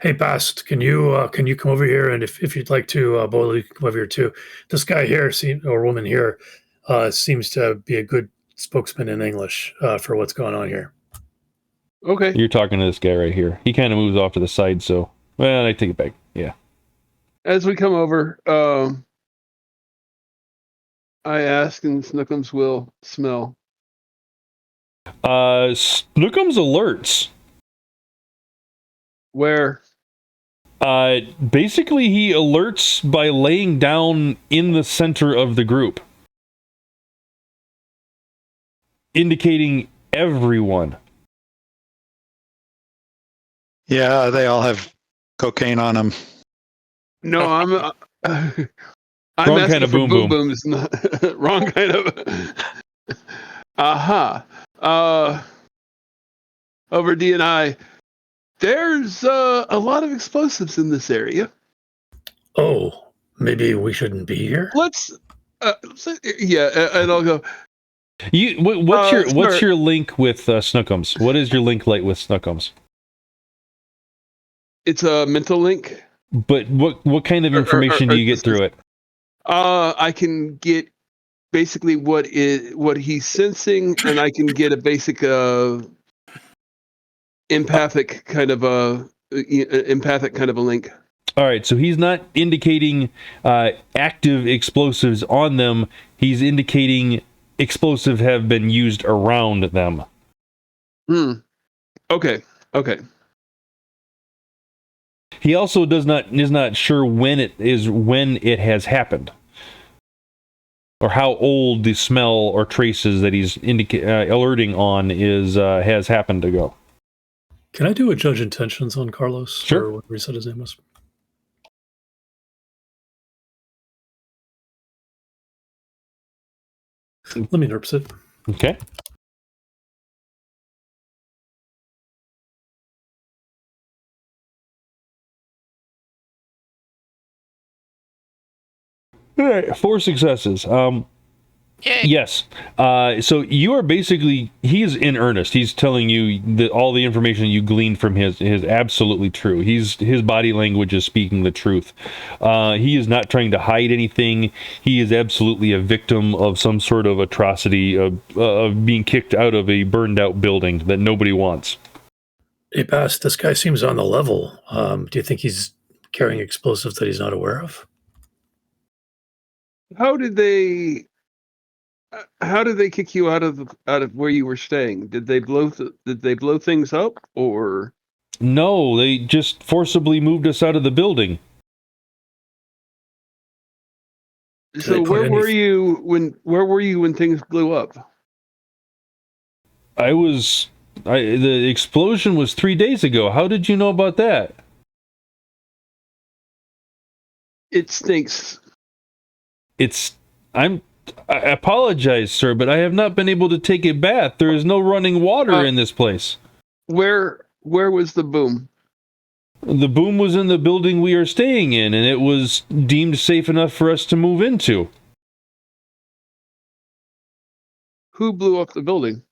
Hey, Bast, can you come over here? And if you'd like to, Bolo, you can come over here too. This guy here, or woman here, seems to be a good spokesman in English for what's going on here. Okay. You're talking to this guy right here. He kind of moves off to the side, so... Well, I take it back. Yeah. As we come over, I ask, and Snookums will smell. Snookums alerts. Where? Basically, he alerts by laying down in the center of the group, indicating everyone. Yeah, they all have cocaine on them. No, I'm Wrong asking kind of for boom boom boom. booms, not wrong kind of. Aha. Over D&I, there's a lot of explosives in this area. Oh, maybe we shouldn't be here. Let's and I'll go. What's your link with Snookums? What is your link like with Snookums? It's a mental link. But what kind of information do you get through it? I can get basically what he's sensing, and I can get a basic empathic kind of a link. All right, so he's not indicating active explosives on them. He's indicating explosives have been used around them. Okay. He also is not sure when it has happened, or how old the smell or traces that he's alerting on has happened to go. Can I do a judge intentions on Carlos? Sure. Or whatever he said his name was. Let me nerps it. Okay. All right, 4 successes. Yes. So you are basically, he's in earnest. He's telling you that all the information you gleaned from his is absolutely true. His body language is speaking the truth. He is not trying to hide anything. He is absolutely a victim of some sort of atrocity of being kicked out of a burned out building that nobody wants. Hey, Bast, this guy seems on the level. Do you think he's carrying explosives that he's not aware of? How did they kick you out of where you were staying? Did they blow things up, or? No, they just forcibly moved us out of the building. So where were you when things blew up? The explosion was 3 days ago. How did you know about that? It stinks. I apologize, sir, but I have not been able to take a bath. There is no running water in this place. Where was the boom? The boom was in the building we are staying in, and it was deemed safe enough for us to move into. Who blew up the building?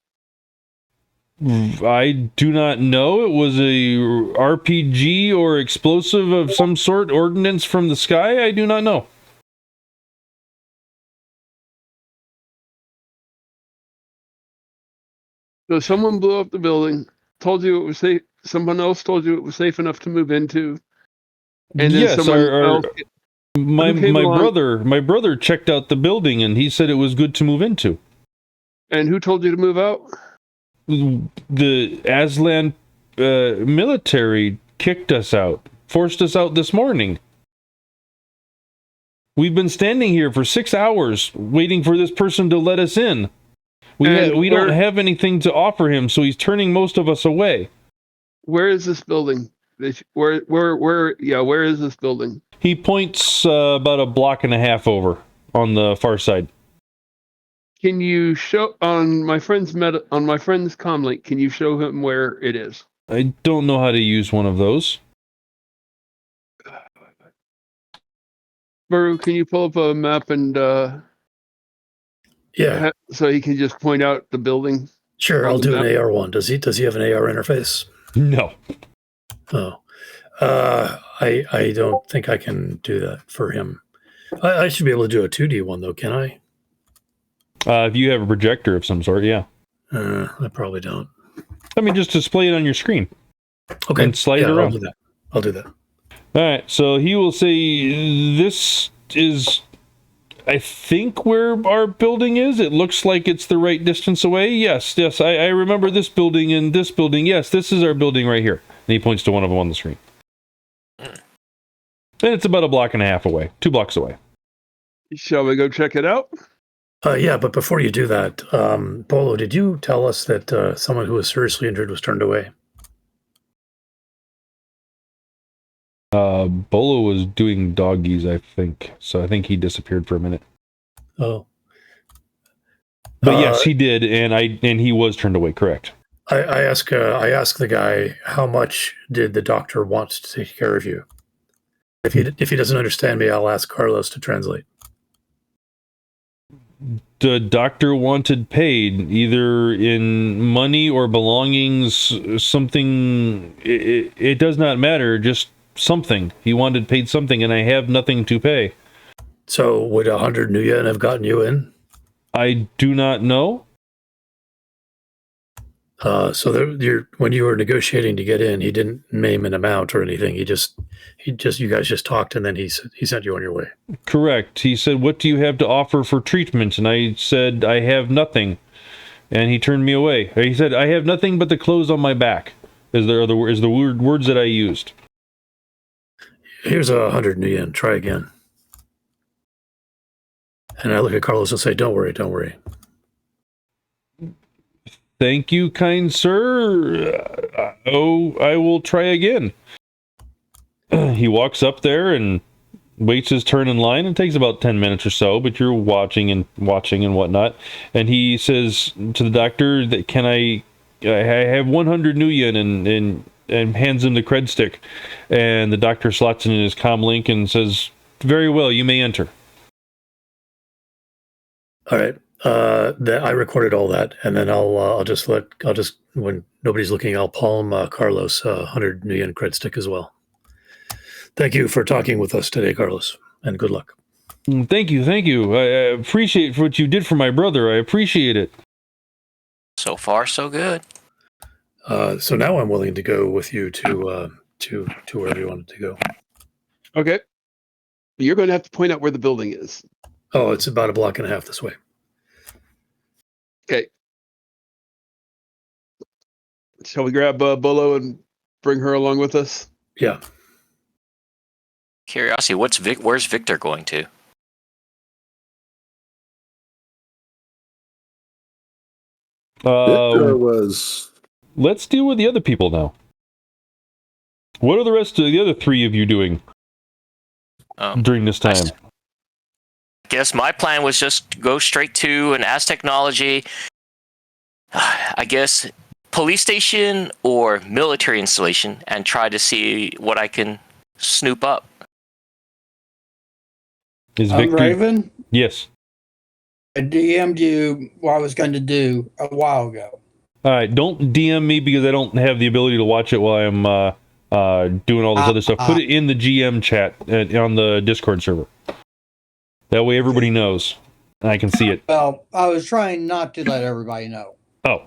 I do not know. It was a RPG or explosive of some sort, ordnance from the sky. I do not know. So someone blew up the building, told you it was safe. Someone else told you it was safe enough to move into. And then yes, my brother checked out the building and he said it was good to move into. And who told you to move out? The Aslan military kicked us out, forced us out this morning. We've been standing here for 6 hours waiting for this person to let us in. We don't have anything to offer him, so he's turning most of us away. Where is this building? Where is this building? He points about a block and a half over on the far side. Can you show on my friend's comlink? Can you show him where it is? I don't know how to use one of those. Buru, can you pull up a map and Yeah, so he can just point out the building? sure. on I'll the do an map? AR one. Does he have an AR interface? No. Oh, I don't think I can do that for him. I should be able to do a 2D one though, can I? If you have a projector of some sort, yeah. I probably don't. I mean, just display it on your screen. Okay, And slide it around. I'll do that. All right, so he will say, this is, I think, where our building is. It looks like it's the right distance away. Yes, I remember this building and this building. Yes, this is our building right here. And he points to one of them on the screen. And it's about a block and a half away, 2 blocks away. Shall we go check it out? Yeah, but before you do that, Bolo, did you tell us that someone who was seriously injured was turned away? Bolo was doing doggies, I think. So I think he disappeared for a minute. Oh. But yes, he did, and he was turned away, correct. I asked the guy, how much did the doctor want to take care of you? If he doesn't understand me, I'll ask Carlos to translate. The doctor wanted paid, either in money or belongings, something. It does not matter, just something. He wanted paid something, and I have nothing to pay. So would 100 new yen have gotten you in? I do not know. So when you were negotiating to get in, he didn't name an amount or anything. You guys just talked, and then he sent you on your way. Correct. He said, "What do you have to offer for treatment?" And I said, "I have nothing." And he turned me away. He said, "I have nothing but the clothes on my back." Is the words that I used? Here's 100 new yen. Try again. And I look at Carlos and say, "Don't worry, don't worry." Thank you, kind sir. I will try again. He walks up there and waits his turn in line. It takes about 10 minutes or so, but you're watching and whatnot. And he says to the doctor, that can I have 100 new yen, and hands him the cred stick. And the doctor slots it in his comm link and says, "Very well, you may enter." All right. I recorded all that, and then I'll just when nobody's looking, I'll palm Carlos 100 new yen cred stick as well. Thank you for talking with us today, Carlos, and good luck. Thank you. I appreciate what you did for my brother. I appreciate it. So far, so good. So now I'm willing to go with you to wherever you wanted to go. Okay. You're going to have to point out where the building is. Oh, it's about a block and a half this way. Okay. Shall we grab Bolo and bring her along with us? Yeah. Curiosity, where's Viktor going to? Viktor was... Let's deal with the other people now. What are the rest of the other 3 of you doing during this time? I guess my plan was just to go straight to an Aztec technology, I guess, police station or military installation, and try to see what I can snoop up. Is Viktor... Raven? Yes. I DM'd you what I was going to do a while ago. All right, don't DM me because I don't have the ability to watch it while I'm doing all this other stuff. Put it in the GM chat on the Discord server. That way everybody knows, and I can see it. Well, I was trying not to let everybody know. Oh,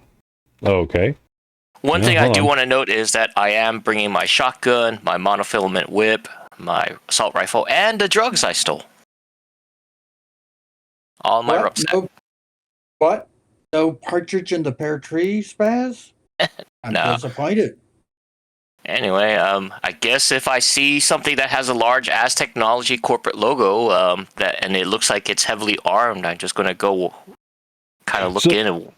okay. One thing I do want to note is that I am bringing my shotgun, my monofilament whip, my assault rifle, and the drugs I stole. All in my rucksack. What? No partridge in the pear tree, Spazz? I'm No. disappointed. Anyway, I guess if I see something that has a large Aztec Technology corporate logo, and it looks like it's heavily armed, I'm just going to go kind of look in.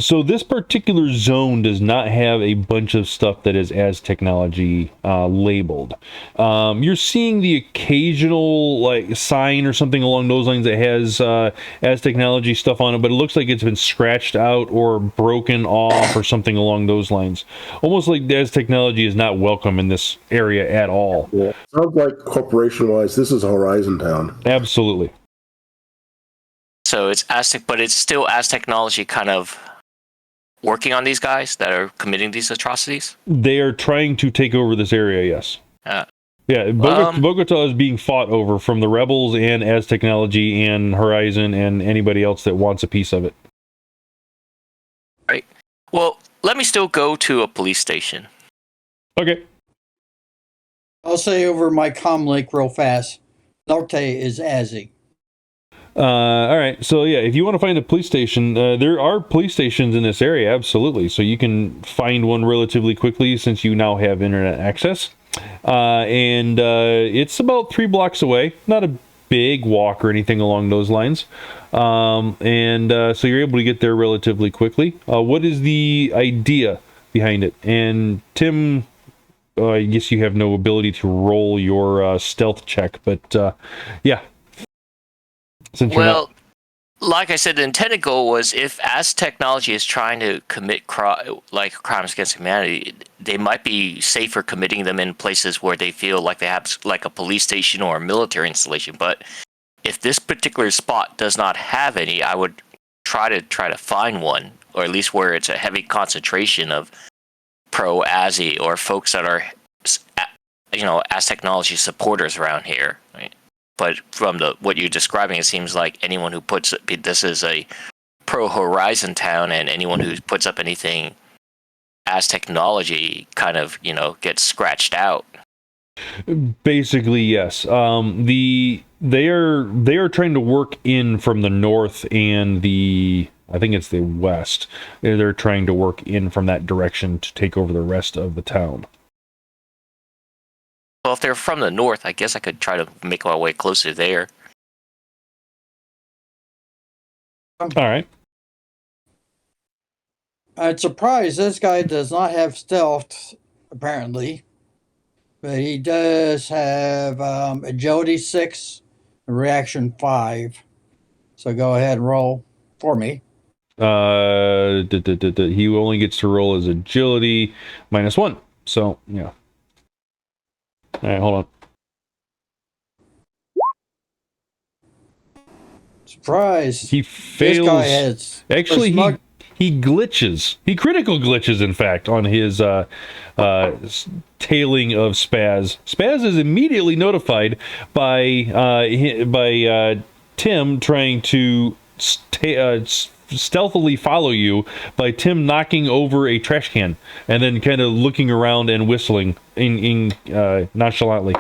So this particular zone does not have a bunch of stuff that is as technology labeled. You're seeing the occasional like sign or something along those lines that has as technology stuff on it, but it looks like it's been scratched out or broken off or something along those lines. Almost like as technology is not welcome in this area at all. Yeah. Sounds like corporation-wise, this is Horizon Town. Absolutely. So it's Aztec, but it's still Aztec technology kind of working on these guys that are committing these atrocities? They are trying to take over this area, yes. Yeah, Bogota is being fought over from the rebels and Az Technology and Horizon and anybody else that wants a piece of it. Right. Well, let me still go to a police station. Okay. I'll say over my comm link real fast. Norte is Azzy. All right, so yeah, if you want to find a police station, there are police stations in this area, absolutely. So you can find one relatively quickly since you now have internet access. And it's about 3 blocks away, not a big walk or anything along those lines. So you're able to get there relatively quickly. What is the idea behind it? And Tim, I guess you have no ability to roll your stealth check, but yeah. Well, like I said, the intended goal was if as technology is trying to commit crimes against humanity, they might be safer committing them in places where they feel like they have like a police station or a military installation. But if this particular spot does not have any, I would try to find one, or at least where it's a heavy concentration of pro-ASI or folks that are, as technology supporters around here. Right? But from what you're describing, it seems like anyone who puts this is a pro-Horizon town, and anyone who puts up anything as technology kind of, gets scratched out. Basically, yes. They are trying to work in from the north and I think it's the west. They're trying to work in from that direction to take over the rest of the town. Well, if they're from the north, I guess I could try to make my way closer there. All right. I'm surprised this guy does not have stealth, apparently. But he does have agility 6 and reaction 5. So go ahead and roll for me. He only gets to roll his agility -1. So, yeah. All right, hold on. Surprise! He fails. This guy has Actually, he glitches. He critical glitches, in fact, on his tailing of Spazz. Spazz is immediately notified by Tim trying to stealthily follow you by Tim knocking over a trash can and then kind of looking around and whistling nonchalantly.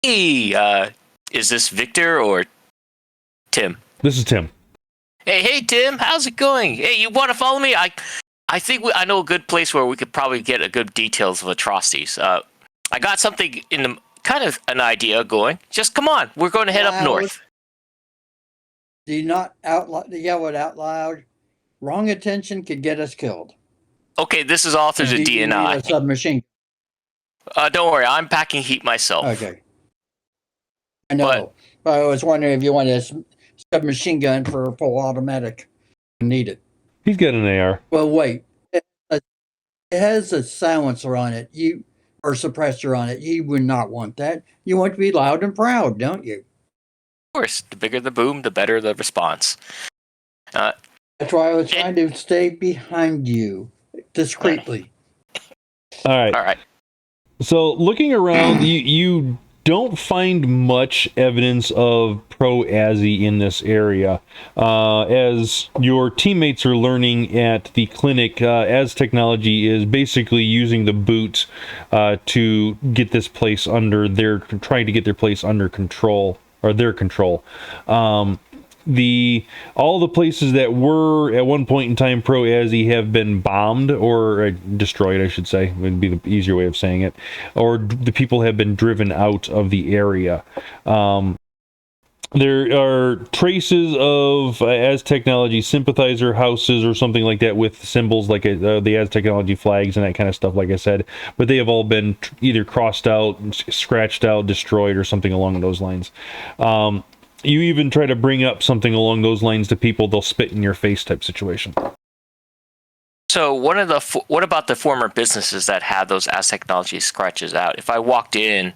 Hey, is this Viktor or Tim? This is Tim. Hey, Tim, how's it going? Hey, you want to follow me? I think I know a good place where we could probably get a good details of atrocities. I got something in the kind of an idea going. Just come on, we're going to head up north. Do you not yell it out loud? Wrong attention could get us killed. Okay, this is all through the DNI. A submachine. Don't worry, I'm packing heat myself. Okay. I know. But I was wondering if you wanted a submachine gun for a full automatic. You need it. He's got an AR. Well, wait. It has a silencer on it. Or suppressor on it. You would not want that. You want to be loud and proud, don't you? Of course, the bigger the boom, the better the response. That's why I was trying to stay behind you discreetly. All right. So looking around, you don't find much evidence of pro-ASI in this area. As your teammates are learning at the clinic, Az Technology is basically using the boot to get this place trying to get their place under control, or their control. All the places that were at one point in time pro-ASI have been bombed or destroyed, I should say, would be the easier way of saying it, or the people have been driven out of the area. there are traces of Az technology sympathizer houses or something like that with symbols like the Az technology flags and that kind of stuff, like I said. But they have all been either crossed out, scratched out, destroyed, or something along those lines. You even try to bring up something along those lines to people, they'll spit in your face type situation. So what about the former businesses that had those Az technology scratches out? If I walked in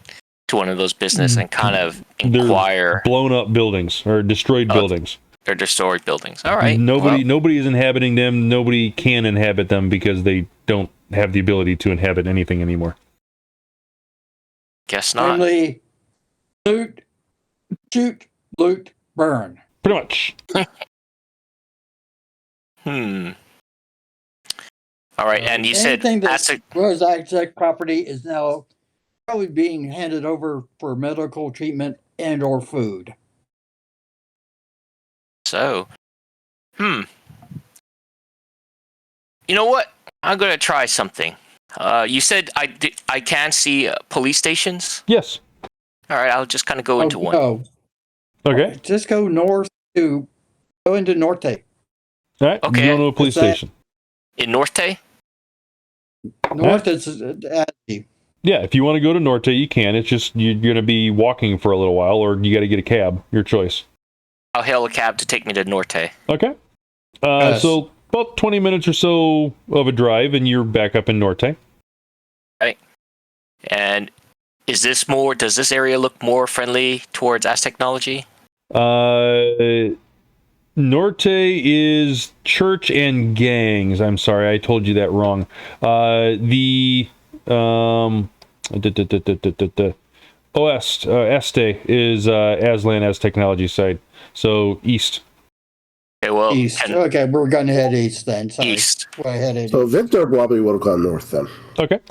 to one of those businesses and kind of inquire, they're blown up buildings or destroyed buildings. They're destroyed buildings. All right. Nobody is inhabiting them. Nobody can inhabit them because they don't have the ability to inhabit anything anymore. Guess not. Only loot, shoot, loot, burn. Pretty much. All right, and you said anything that was Aztec property is now probably being handed over for medical treatment and or food. So, you know what? I'm gonna try something. You said I can see police stations. Yes. All right, I'll just kind of go into one. No. Okay. Just go north to go into Norte. All right. Okay. You go to a police station. In Norte? North is yeah, if you want to go to Norte, you can. It's just you're going to be walking for a little while, or you got to get a cab. Your choice. I'll hail a cab to take me to Norte. Okay. So about 20 minutes or so of a drive, and you're back up in Norte. Right. And does this area look more friendly towards Az technology? Norte is church and gangs. I'm sorry, I told you that wrong. Este is Aslan Az technology side. So east. Okay, well, east. Okay, we're going to head east then. Sorry. East. We're headed so Viktor probably would have gone north then. Okay.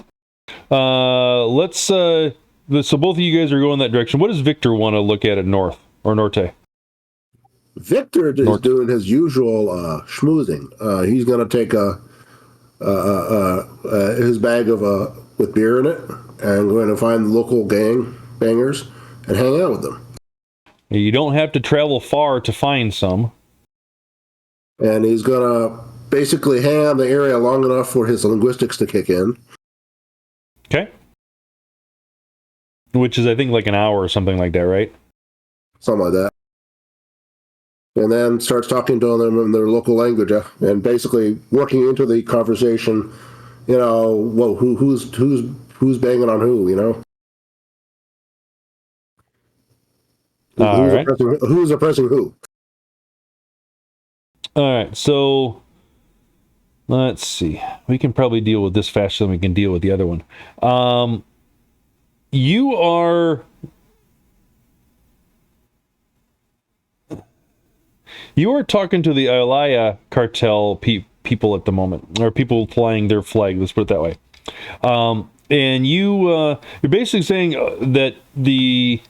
Let's. So both of you guys are going that direction. What does Viktor want to look at north or Norte? Viktor is doing his usual schmoozing. He's going to take his bag of with beer in it and going to find the local gang bangers and hang out with them. You don't have to travel far to find some. And he's going to basically hang on the area long enough for his linguistics to kick in. Okay. Which is, I think, like an hour or something like that, right? Something like that. And then starts talking to them in their local language and basically working into the conversation, well, who's banging on who, Who's oppressing who? All right, so let's see. We can probably deal with this faster than we can deal with the other one. You are talking to the Alaya cartel people at the moment, or people flying their flag. Let's put it that way. And you're basically saying that the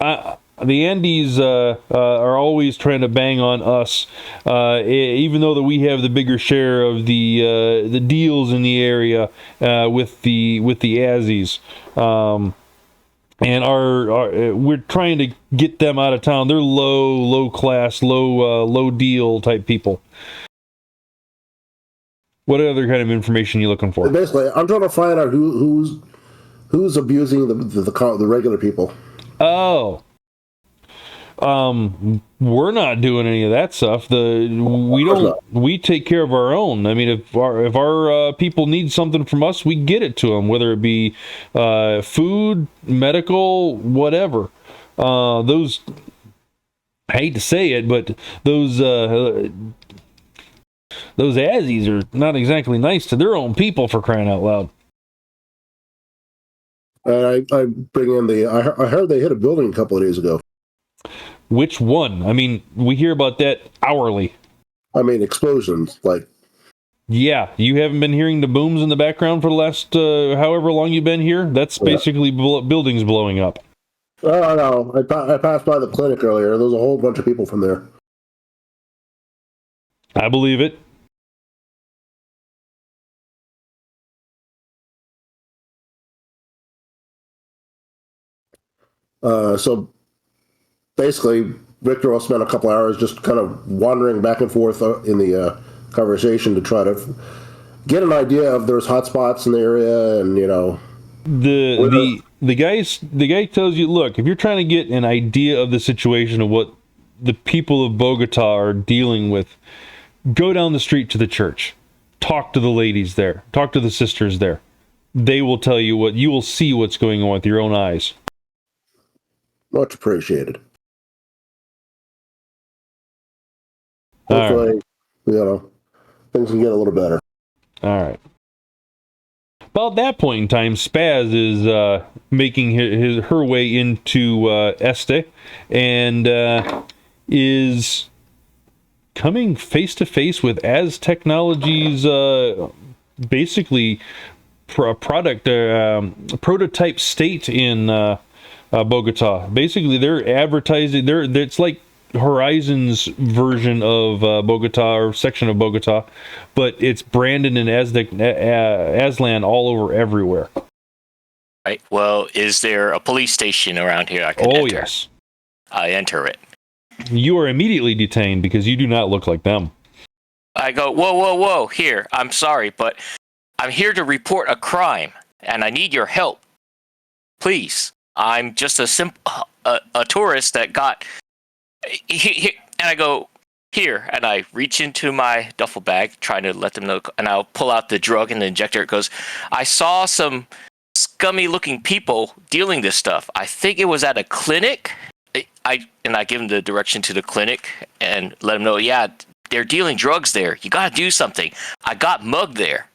Andes are always trying to bang on us, even though that we have the bigger share of the deals in the area with the Azzies. And we're trying to get them out of town. They're low class, low deal type people. What other kind of information are you looking for? Basically, I'm trying to find out who's abusing the regular people. Oh. We're not doing any of that stuff. We take care of our own. I mean, if our people need something from us, we get it to them, whether it be food, medical, whatever. Those, I hate to say it, but those Azzies are not exactly nice to their own people, for crying out loud. I bring in I heard they hit a building a couple of days ago. Which one? I mean, we hear about that hourly. I mean, explosions, like. Yeah, you haven't been hearing the booms in the background for the last however long you've been here? That's basically buildings blowing up. Oh, no. I passed by the clinic earlier. There was a whole bunch of people from there. I believe it. So basically, Viktor will spend a couple hours just kind of wandering back and forth in the conversation to try to get an idea of there's hotspots in the area, and the guy tells you, look, if you're trying to get an idea of the situation of what the people of Bogota are dealing with, go down the street to the church, talk to the ladies there, talk to the sisters there. They will tell you you will see what's going on with your own eyes. Much appreciated. Hopefully, things can get a little better. All right. Well, at that point in time, Spazz is making her way into Este and is coming face to face with Az Technologies, basically prototype state in Bogota. Basically, they're advertising. It's like Horizon's version of Bogota, or section of Bogota, but it's branded in Aslan all over everywhere. Right. Well, is there a police station around here I can enter? Oh, yes. I enter it. You are immediately detained because you do not look like them. I go, whoa. Here, I'm sorry, but I'm here to report a crime, and I need your help. Please. I'm just a tourist that got... and I go, here, and I reach into my duffel bag, trying to let them know, and I'll pull out the drug and the injector. It goes, I saw some scummy-looking people dealing this stuff. I think it was at a clinic. I give them the direction to the clinic and let them know, yeah, they're dealing drugs there. You got to do something. I got mugged there.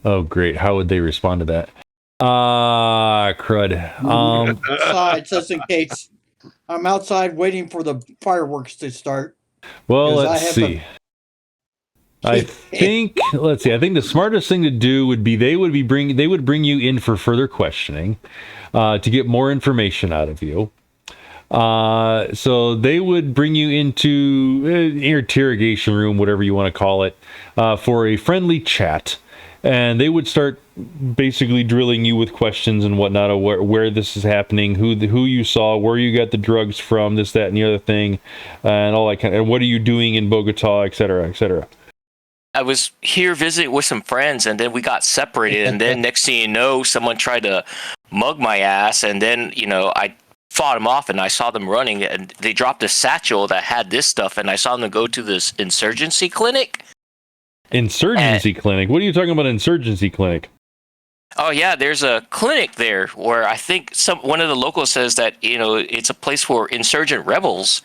Oh, great. How would they respond to that? Crud. Outside, just in case. I'm outside waiting for the fireworks to start. Well, let's see. I think the smartest thing to do would be they would bring you in for further questioning to get more information out of you. So they would bring you into an interrogation room, whatever you want to call it, for a friendly chat. And they would start basically drilling you with questions and whatnot of where this is happening, who you saw, where you got the drugs from, this, that, and the other thing, and all that kind of, and what are you doing in Bogota, et cetera, et cetera. I was here visiting with some friends, and then we got separated, and then next thing you know, someone tried to mug my ass, and then, I fought them off, and I saw them running, and they dropped a satchel that had this stuff, and I saw them go to this insurgency clinic. Insurgency clinic? What are you talking about, insurgency clinic? Oh yeah, there's a clinic there where I think one of the locals says that it's a place for insurgent rebels,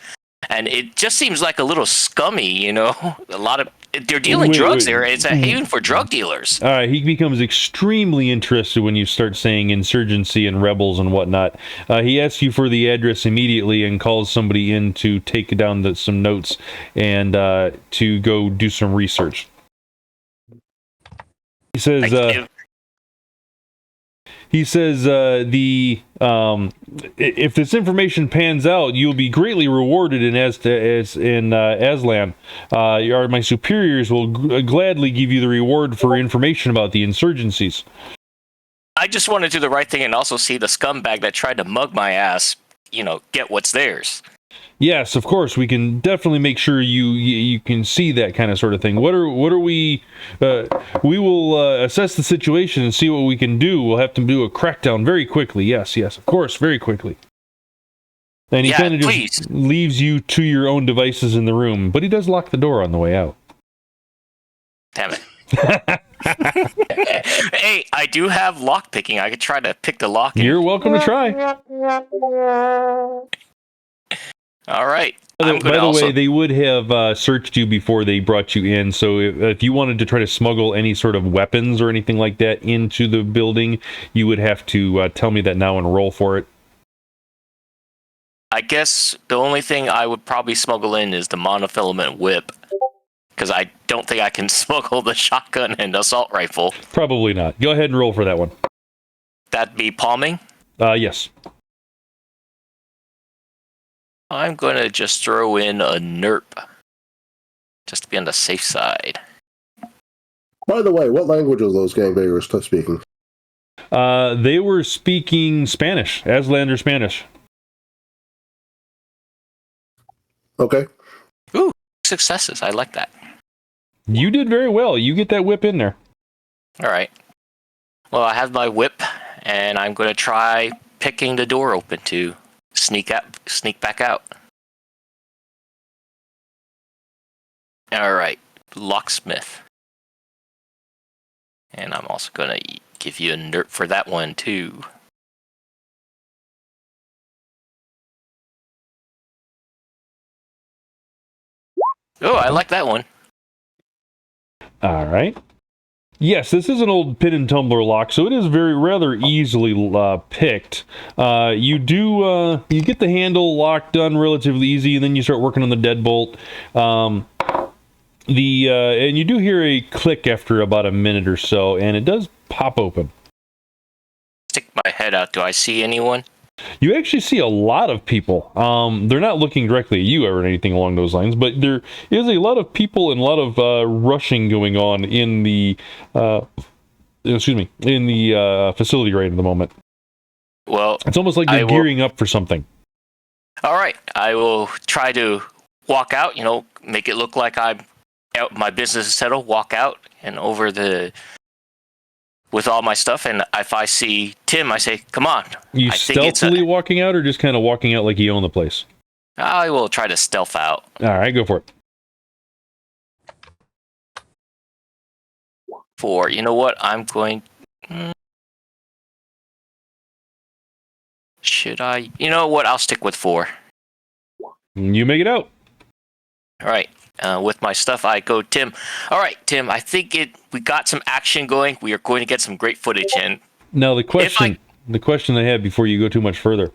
and it just seems like a little scummy. A lot of they're dealing drugs there. It's a haven for drug dealers. All right, he becomes extremely interested when you start saying insurgency and rebels and whatnot. He asks you for the address immediately and calls somebody in to take down some notes and to go do some research. He says, if this information pans out, you'll be greatly rewarded in Aslan. My superiors will gladly give you the reward for information about the insurgencies. I just want to do the right thing and also see the scumbag that tried to mug my ass, get what's theirs. Yes, of course, we can definitely make sure you can see that kind of sort of thing. What are we? We will assess the situation and see what we can do. We'll have to do a crackdown very quickly. Yes, of course, very quickly. And he kind of just leaves you to your own devices in the room, but he does lock the door on the way out. Damn it. Hey, I do have lock picking. I could try to pick the lock. You're welcome to try. All right. By the way, they would have searched you before they brought you in, so if you wanted to try to smuggle any sort of weapons or anything like that into the building, you would have to tell me that now and roll for it. I guess the only thing I would probably smuggle in is the monofilament whip, because I don't think I can smuggle the shotgun and assault rifle. Probably not. Go ahead and roll for that one. That'd be palming? Yes. I'm going to just throw in a NERP, just to be on the safe side. By the way, what language are those gangbangers speaking? They were speaking Spanish, Aslander Spanish. Okay. Ooh, successes. I like that. You did very well. You get that whip in there. All right. Well, I have my whip, and I'm going to try picking the door open to sneak back out. All right, locksmith. And I'm also going to give you a nerd for that one, too. Oh, I like that one. All right. Yes, this is an old pin and tumbler lock, so it is rather easily picked. You get the handle lock done relatively easy, and then you start working on the deadbolt. And you do hear a click after about a minute or so, and it does pop open. Stick my head out. Do I see anyone? You actually see a lot of people. They're not looking directly at you or anything along those lines, but there is a lot of people and a lot of rushing going on in the facility right at the moment. Well, it's almost like they're gearing up for something. All right, I will try to walk out. Make it look like I'm out. My business is settled. Walk out and over with all my stuff, and if I see Tim, I say, "Come on." You stealthily walking out, or just kind of walking out like you own the place? I will try to stealth out. All right, go for it. 4. You know what? I'm going. Should I? You know what? I'll stick with 4. You make it out. All right. With my stuff, I go, Tim. All right, Tim. I think we got some action going. We are going to get some great footage. And now the question I had before you go too much further,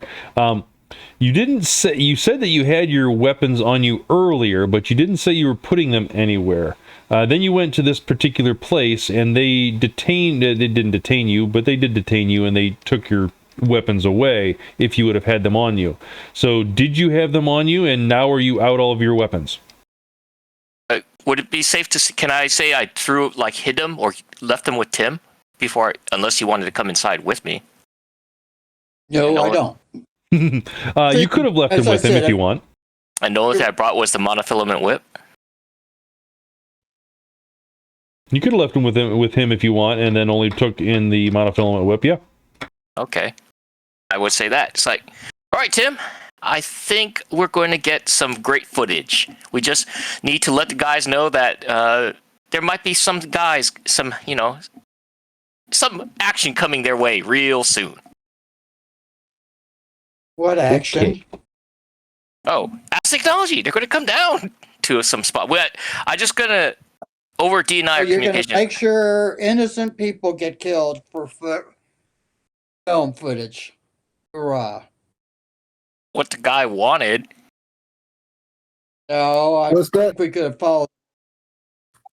you didn't say. You said that you had your weapons on you earlier, but you didn't say you were putting them anywhere. Then you went to this particular place, and they detained. They didn't detain you, but they did detain you, and they took your weapons away. If you would have had them on you, so did you have them on you? And now are you out all of your weapons? Would it be safe to? Can I say I hid them or left them with Tim unless he wanted to come inside with me? No, I don't. You could have left them with him if you want. And the only thing I brought was the monofilament whip. You could have left him with him if you want, and then only took in the monofilament whip. Yeah. Okay, I would say that. It's like, all right, Tim. I think we're going to get some great footage. We just need to let the guys know that there might be some action coming their way real soon. What action? Okay. Oh, as technology. They're going to come down to some spot. I'm just going to deny our communication. You're going to make sure innocent people get killed for film footage. Hurrah. What the guy wanted. No, I think we could have followed.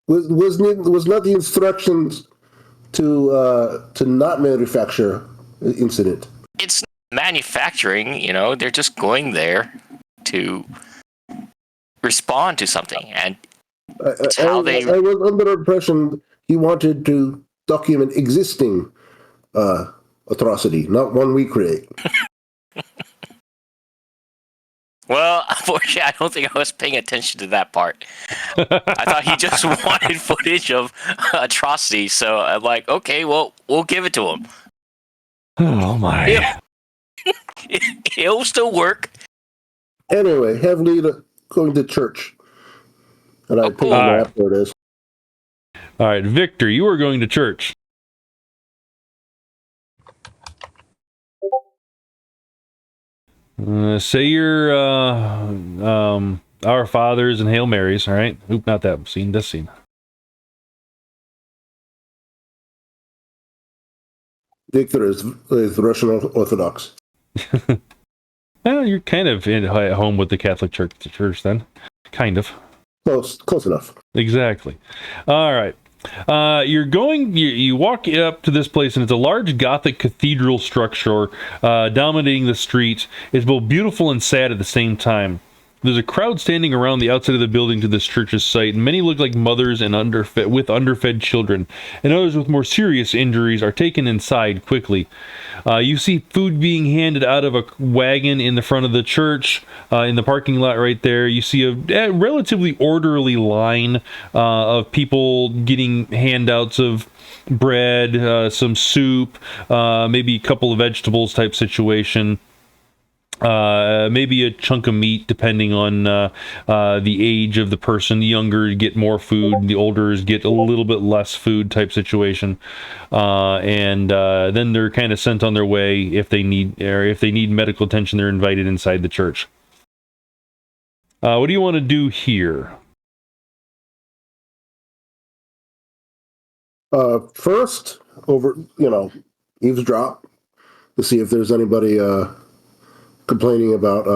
Was not the instructions to not manufacture incident? It's manufacturing. They're just going there to respond to something, and it's how they. I was under the impression he wanted to document existing atrocity, not one we create. Well, unfortunately, I don't think I was paying attention to that part. I thought he just wanted footage of atrocity, so I'm like, okay, well, we'll give it to him. Oh, my. It'll still work. Anyway, have Lita going to church. And I pick right. up where it is. All right, Viktor, you are going to church. Say your Our Fathers and Hail Marys, all right? Oop, not that scene, this scene. Viktor is Russian Orthodox. Well, you're kind of at home with the Catholic Church then. Kind of. Close enough. Exactly. All right. You walk up to this place, and it's a large Gothic cathedral structure dominating the street. It's both beautiful and sad at the same time. There's a crowd standing around the outside of the building to this church's site, and many look like mothers and underfed children, and others with more serious injuries are taken inside quickly. You see food being handed out of a wagon in the front of the church, in the parking lot right there. You see a relatively orderly line of people getting handouts of bread, some soup, maybe a couple of vegetables type situation. Maybe a chunk of meat, depending on the age of the person. The younger get more food, the older get a little bit less food type situation, and then they're kind of sent on their way if they need medical attention. They're invited inside the church. What do you want to do here? First, eavesdrop to see if there's anybody complaining about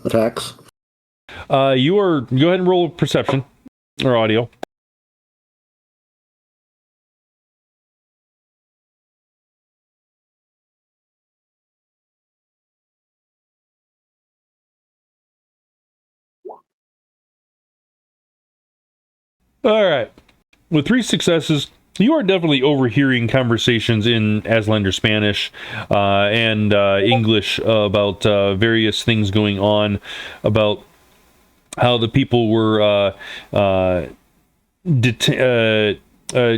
attacks. Go ahead and roll perception or audio. All right. With 3 successes, you are definitely overhearing conversations in Azlander Spanish and English about various things going on, about how the people were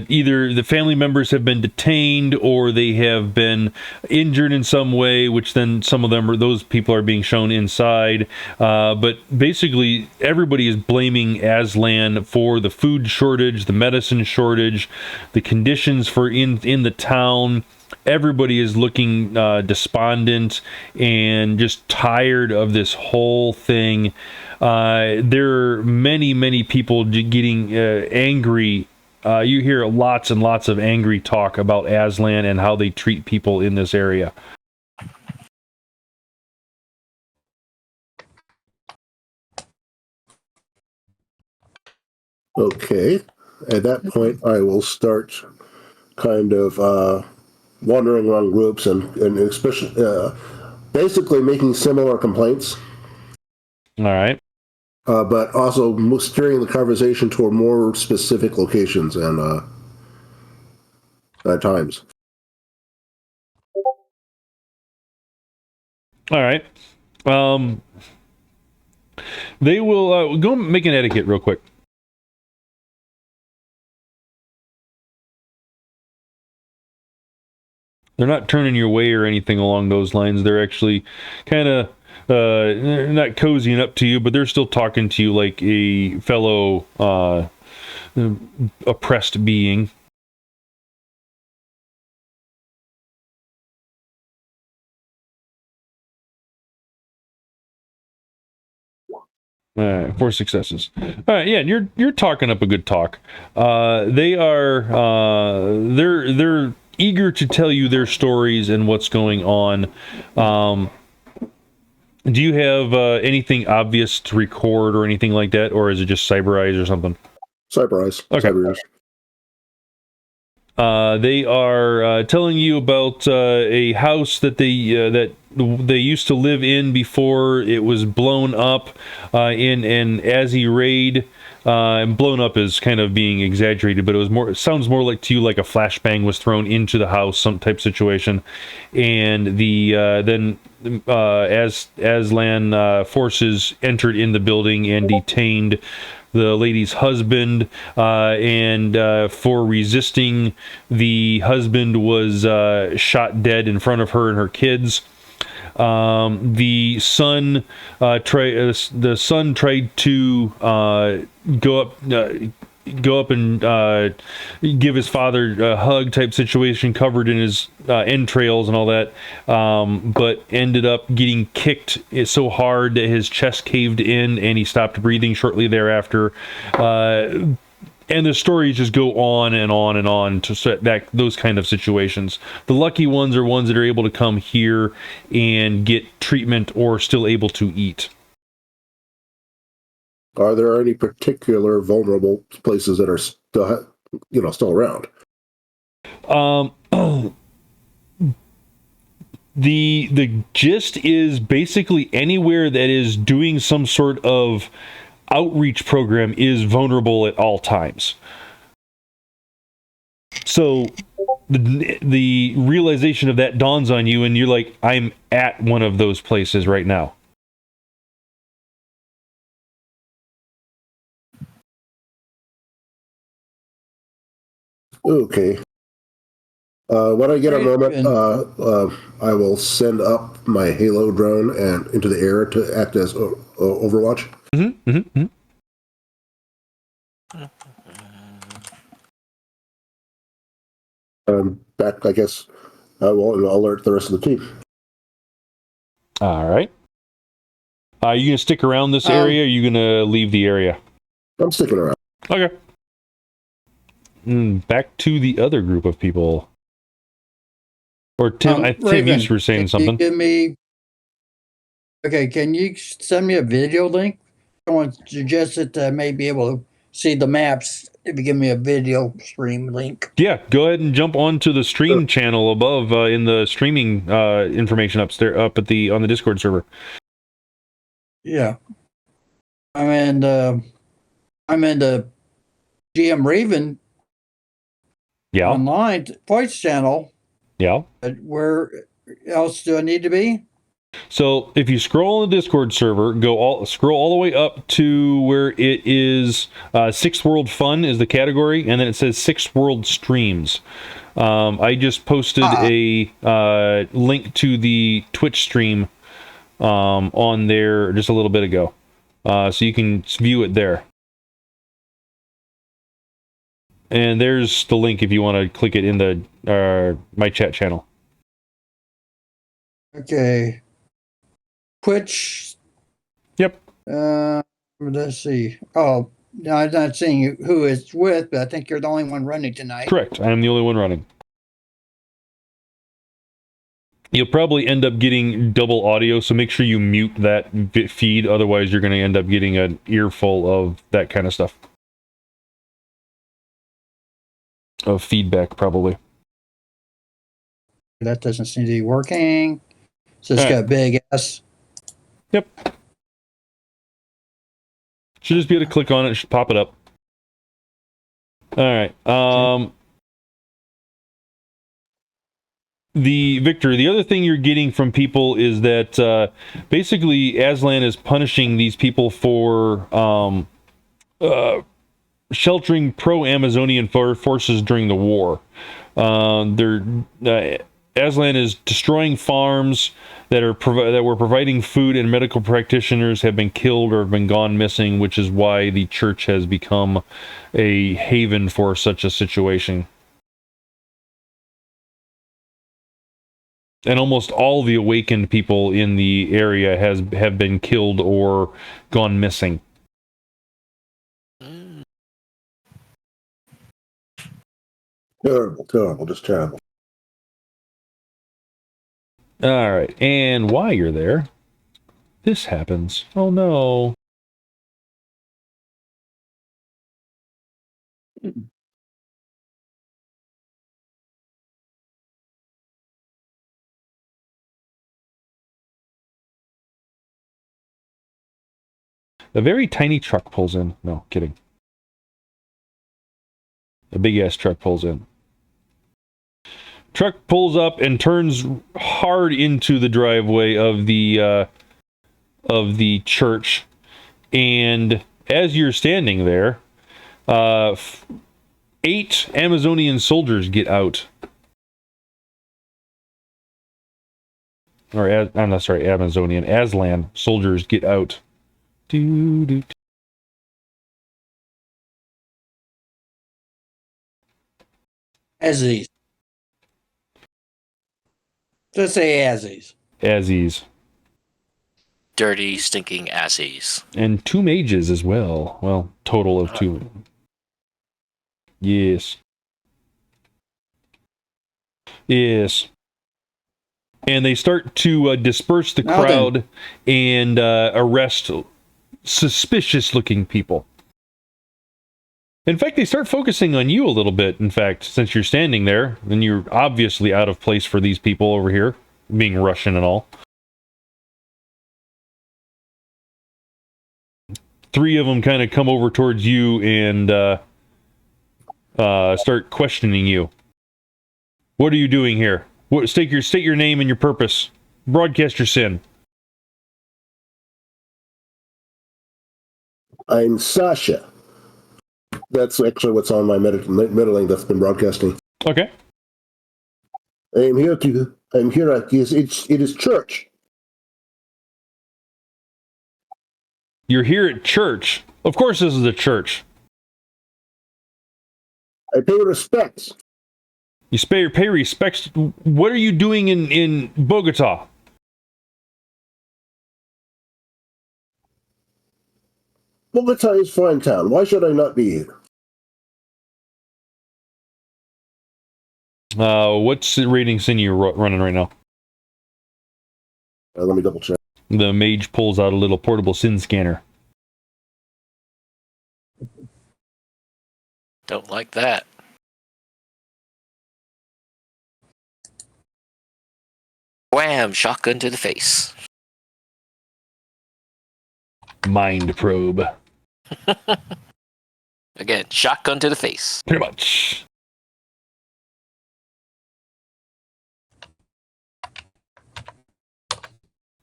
either the family members have been detained or they have been injured in some way, which then some of those people are being shown inside. But basically, everybody is blaming Aslan for the food shortage, the medicine shortage, the conditions for in the town. Everybody is looking despondent and just tired of this whole thing. There are many people getting angry. You hear lots and lots of angry talk about Aslan and how they treat people in this area. Okay. At that point, I will start kind of wandering around groups and especially basically making similar complaints. All right. But also steering the conversation toward more specific locations and times. All right. They will go make an etiquette real quick. They're not turning your way or anything along those lines. They're actually kind of they're not cozying up to you, but they're still talking to you like a fellow oppressed being. All right, 4 successes. All right, yeah, you're talking up a good talk. They are they're eager to tell you their stories and what's going on. Do you have anything obvious to record or anything like that, or is it just Cyberize or something? Cyberize. Okay. Cyberize. They are telling you about a house that they used to live in before it was blown up in an Azzy raid. And blown up is kind of being exaggerated, but it sounds more like to you like a flashbang was thrown into the house, some type situation. And then Aslan forces entered in the building and detained the lady's husband, and for resisting, the husband was shot dead in front of her and her kids. The son tried to go up and give his father a hug type situation, covered in his entrails and all that, but ended up getting kicked so hard that his chest caved in and he stopped breathing shortly thereafter. And the stories just go on and on and on to set back those kind of situations. The lucky ones are ones that are able to come here and get treatment or still able to eat. Are there any particular vulnerable places that are still around? The gist is basically anywhere that is doing some sort of outreach program is vulnerable at all times. So the realization of that dawns on you, and you're like, I'm at one of those places right now. Okay. When I get a moment, I will send up my Halo drone and into the air to act as Overwatch. Mm-hmm, mm-hmm, mm-hmm. Back, I guess, I will alert the rest of the team. All right. Are you going to stick around this area, or are you going to leave the area? I'm sticking around. Okay. Back to the other group of people. Or Tim, Tim, you were saying something. Can you send me a video link? Someone suggested that I may be able to see the maps if you give me a video stream link. Yeah, go ahead and jump onto the stream channel above in the streaming information up at the on the Discord server. Yeah, I'm in the GM Raven. Yeah. Online voice channel. Yeah. Where else do I need to be? So if you scroll on the Discord server, scroll all the way up to where it is Sixth World Fun is the category, and then it says Sixth World Streams. I just posted a link to the Twitch stream on there just a little bit ago, so you can view it there. And there's the link if you want to click it in the my chat channel. Okay. Twitch. Yep. Let's see. Oh, no, I'm not seeing who it's with, but I think you're the only one running tonight. Correct. I am the only one running. You'll probably end up getting double audio, so make sure you mute that feed. Otherwise, you're going to end up getting an earful of that kind of stuff. Of feedback, probably. That doesn't seem to be working. So it's got big S. Yep. Should just be able to click on it. Should pop it up. All right. The Viktor, the other thing you're getting from people is that basically Aslan is punishing these people for sheltering pro-Amazonian forces during the war. Aslan is destroying farms that were providing food, and medical practitioners have been killed or have been gone missing, which is why the church has become a haven for such a situation. And almost all the awakened people in the area have been killed or gone missing. Terrible, just terrible. All right, and while you're there, this happens. Oh no. A very tiny truck pulls in. No, kidding. A big ass truck pulls in. Truck pulls up and turns hard into the driveway of the church, and as you're standing there, 8 Amazonian soldiers get out. Or I'm not sorry, Amazonian Aslan soldiers get out. Azzies. Just say Azzies. Azzies. Dirty, stinking assies. And 2 mages as well. Well, total of 2. Yes. Yes. And they start to disperse the crowd and arrest suspicious-looking people. In fact, they start focusing on you a little bit, in fact, since you're standing there, and you're obviously out of place for these people over here. being Russian and all. 3 of them kind of come over towards you and start questioning you. What are you doing here? State your name and your purpose. Broadcast your sin. I'm Sasha. That's actually what's on my middling that's been broadcasting. Okay. I'm here at it is church. You're here at church. Of course this is a church. I pay respects. You pay respects. What are you doing in Bogota? Bogota is fine town. Why should I not be here? What's the rating sin you're running right now? Let me double check. The mage pulls out a little portable sin scanner. Don't like that. Wham! Shotgun to the face. Mind probe. Again, shotgun to the face. Pretty much.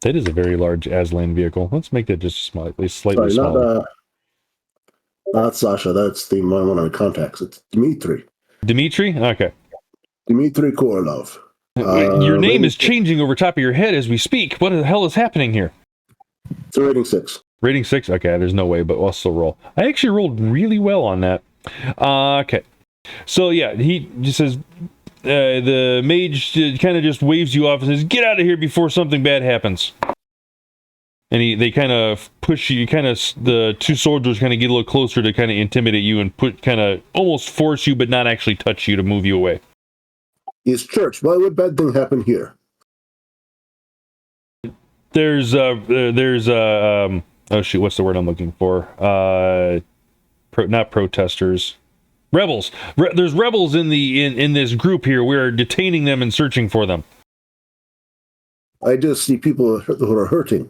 That is a very large Aslan vehicle. Let's make that just slightly smaller. Not Sasha. That's one of my contacts. It's Dmitry. Dmitry? Okay. Dmitry Korolov. Your name is changing over top of your head as we speak. What the hell is happening here? It's a rating 6. Rating 6? Okay, there's no way, but I'll still roll. I actually rolled really well on that. Okay. So, yeah, he just says, the mage kind of just waves you off and says, get out of here before something bad happens. And they kind of push you, the 2 soldiers kind of get a little closer to kind of intimidate you and kind of almost force you, but not actually touch you to move you away. It's church. Why would bad thing happen here? There's oh shoot, what's the word I'm looking for? Not protesters, rebels. There's rebels in this group here. We're detaining them and searching for them. I just see people who are hurting.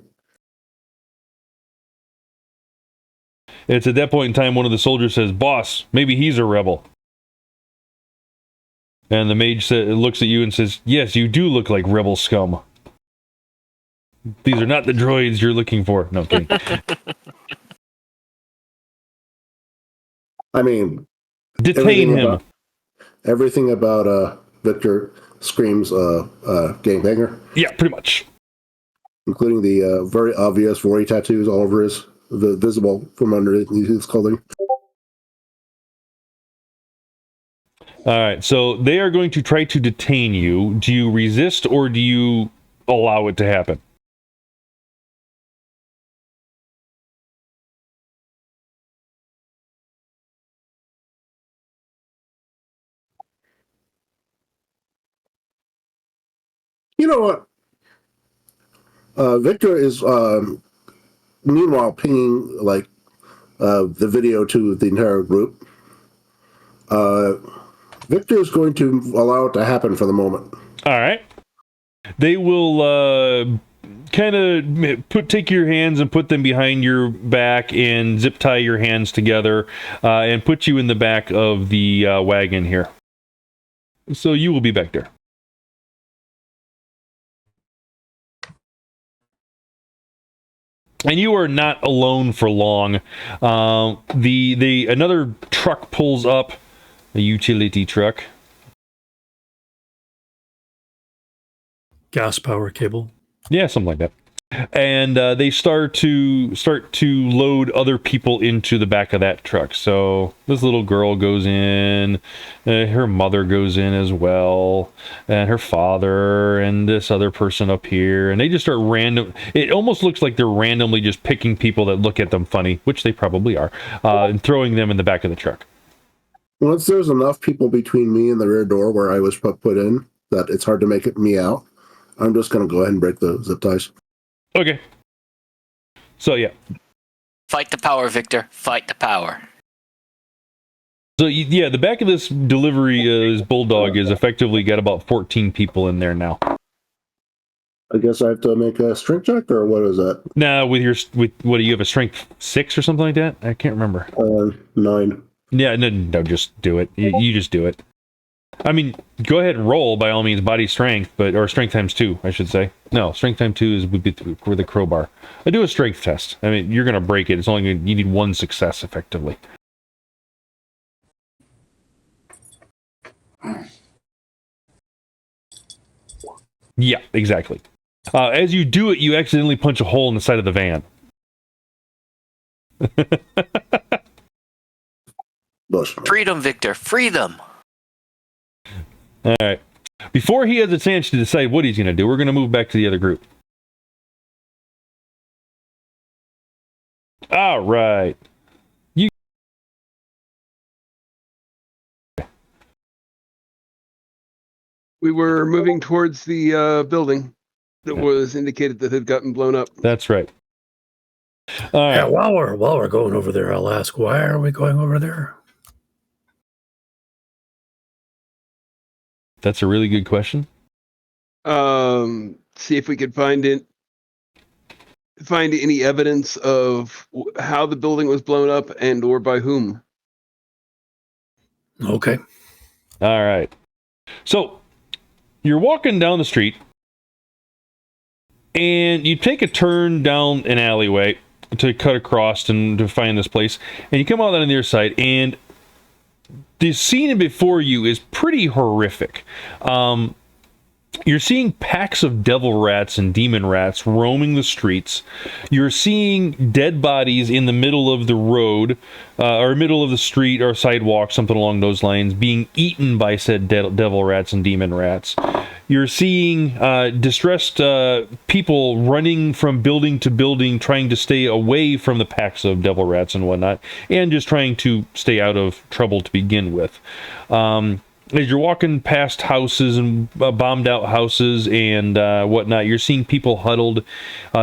It's at that point in time one of the soldiers says, "Boss, maybe he's a rebel." And the mage looks at you and says, "Yes, you do look like rebel scum. These are not the droids you're looking for." No, I'm kidding. I mean, detain him. Everything about Viktor screams gangbanger. Yeah, pretty much. Including the very obvious Rory tattoos all over visible from underneath his clothing. All right, so they are going to try to detain you. Do you resist or do you allow it to happen? You know what? Viktor is meanwhile pinging the video to the entire group. Viktor is going to allow it to happen for the moment. All right. They will kind of take your hands and put them behind your back and zip tie your hands together and put you in the back of the wagon here. So you will be back there. And you are not alone for long. Another truck pulls up. A utility truck. Gas power cable. Yeah, something like that. And they start to load other people into the back of that truck. So this little girl goes in, her mother goes in as well, and her father, and this other person up here, and they just start it almost looks like they're randomly just picking people that look at them funny, which they probably are, and throwing them in the back of the truck. Once there's enough people between me and the rear door where I was put in that it's hard to make me out, I'm just going to go ahead and break the zip ties. Okay. So, yeah. Fight the power, Viktor. Fight the power. So, yeah, the back of this delivery, this bulldog is effectively got about 14 people in there now. I guess I have to make a strength check, or what is that? Now, with what do you have, a strength 6 or something like that? I can't remember. 9. Yeah, no, just do it. You just do it. I mean, go ahead and roll by all means, body strength, or strength times 2, I should say. No, strength times 2 would be with the crowbar. I do a strength test. I mean, you're gonna break it. It's only you need 1 success effectively. Yeah, exactly. As you do it, you accidentally punch a hole in the side of the van. Freedom, Viktor. Freedom. All right. Before he has a chance to decide what he's going to do, we're going to move back to the other group. All right. We were moving towards the building that was indicated that had gotten blown up. That's right. All right. Yeah, while we're going over there, I'll ask, why are we going over there? That's a really good question. See if we could find any evidence of how the building was blown up and or by whom. Okay. All right. So you're walking down the street and you take a turn down an alleyway to cut across and to find this place, and you come out on the other side, and the scene before you is pretty horrific. You're seeing packs of devil rats and demon rats roaming the streets. You're seeing dead bodies in the middle of the road, or middle of the street or sidewalk, something along those lines, being eaten by said devil rats and demon rats. You're seeing distressed people running from building to building, trying to stay away from the packs of devil rats and whatnot, and just trying to stay out of trouble to begin with. As you're walking past houses and bombed out houses and whatnot, you're seeing people huddled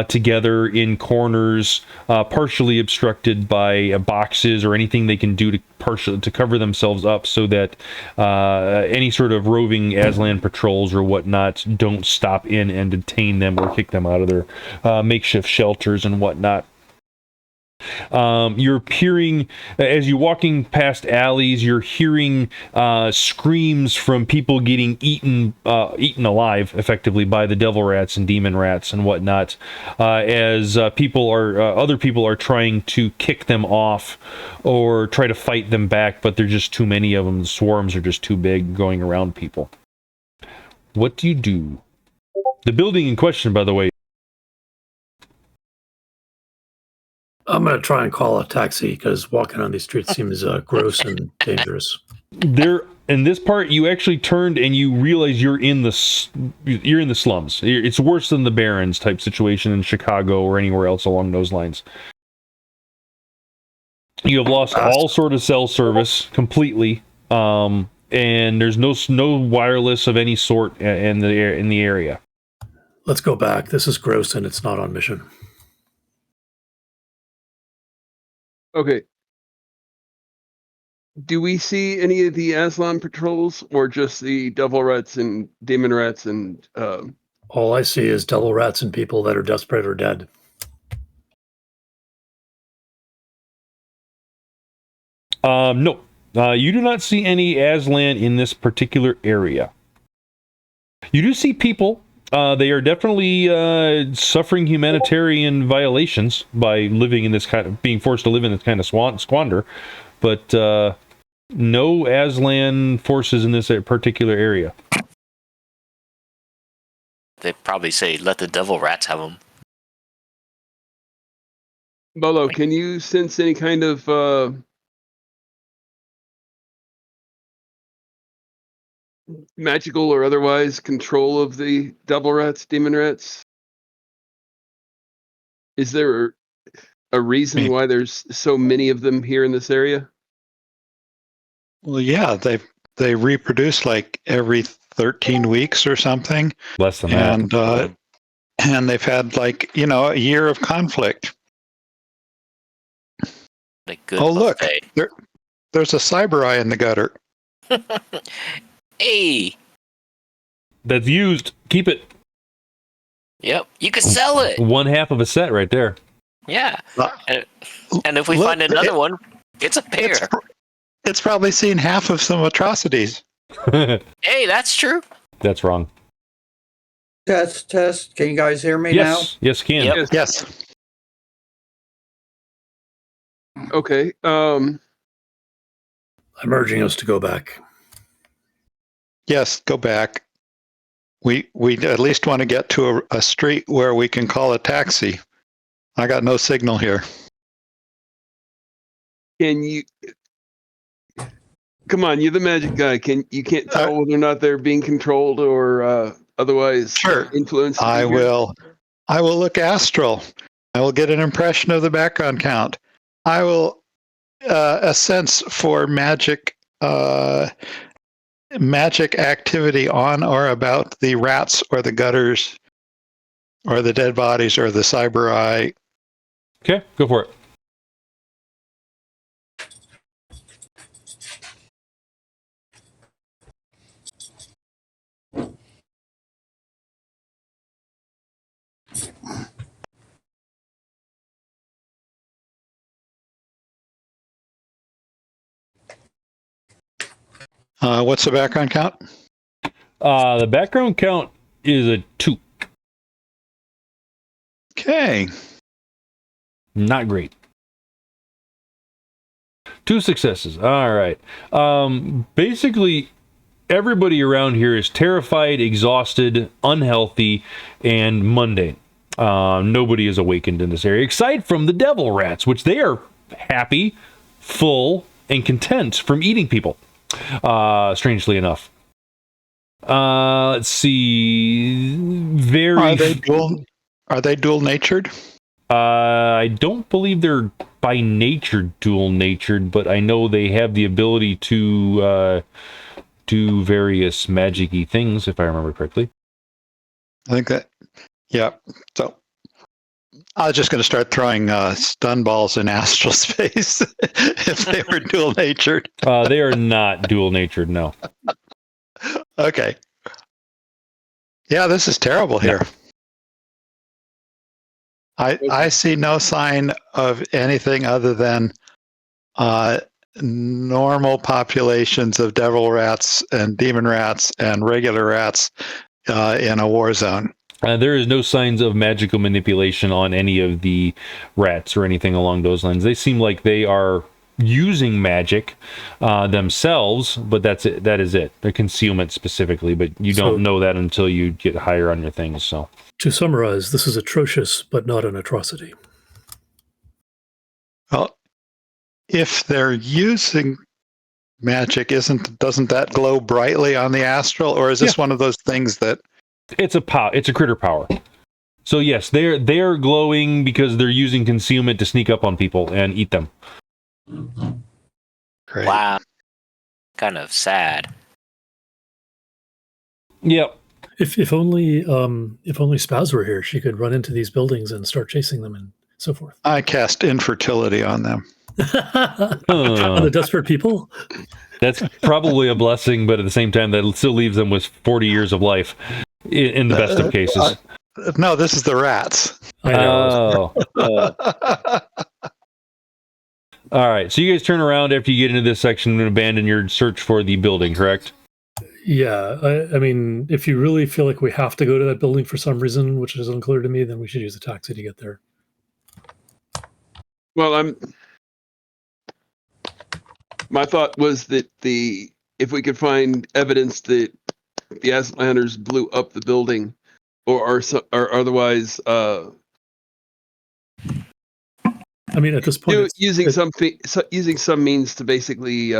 together in corners, partially obstructed by boxes or anything they can do to cover themselves up so that any sort of roving Aslan patrols or whatnot don't stop in and detain them or kick them out of their makeshift shelters and whatnot. You're hearing, as you're walking past alleys, you're hearing screams from people getting eaten alive, effectively, by the devil rats and demon rats and whatnot, as other people are trying to kick them off or try to fight them back, but there's just too many of them. The swarms are just too big going around people. What do you do? The building in question, by the way. I'm going to try and call a taxi because walking on these streets seems gross and dangerous. There, in this part, you actually turned and you realize you're in the slums. It's worse than the Barrens type situation in Chicago or anywhere else along those lines. You have lost all sort of cell service completely, and there's no wireless of any sort in the area. Let's go back. This is gross and it's not on mission. Okay. Do we see any of the Aslan patrols, or just the devil rats and demon rats and? All I see is devil rats and people that are desperate or dead. No, you do not see any Aslan in this particular area. You do see people. They are definitely suffering humanitarian violations by living in this being forced to live in this kind of squander, but no Aslan forces in this particular area. They probably say, let the devil rats have them. Bolo, can you sense any kind of magical or otherwise control of the devil rats, demon rats? Is there a reason why there's so many of them here in this area? Well, yeah, they reproduce like every 13 weeks or something. Less than that. And they've had like, a year of conflict. Like good look, buffet. there's a cyber eye in the gutter. Hey! That's used. Keep it. Yep, you could sell it. One half of a set right there. Yeah, and if we find another one, it's a pair. It's probably seen half of some atrocities. Hey, that's true. That's wrong. Test. Can you guys hear me Yes, yes, can. Yep. Yes. Okay. I'm urging us to go back. Yes, go back. We at least want to get to a street where we can call a taxi. I got no signal here. Can you? Come on, you're the magic guy. You can't tell whether or not they're being controlled or otherwise influenced? I will look astral. I will get an impression of the background count. I will a sense for magic activity on or about the rats or the gutters or the dead bodies or the cyber eye. Okay, go for it. What's the background count? The background count is a 2. Okay. Not great. 2 successes. All right. Basically, everybody around here is terrified, exhausted, unhealthy, and mundane. Nobody is awakened in this area, aside from the devil rats, which they are happy, full, and content from eating people. Strangely enough. Let's see. Are they dual-natured? I don't believe they're by nature dual-natured, but I know they have the ability to do various magic-y things, if I remember correctly. I think that, yeah. So I was just going to start throwing stun balls in astral space if they were dual-natured. They are not dual-natured, no. Okay. Yeah, this is terrible here. I see no sign of anything other than normal populations of devil rats and demon rats and regular rats in a war zone. There is no signs of magical manipulation on any of the rats or anything along those lines. They seem like they are using magic themselves, but that's it. That is it. The concealment specifically, but you don't know that until you get higher on your things. So, to summarize, this is atrocious, but not an atrocity. Well, if they're using magic, doesn't that glow brightly on the astral, or is this one of those things that it's a critter power? So yes, they're glowing because they're using concealment to sneak up on people and eat them. Great. Wow. Kind of sad. Yep. If only Spazz were here, she could run into these buildings and start chasing them and so forth. I cast infertility on them. On the desperate people? That's probably a blessing, but at the same time, that still leaves them with 40 years of life in the best of cases. No, this is the rats. I know. All right, so you guys turn around after you get into this section and abandon your search for the building, correct? Yeah, I mean, if you really feel like we have to go to that building for some reason, which is unclear to me, then we should use a taxi to get there. Well, my thought was that if we could find evidence that the Aslanders blew up the building, or otherwise, I mean, at this point, using some means to basically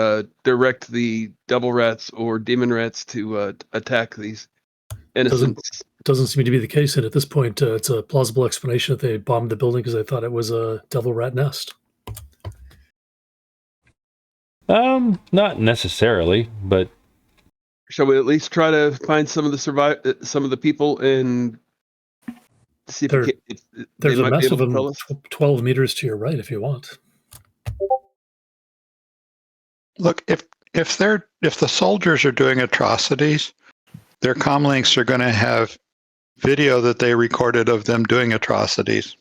direct the devil rats or demon rats to attack these innocents. Doesn't seem to be the case, and at this point, it's a plausible explanation that they bombed the building because they thought it was a devil rat nest. Not necessarily, but shall we at least try to find some of the people and see if there's a mess of them 12 meters to your right if you want. Look, if the soldiers are doing atrocities, their comlinks are going to have video that they recorded of them doing atrocities.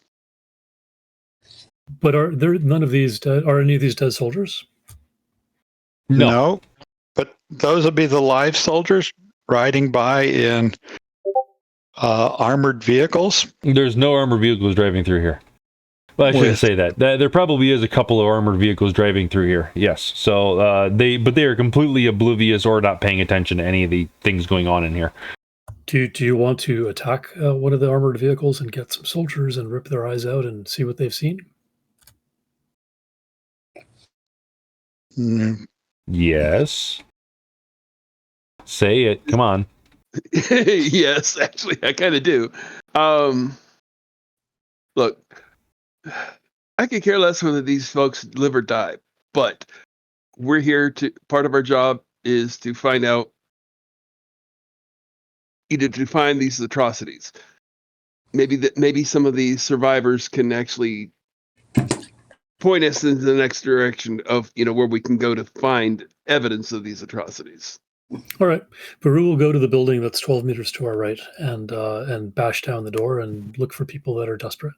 But are there none of these dead? Are any of these dead soldiers? No, but those would be the live soldiers riding by in armored vehicles. There's no armored vehicles driving through here. Well, I shouldn't say that. There probably is a couple of armored vehicles driving through here. Yes. So they are completely oblivious or not paying attention to any of the things going on in here. Do you want to attack one of the armored vehicles and get some soldiers and rip their eyes out and see what they've seen? Mm. Yes. Say it. Come on. Yes, actually, I kind of do. Look, I could care less whether these folks live or die, but we're here to. Part of our job is to find out, either to find these atrocities. Maybe some of these survivors can actually point us in the next direction of where we can go to find evidence of these atrocities. All right, Buru will go to the building that's 12 meters to our right and bash down the door and look for people that are desperate.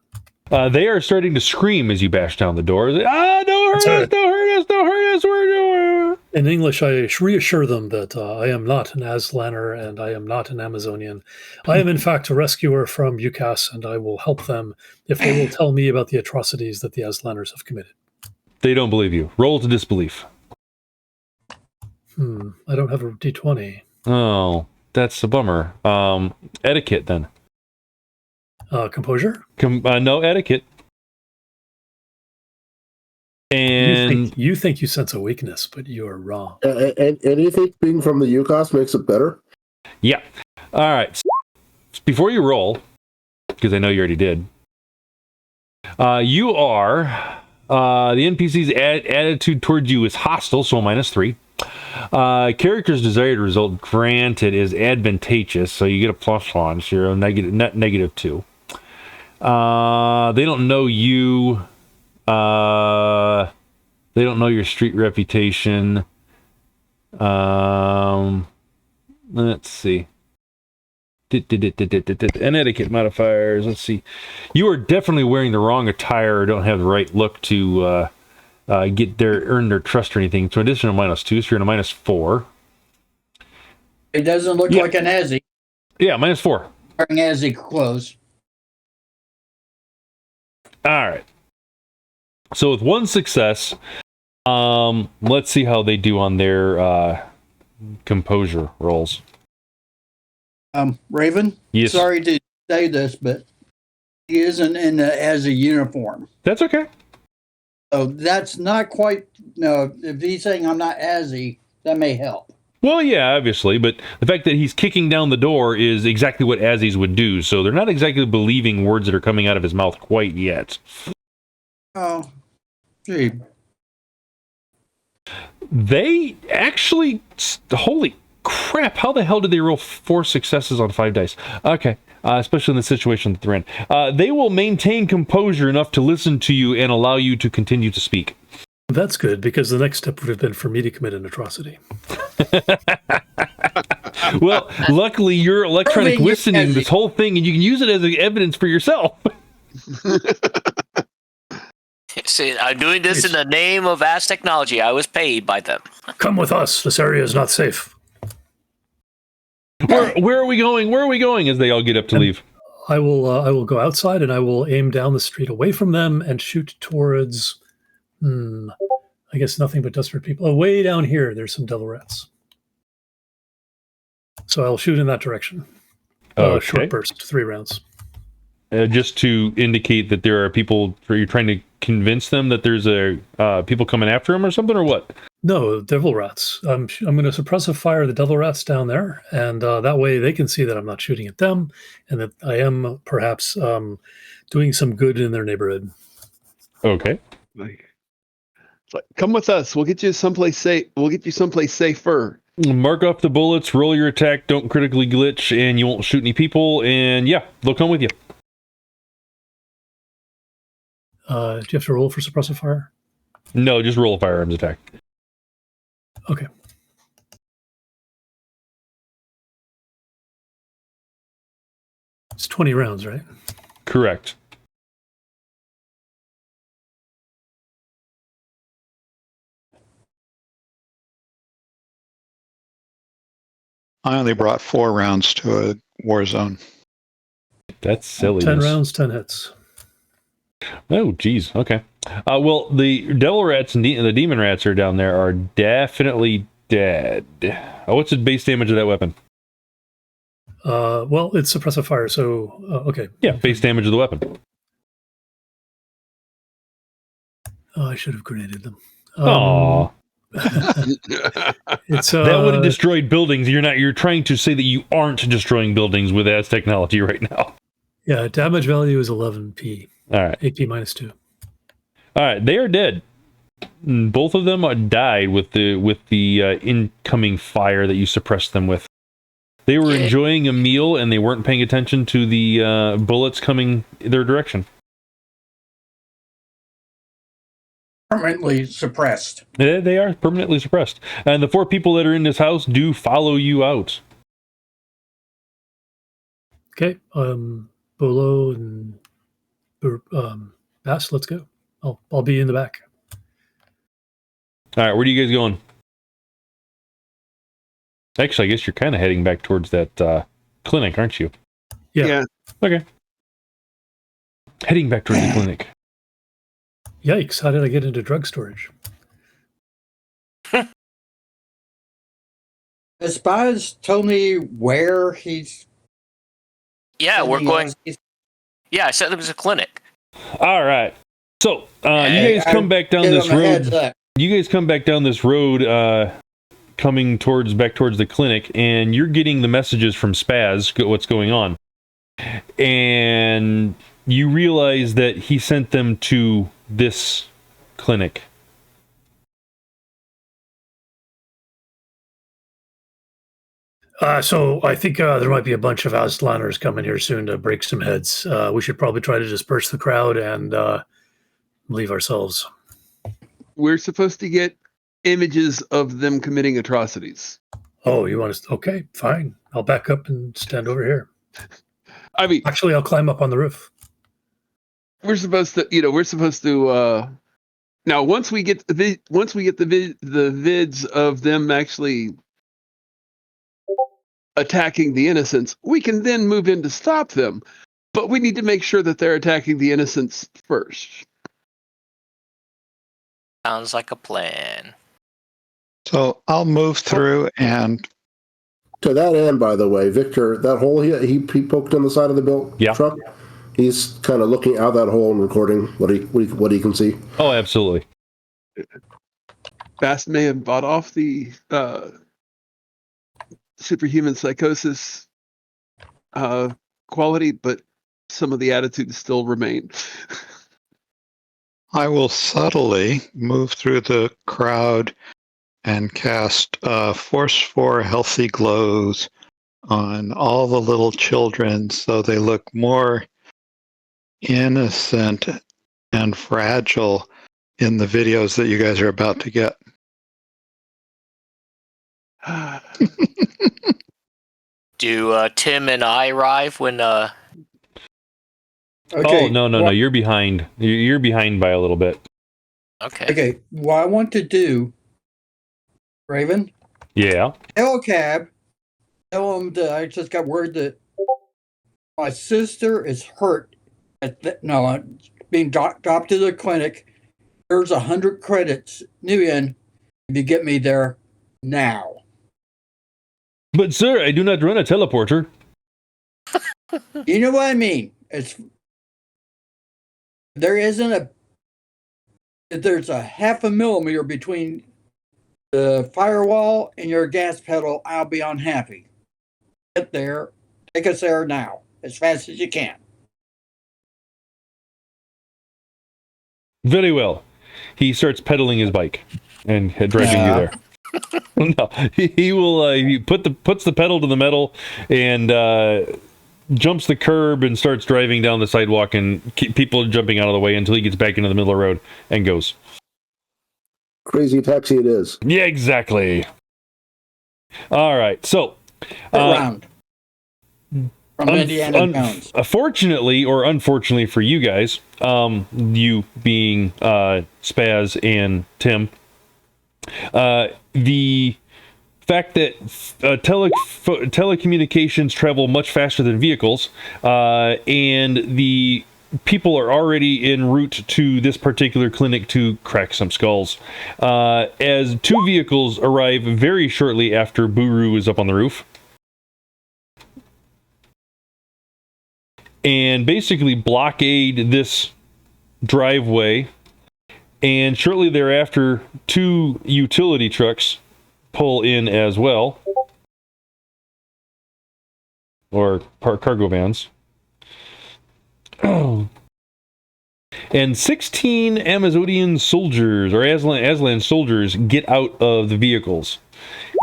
They are starting to scream as you bash down the door. Don't hurt us! Don't hurt us! Don't hurt us! We're doing. In English, I reassure them that I am not an Aslaner and I am not an Amazonian. I am, in fact, a rescuer from UCAS, and I will help them if they will tell me about the atrocities that the Aslaners have committed. They don't believe you. Roll to disbelief. I don't have a D20. Oh, that's a bummer. Etiquette, then. Composure? No, etiquette. And you think you sense a weakness, but you are wrong. And you think being from the UCAS makes it better? Yeah. All right. Before you roll, because I know you already did, you are the NPC's attitude towards you is hostile, so -3. Character's desired result granted is advantageous, so you get a +1, so you're a net -2. They don't know you. They don't know your street reputation. Let's see. And etiquette modifiers. Let's see. You are definitely wearing the wrong attire or don't have the right look to earn their trust or anything. So additional -2, so you're in a -4. It doesn't look like an Azzy. Yeah, -4. Wearing Azzy clothes. All right. So with one success, let's see how they do on their composure rolls. Raven? Yes. Sorry to say this, but he isn't in as a uniform. That's okay. So that's not quite. No, if he's saying I'm not Azzy, that may help. Well, yeah, obviously, but the fact that he's kicking down the door is exactly what Azzies would do, so they're not exactly believing words that are coming out of his mouth quite yet. Oh, gee. They actually... Holy crap, how the hell did they roll 4 successes on 5 dice? Okay, especially in the situation that they're in. They will maintain composure enough to listen to you and allow you to continue to speak. That's good, because the next step would have been for me to commit an atrocity. Well, luckily you're electronic listening this whole thing, and you can use it as evidence for yourself. See, I'm doing this in the name of Vast Technology. I was paid by them. Come with us. This area is not safe. Where are we going? Where are we going? As they all get up to leave. I will go outside and I will aim down the street away from them and shoot towards. I guess nothing but desperate people. Oh, way down here, there's some devil rats. So I'll shoot in that direction. Okay. Short burst, 3 rounds. Just to indicate that there are people. You're trying to convince them that there's people coming after him or something, or what? No, devil rats. I'm going to suppressive fire the devil rats down there, and that way they can see that I'm not shooting at them, and that I am perhaps doing some good in their neighborhood. Okay. It's like, come with us. We'll get you someplace safe. We'll get you someplace safer. Mark off the bullets. Roll your attack. Don't critically glitch, and you won't shoot any people. And yeah, they'll come with you. Do you have to roll for suppressive fire? No, just roll a firearms attack. Okay. It's 20 rounds, right? Correct. I only brought 4 rounds to a war zone. That's silly. 10 rounds, 10 hits. Oh, geez. Okay. Well, the devil rats and the demon rats are down there are definitely dead. What's the base damage of that weapon? Well, it's suppressive fire, so okay. Yeah, base damage of the weapon. Oh, I should have grenaded them. Aww. It's that would have destroyed buildings. You're trying to say that you aren't destroying buildings with AS technology right now. Yeah, damage value is 11p. All right. AP minus 2. All right, they are dead. Both of them died with the incoming fire that you suppressed them with. They were enjoying a meal and they weren't paying attention to the bullets coming their direction. Permanently suppressed. They are permanently suppressed. And the 4 people that are in this house do follow you out. Okay, Bolo and Bast, let's go. I'll be in the back. All right, where are you guys going? Actually, I guess you're kind of heading back towards that clinic, aren't you? Yeah. Okay. Heading back towards the clinic. Yikes, how did I get into drug storage? Has Spazz told me where he's... Yeah, we're going... Yeah, I said there was a clinic. All right. So, you guys come back down this road. You guys come back down this road, coming back towards the clinic, and you're getting the messages from Spazz, what's going on. And you realize that he sent them to this clinic. So I think there might be a bunch of Aztlaners coming here soon to break some heads. We should probably try to disperse the crowd and leave ourselves. We're supposed to get images of them committing atrocities. Oh, you want to? Okay, fine. I'll back up and stand over here. I mean, actually, I'll climb up on the roof. We're supposed to. Now, once we get the vids of them actually attacking the innocents, we can then move in to stop them. But we need to make sure that they're attacking the innocents first. Sounds like a plan. So I'll move through and... To that end, by the way, Viktor, that hole he poked in the side of the truck, he's kind of looking out that hole and recording what he can see. Oh, absolutely. Bast may have bought off the superhuman psychosis quality, but some of the attitudes still remain. I will subtly move through the crowd and cast Force 4 Healthy Glows on all the little children so they look more innocent and fragile in the videos that you guys are about to get. Do Tim and I arrive when... Okay, oh, no, you're behind. You're behind by a little bit. Okay. What I want to do, Raven? Yeah? Tell Cab, tell him that I just got word that my sister is hurt. Being dropped to the clinic. There's 100 credits new in if you get me there now. But sir, I do not run a teleporter. You know what I mean? There's a 0.5 millimeter between the firewall and your gas pedal, I'll be unhappy. Get there. Take us there now, as fast as you can. Very well. He starts pedaling his bike and driving you there. No, he will. He puts the pedal to the metal and jumps the curb and starts driving down the sidewalk and people jumping out of the way until he gets back into the middle of the road and goes. Crazy taxi it is. Yeah, exactly. All right, so around. From Indiana Jones. Fortunately or unfortunately for you guys, you being Spazz and Tim, the fact that telecommunications travel much faster than vehicles, and the people are already en route to this particular clinic to crack some skulls. As 2 vehicles arrive very shortly after Buru is up on the roof, and basically blockade this driveway, and shortly thereafter 2 utility trucks pull in as well, or cargo vans. And 16 Amazonian soldiers, or Aslan soldiers, get out of the vehicles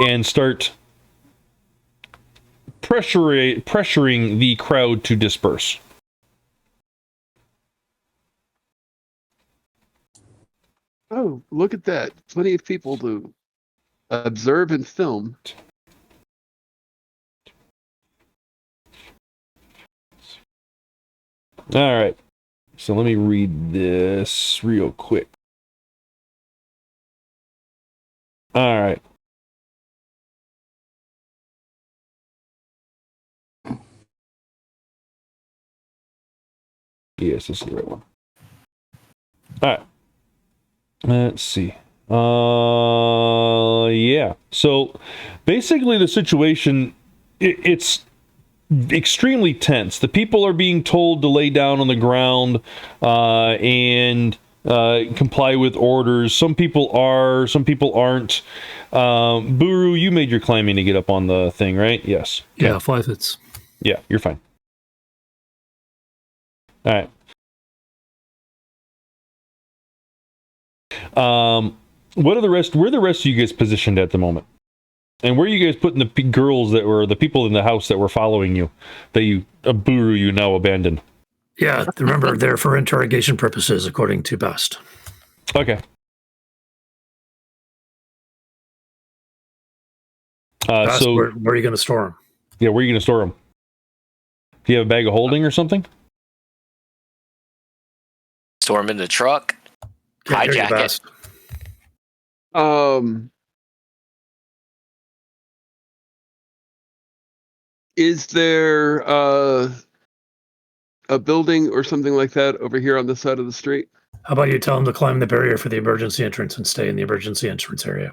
and start pressuring the crowd to disperse. Oh, look at that. Plenty of people to observe and film. All right. So let me read this real quick. All right. Yes, this is the right one. All right. Let's see. Yeah. So basically the situation, it's extremely tense. The people are being told to lay down on the ground and comply with orders. Some people are, some people aren't. Buru, you made your climbing to get up on the thing, right? Yes. Yeah, 5 hits. Yeah, you're fine. All right. Where are the rest of you guys positioned at the moment? And where are you guys putting the girls that were the people in the house that were following you, that Buru you now abandoned? Yeah, remember, they're for interrogation purposes, according to Bast. Okay. Bast, So where are you going to store them? Yeah, where are you going to store them? Do you have a bag of holding or something? Store them in the truck. Hijack it. Is there a building or something like that over here on this side of the street? How about you tell them to climb the barrier for the emergency entrance and stay in the emergency entrance area?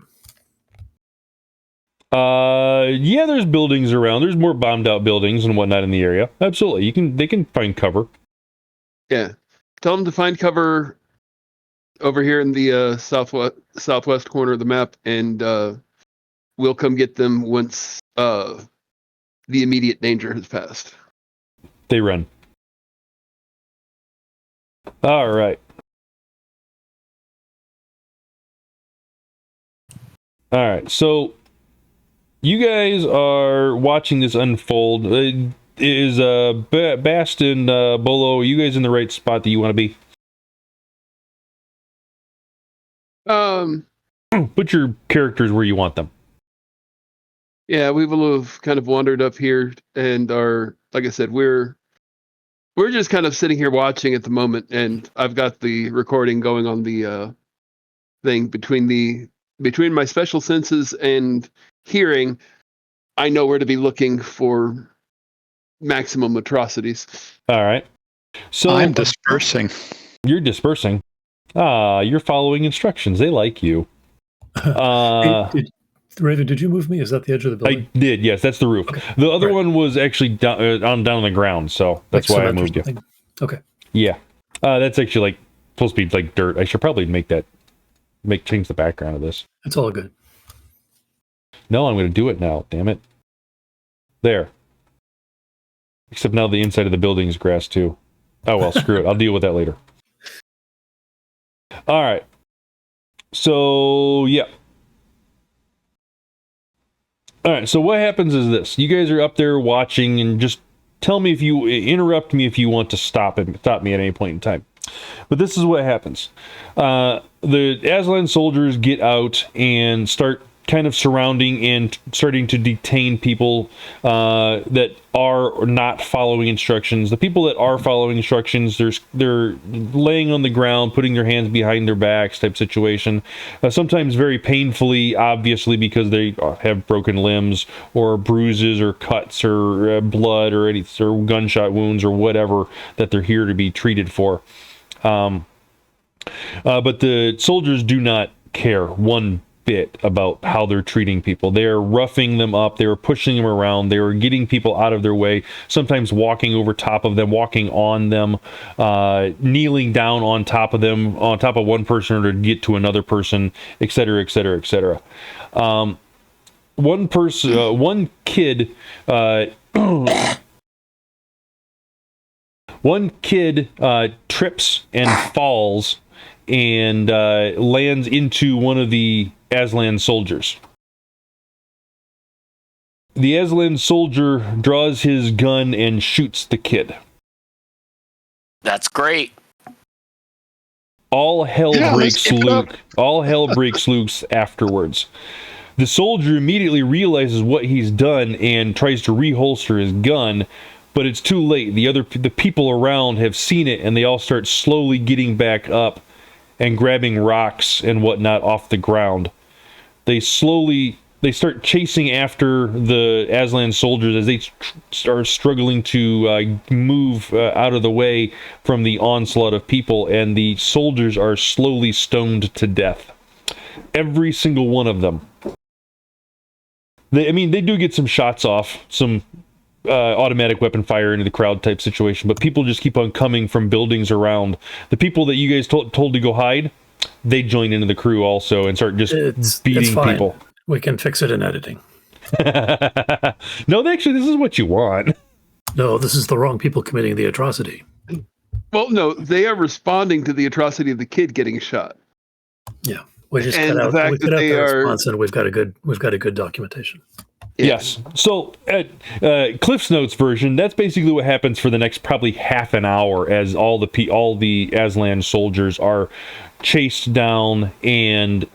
Yeah, there's buildings around. There's more bombed out buildings and whatnot in the area. Absolutely. They can find cover. Yeah. Tell them to find cover over here in the southwest corner of the map, and we'll come get them once the immediate danger has passed. They run. All right. All right. So you guys are watching this unfold. Is Bast and Bolo, are you guys in the right spot that you want to be? Put your characters where you want them. Yeah, we will have kind of wandered up here and are, like I said, we're just kind of sitting here watching at the moment, and I've got the recording going on the thing between my special senses and hearing. I know where to be looking for maximum atrocities. All right. So I'm dispersing. You're dispersing. You're following instructions. They like you. Raven, did you move me? Is that the edge of the building? I did, yes. That's the roof. Okay. The other one was actually down on the ground, so that's why I moved you. Okay. Yeah. That's actually like supposed to be like dirt. I should probably change the background of this. It's all good. No, I'm going to do it now. Damn it. There. Except now the inside of the building is grass too. Oh well, screw it. I'll deal with that later. All right. So, yeah. All right, so what happens is this. You guys are up there watching, and just tell me interrupt me if you want to stop me at any point in time. But this is what happens. The Aslan soldiers get out and start kind of surrounding and starting to detain people that are not following instructions. The people that are following instructions, they're laying on the ground, putting their hands behind their backs type situation. Sometimes very painfully, obviously, because they have broken limbs or bruises or cuts or blood or gunshot wounds or whatever that they're here to be treated for. But the soldiers do not care one bit about how they're treating people. They're roughing them up, they're pushing them around, they're getting people out of their way, sometimes walking over top of them, walking on them, kneeling down on top of them, on top of one person to get to another person, etc., etc., etc. One kid trips and falls and lands into one of the Aslan soldiers. The Aslan soldier draws his gun and shoots the kid. That's great. All hell breaks loose. All hell breaks loose afterwards. The soldier immediately realizes what he's done and tries to reholster his gun, but it's too late. The people around have seen it, and they all start slowly getting back up and grabbing rocks and whatnot off the ground. They start chasing after the Aslan soldiers as they start struggling to move out of the way from the onslaught of people, and the soldiers are slowly stoned to death. Every single one of them. They do get some shots off, some automatic weapon fire into the crowd type situation, but people just keep on coming from buildings around. The people that you guys told to go hide, they join into the crew also and start just beating people. We can fix it in editing. No, actually, this is what you want. No, this is the wrong people committing the atrocity. Well, no, they are responding to the atrocity of the kid getting shot. Yeah, we just cut out the response, and we've got a good documentation. Yes. So at Cliff's Notes version, that's basically what happens for the next probably half an hour as all the Aslan soldiers are chased down and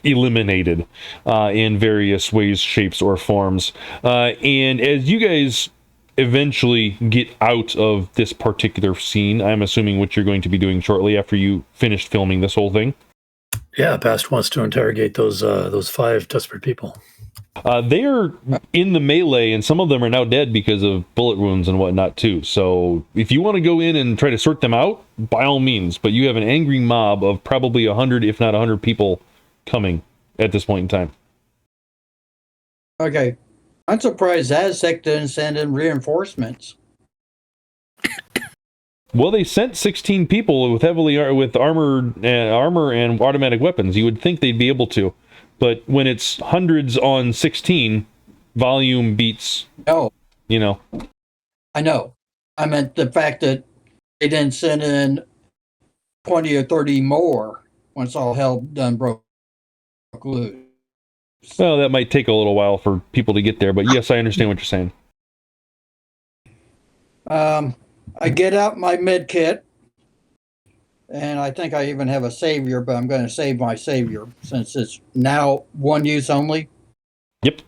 eliminated in various ways, shapes, or forms. And as you guys eventually get out of this particular scene, I'm assuming what you're going to be doing shortly after you finished filming this whole thing. Yeah, Bast wants to interrogate those 5 desperate people. They are in the melee, and some of them are now dead because of bullet wounds and whatnot too. So if you want to go in and try to sort them out, by all means. But you have an angry mob of probably 100, if not 100 people coming at this point in time. Okay. I'm surprised Aztec didn't send in reinforcements. Well, they sent 16 people with armor and automatic weapons. You would think they'd be able to. But when it's hundreds on 16, volume beats, I know. I meant the fact that they didn't send in 20 or 30 more once all hell done broke loose. Well, that might take a little while for people to get there, but yes, I understand what you're saying. I get out my med kit, and I think I even have a savior, but I'm going to save my savior since it's now 1 use only. Yep.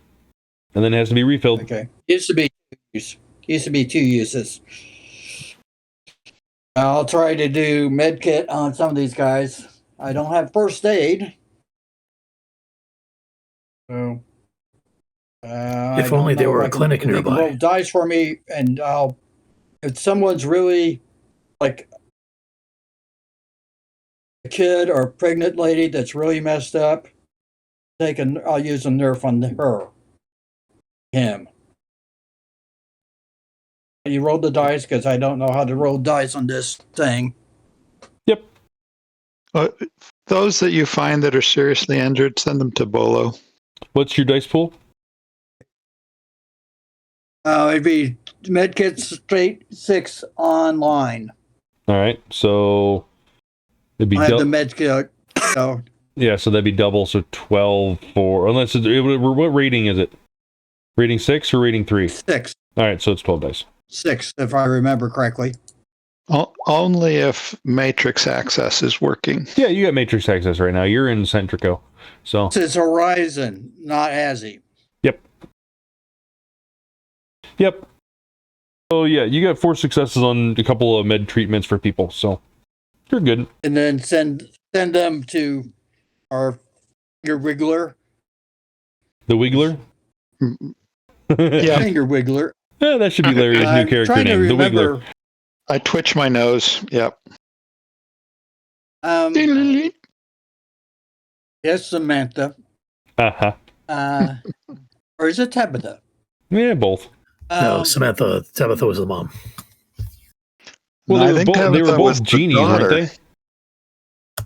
And then it has to be refilled. Okay. Used to be 2 uses. I'll try to do med kit on some of these guys. I don't have first aid. So, if only there were a clinic nearby. Roll dice for me, and if someone's really like a kid or a pregnant lady that's really messed up, I'll use a nerf on him. You roll the dice because I don't know how to roll dice on this thing. Yep. Those that you find that are seriously injured, send them to Bolo. What's your dice pool? It'd be medkit straight 6 online. All right, so it'd be I have the medkit. So. Yeah, so that'd be double, so 12 for unless what rating is it? Rating 6 or rating 3? 6. All right, so it's 12 dice. 6, if I remember correctly. Only if Matrix Access is working. Yeah, you got Matrix Access right now. You're in Centrico. So It's Horizon, not Azzy. Yep. So yeah, you got 4 successes on a couple of med treatments for people, so you're good. And then send them to our finger wiggler. The Wiggler? Yeah. Finger wiggler. Yeah, that should be Larry's new I'm character trying to name, the Wiggler. remember. I twitch my nose. Yep. Yes, Samantha. Uh-huh. Or is it Tabitha? Yeah, both. No, Tabitha was the mom. Well, No, I they think were Tabitha was both the genies, weren't daughter. they?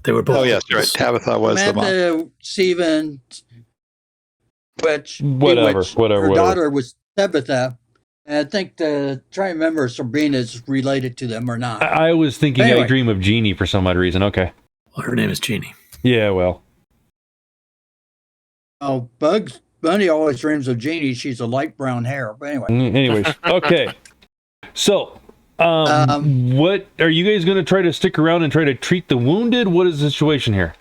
They were both. Oh, yes, right. Tabitha was the mom. Samantha, Steven, Whatever. Her daughter was Tabitha. And I think trying to remember if Sabrina's related to them or not. I was thinking Anyway. I Dream of Jeannie for some odd reason. Okay. Well, her name is Jeannie. Yeah, well. Oh, Bugs Bunny always dreams of Jeannie. She's a light brown hair. But anyway. Anyways, okay. So, what are you guys going to try to stick around and try to treat the wounded? What is the situation here?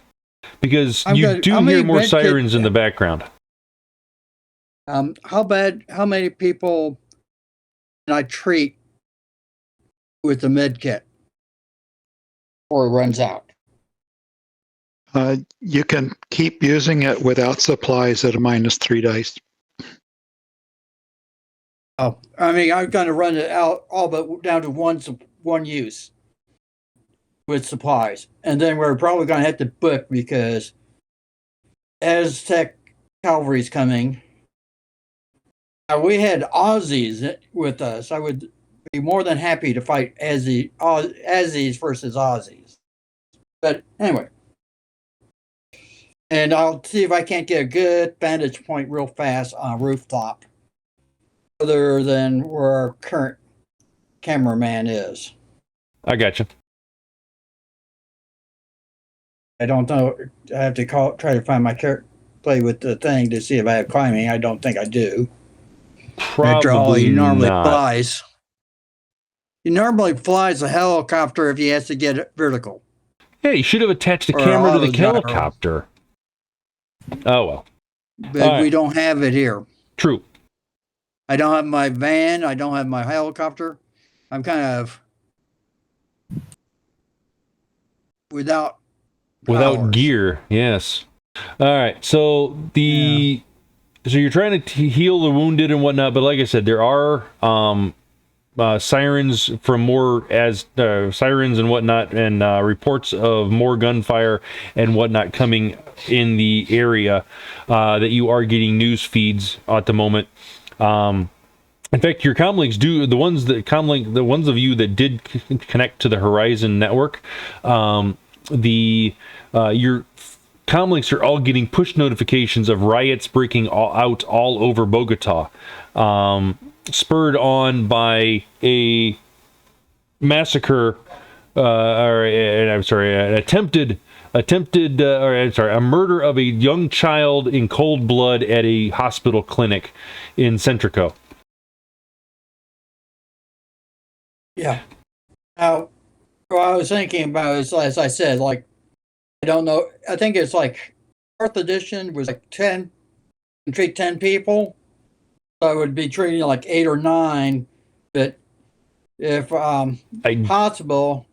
Because How hear many more med sirens kits- in the background. How many people can I treat with the med kit before it runs out? You can keep using it without supplies at a -3 dice. Oh, I mean, I'm going to run it out all but down to one use with supplies. And then we're probably going to have to book because Aztec Cavalry's coming. We had Aussies with us. I would be more than happy to fight Aussies versus Aussies. But anyway. And I'll see if I can't get a good vantage point real fast on a rooftop. Other than where our current cameraman is. I got you. I don't know. I have to try to find my play with the thing to see if I have climbing. I don't think I do. After all, Probably he normally not. flies. He normally flies a helicopter if he has to get it vertical. Yeah, you should have attached a Or camera to the auto-gyro. helicopter. Oh, well. But All right. we don't have it here. True. I don't have my van. I don't have my helicopter. I'm kind of without powers. Gear, yes. All right, so so you're trying to heal the wounded and whatnot, but like I said, there are sirens from sirens and whatnot, and reports of more gunfire and whatnot coming in the area that you are getting news feeds at the moment. In fact, your comlinks do the ones of you that did connect to the Horizon network. Your comlinks are all getting push notifications of riots breaking out all over Bogota, spurred on by a massacre, a murder of a young child in cold blood at a hospital clinic in Centrico. Yeah. Now, what I was thinking about is, as I said, like, I don't know. I think it's like 4th edition was like 10, treat 10 people. So I would be treating like 8 or 9. But if possible,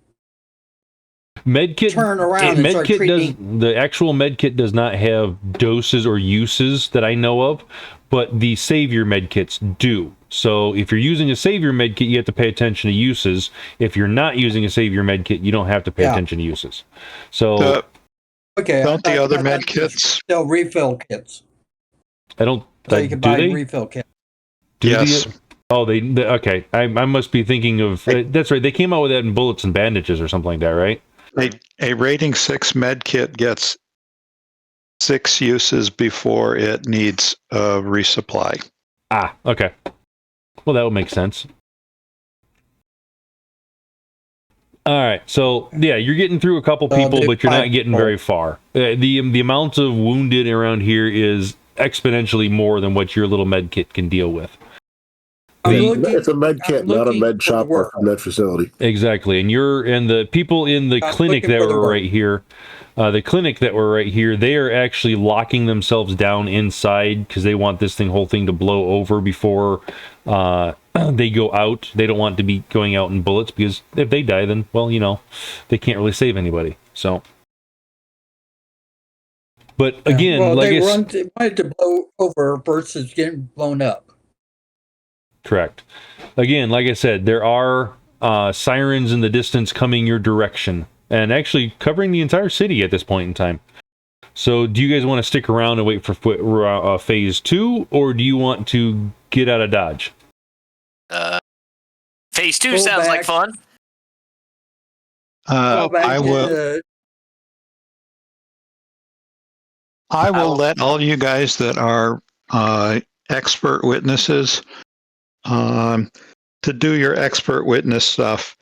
Medkit turn around and start treating. The actual medkit does not have doses or uses that I know of, but the savior medkits do. So if you're using a savior medkit, you have to pay attention to uses. If you're not using a savior medkit, you don't have to pay attention to uses. So Okay. Don't the other medkits? They'll refill kits. I don't. So you can buy refill kits. Yes. They okay. I must be thinking of. That's right. They came out with that in bullets and bandages or something like that, right? A rating 6 medkit gets 6 uses before it needs a resupply. Ah, okay. Well, that would make sense. All right, so yeah, you're getting through a couple people, but you're not getting very far. The amount of wounded around here is exponentially more than what your little med kit can deal with. It's a med kit, not a med shop or a med facility. Exactly, and the people in the clinic that were right here, they are actually locking themselves down inside because they want this whole thing to blow over before they go out. They don't want to be going out in bullets because if they die, then they can't really save anybody. So, but again, they wanted to blow over versus getting blown up. Correct. Again, like I said, there are sirens in the distance coming your direction, and actually covering the entire city at this point in time. So, do you guys want to stick around and wait for phase 2, or do you want to get out of Dodge? Phase 2 sounds like fun. I will let all you guys that are expert witnesses to do your expert witness stuff.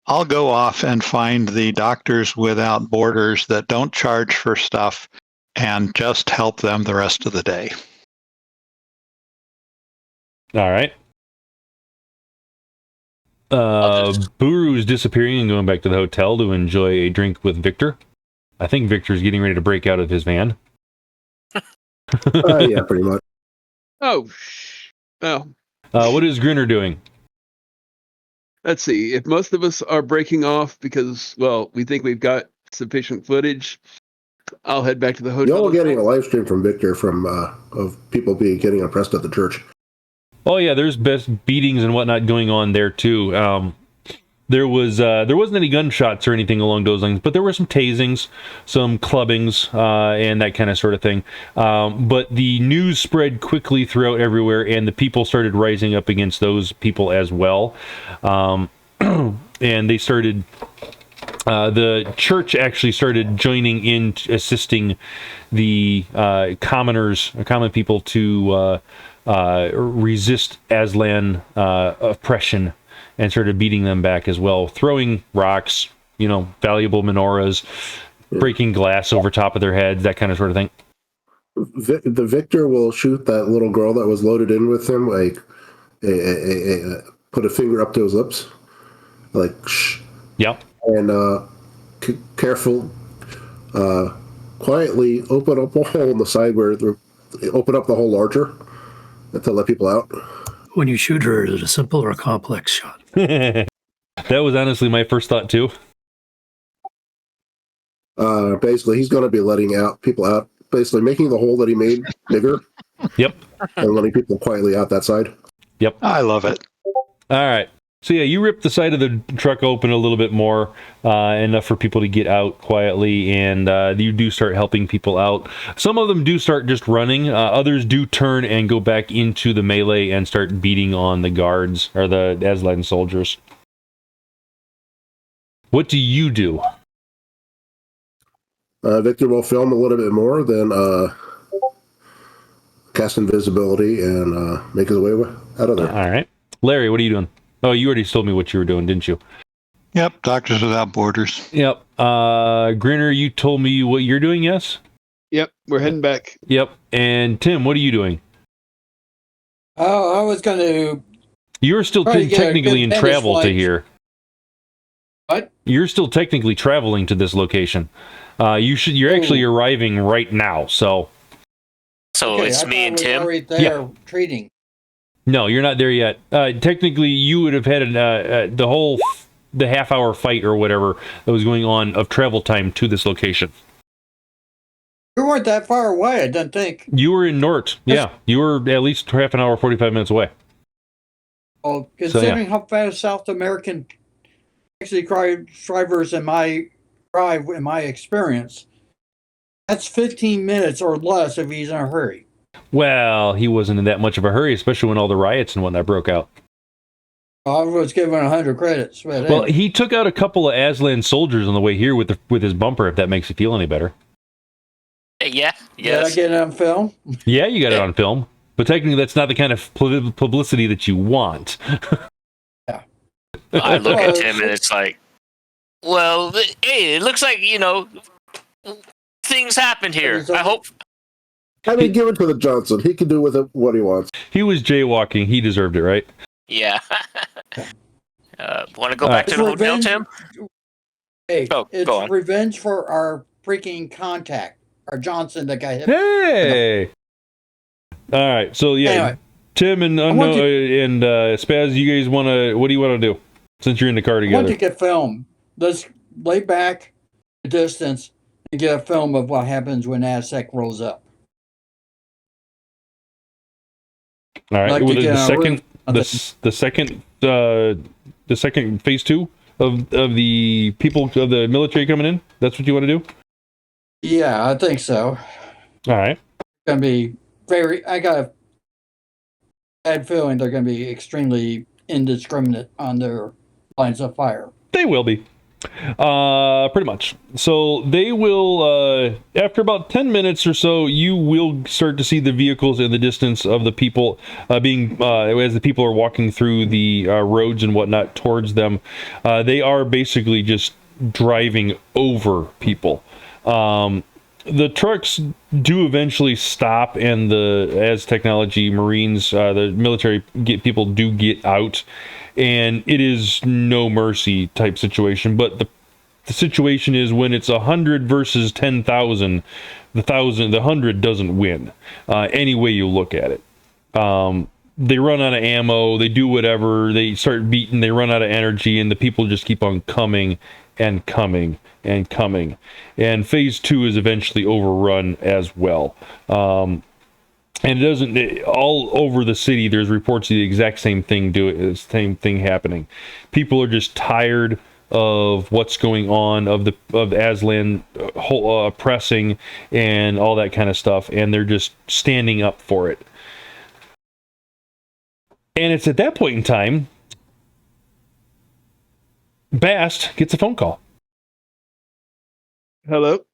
I'll go off and find the Doctors Without Borders that don't charge for stuff and just help them the rest of the day. All right. Buru is disappearing and going back to the hotel to enjoy a drink with Viktor. I think Viktor's getting ready to break out of his van. Yeah, pretty much. Oh. What is Grynner doing? Let's see. If most of us are breaking off because, we think we've got sufficient footage, I'll head back to the hotel. Y'all getting a live stream from Viktor of people getting oppressed at the church. Oh yeah, there's best beatings and whatnot going on there too. There wasn't any gunshots or anything along those lines, but there were some tasings, some clubbings, and that kind of sort of thing. But the news spread quickly throughout everywhere, and the people started rising up against those people as well. And they started, the church actually started joining in, assisting the common people to resist Aslan oppression, and started beating them back as well, throwing rocks, valuable menorahs, breaking glass over top of their heads, that kind of sort of thing. The Viktor will shoot that little girl that was loaded in with him, put a finger up to his lips, like shh. Yep. And careful, quietly open up a hole in the side open up the hole larger to let people out. When you shoot her, is it a simple or a complex shot? That was honestly my first thought too. Basically, he's going to be letting people out, basically making the hole that he made bigger. Yep. And letting people quietly out that side. Yep. I love it. All right. So yeah, you rip the side of the truck open a little bit more, enough for people to get out quietly, and you do start helping people out. Some of them do start just running. Others do turn and go back into the melee and start beating on the guards, or the Aslan soldiers. What do you do? Viktor will film a little bit more, then cast invisibility and make his way out of there. All right. Larry, what are you doing? Oh, you already told me what you were doing, didn't you? Yep, Doctors Without Borders. Yep. Grynner, you told me what you're doing, yes? Yep, we're heading back. Yep. And Tim, what are you doing? Oh, I was going to... You're still technically in travel to here. What? You're still technically traveling to this location. You're actually arriving right now, so... So it's me and Tim? Right there treating. No, you're not there yet. Technically, you would have had the half-hour fight or whatever that was going on of travel time to this location. We weren't that far away, I don't think. You were in Nort. Yeah, you were at least half an hour, 45 minutes away. Well, considering how fast South American taxi drivers in my experience, that's 15 minutes or less if he's in a hurry. Well, he wasn't in that much of a hurry, especially when all the riots and whatnot broke out. I was given 100 credits. But well, he took out a couple of Aslan soldiers on the way here with his bumper, if that makes you feel any better. Yeah, Did yes. I get it on film? Yeah, you got it on film. But technically, that's not the kind of publicity that you want. Yeah. I look at Tim and it's like, well, hey, it looks like, things happened here. I hope... I mean, give it to the Johnson. He can do with it what he wants. He was jaywalking. He deserved it, right? Yeah. Want to go back to the hotel, Tim? Hey, Oh, it's go on. revenge for our freaking contact, our Johnson that got hit. Hey! All right, so yeah, Anyway, Tim and Spazz, you guys want to? What do you want to do? Since you're in the car I together, want to get film. Let's lay back a distance and get a film of what happens when Aztec rolls up. all right. Like Well, to get on a roof. the second phase 2 of the people of the military coming in. That's what you want to do? Yeah, I think so. All right. Gonna be very. I got a bad feeling they're gonna be extremely indiscriminate on their lines of fire. They will be. Pretty much. So they will, after about 10 minutes or so, you will start to see the vehicles in the distance of the people as the people are walking through the roads and whatnot towards them. They are basically just driving over people. The trucks do eventually stop, and as technology, Marines, the military people do get out. And it is no mercy type situation, but the situation is when it's 100 versus 10,000, the 100 doesn't win. Any way you look at it, they run out of ammo. They do whatever. They start beating. They run out of energy, and the people just keep on coming and coming and coming. And phase 2 is eventually overrun as well. And it doesn't. All over the city, there's reports of the exact same thing happening. People are just tired of what's going on, of Aslan oppressing and all that kind of stuff, and they're just standing up for it. And it's at that point in time, Bast gets a phone call. Hello.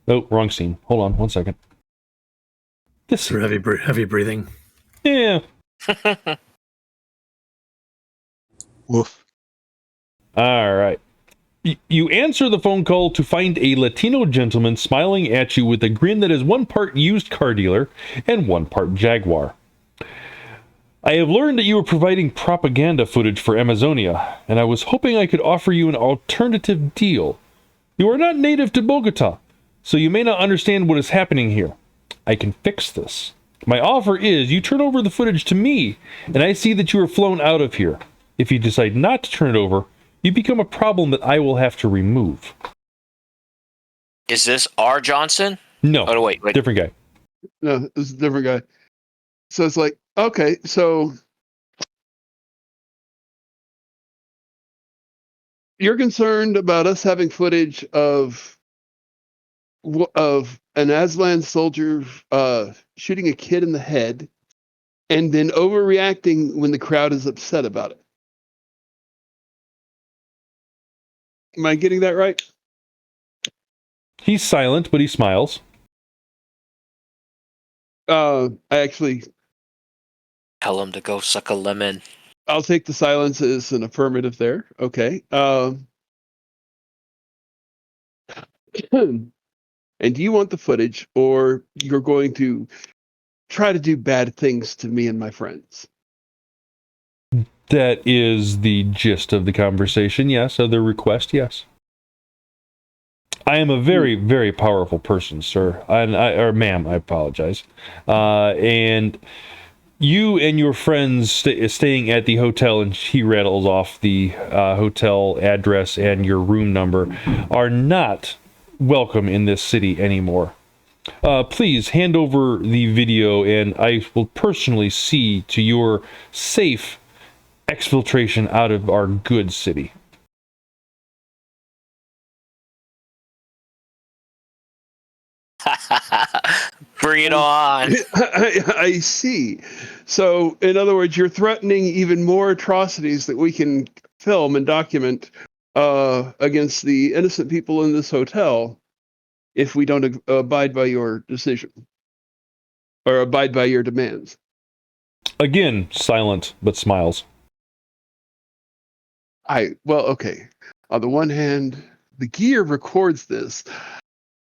Oh, wrong scene. Hold on 1 second. This For heavy breathing. Yeah. Woof. All right. You answer the phone call to find a Latino gentleman smiling at you with a grin that is 1 part used car dealer and 1 part Jaguar. I have learned that you are providing propaganda footage for Amazonia, and I was hoping I could offer you an alternative deal. You are not native to Bogota, so you may not understand what is happening here. I can fix this. My offer is you turn over the footage to me, and I see that you are flown out of here. If you decide not to turn it over, you become a problem that I will have to remove. Is this R. Johnson? No. Oh, wait. Different guy. No, this is a different guy. So it's like, okay, so you're concerned about us having footage of an Aslan soldier shooting a kid in the head and then overreacting when the crowd is upset about it. Am I getting that right? He's silent, but he smiles. I actually... Tell him to go suck a lemon. I'll take the silence as an affirmative there. Okay. And do you want the footage, or you're going to try to do bad things to me and my friends? That is the gist of the conversation, yes. Of the request, yes. I am a very, very powerful person, sir. Or ma'am, I apologize. And you and your friends staying at the hotel, and he rattles off the hotel address and your room number, are not welcome in this city anymore. Please hand over the video, and I will personally see to your safe exfiltration out of our good city. Bring it on. I see. So, in other words, you're threatening even more atrocities that we can film and document against the innocent people in this hotel if we don't abide by your decision or abide by your demands. Again, silent, but smiles. Well, okay. On the one hand, the gear records this.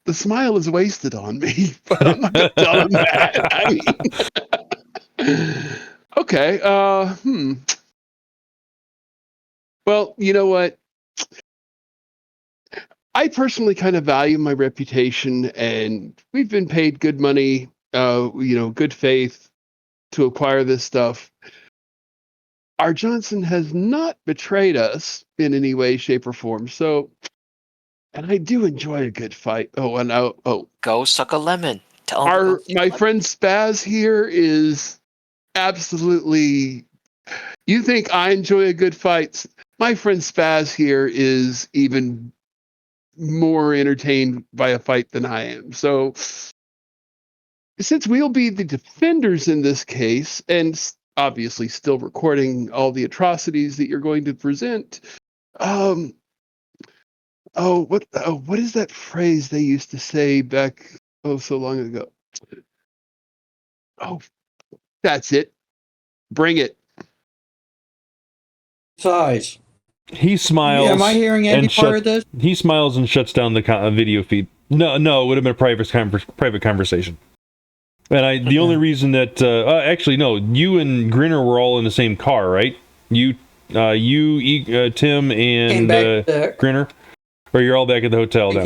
the smile is wasted on me, but I'm not going to tell him that. I mean, okay. Well, you know what? I personally kind of value my reputation, and we've been paid good money, good faith to acquire this stuff. Our Johnson has not betrayed us in any way, shape, or form. So, and I do enjoy a good fight. Go suck a lemon. Tell him to go suck a My lemon. friend Spazz here is absolutely. You think I enjoy a good fight? My friend Spazz here is even more entertained by a fight than I am. So, since we'll be the defenders in this case, and obviously still recording all the atrocities that you're going to present, what is that phrase they used to say back so long ago? Oh, that's it. Bring it. Size. He smiles. Am I hearing any part of this? He smiles and shuts down the video feed. No, it would have been a private conversation. And the only reason that actually no, you and Grynner were all in the same car, right? You, Tim, and Grynner, or you're all back at the hotel now.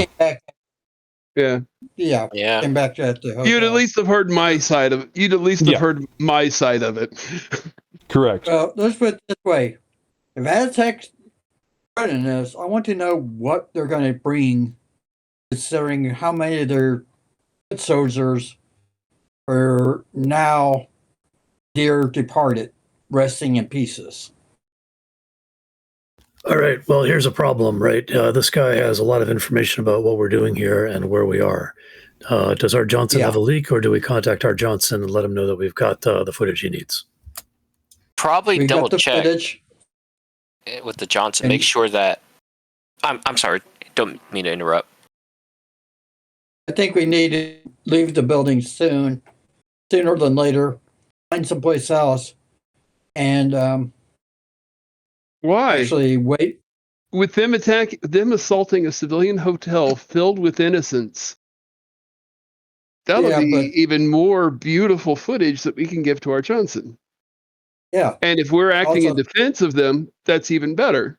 Yeah. Came back at the hotel. You'd at least have heard my side of it. You'd at least have heard my side of it. Correct. Well, let's put it this way: if Aztec's running this, I want to know what they're going to bring, considering how many of their good soldiers are now dear departed, resting in pieces. All right. Well, here's a problem, right? This guy has a lot of information about what we're doing here and where we are. Does our Johnson have a leak, or do we contact our Johnson and let him know that we've got the footage he needs? Probably double check with the Johnson. Make sure that. I'm sorry. Don't mean to interrupt. I think we need to leave the building sooner than later. Find someplace else, and why? Actually, wait. With them assaulting a civilian hotel filled with innocents, that'll be even more beautiful footage that we can give to our Johnson. Yeah. And if we're acting in defense of them, that's even better.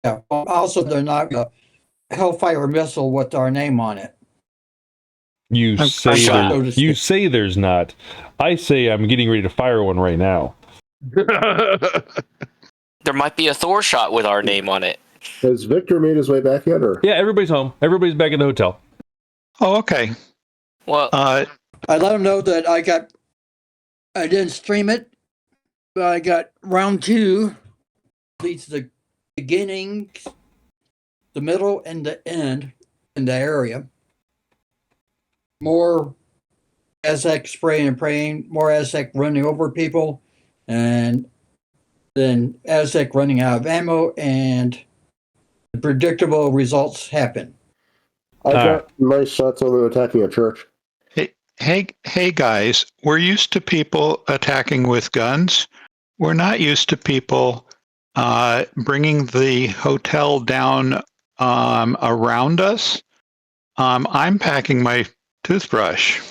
Yeah. Also, they're not a Hellfire missile with our name on it. You say there's not. I say I'm getting ready to fire one right now. There might be a Thor shot with our name on it. Has Viktor made his way back yet? Or? Yeah, everybody's home. Everybody's back at the hotel. Oh, okay. Well, I let him know that I didn't stream it, but I got round 2, leads the beginning, the middle, and the end in the area. More Aztec spraying and praying, more Aztec running over people, and then Aztec running out of ammo, and the predictable results happen. I got nice shots of them attacking a church. Hey guys, we're used to people attacking with guns. We're not used to people bringing the hotel down around us. I'm packing my toothbrush.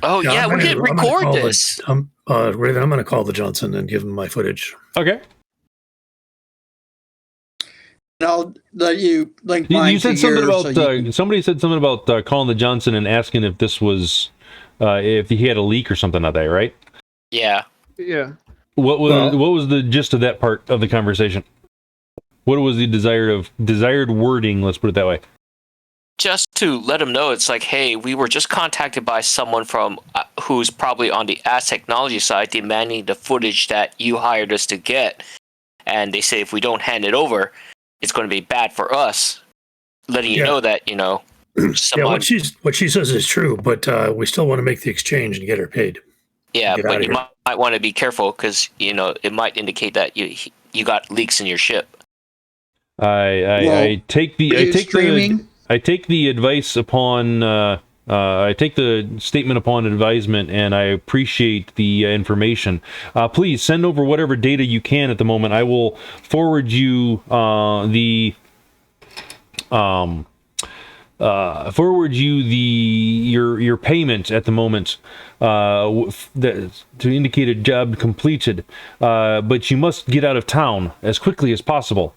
Oh yeah, we didn't record this. Raven, I'm going to call the Johnson and give him my footage. Okay. And I'll let you link mine. You said something about somebody said something about calling the Johnson and asking if this was if he had a leak or something like that, right? Yeah. Yeah. What was the gist of that part of the conversation? What was the desired wording? Let's put it that way. Just to let him know, it's like, hey, we were just contacted by someone from who's probably on the Aztec technology side, demanding the footage that you hired us to get, and they say if we don't hand it over, it's going to be bad for us. Letting you know that what she says is true, but we still want to make the exchange and get her paid. Yeah, but you might want to be careful because it might indicate that you got leaks in your ship. I take the advice upon I take the statement upon advisement, and I appreciate the information. Please send over whatever data you can at the moment. I will forward you the forward you your payment at the moment to indicate a job completed, but you must get out of town as quickly as possible.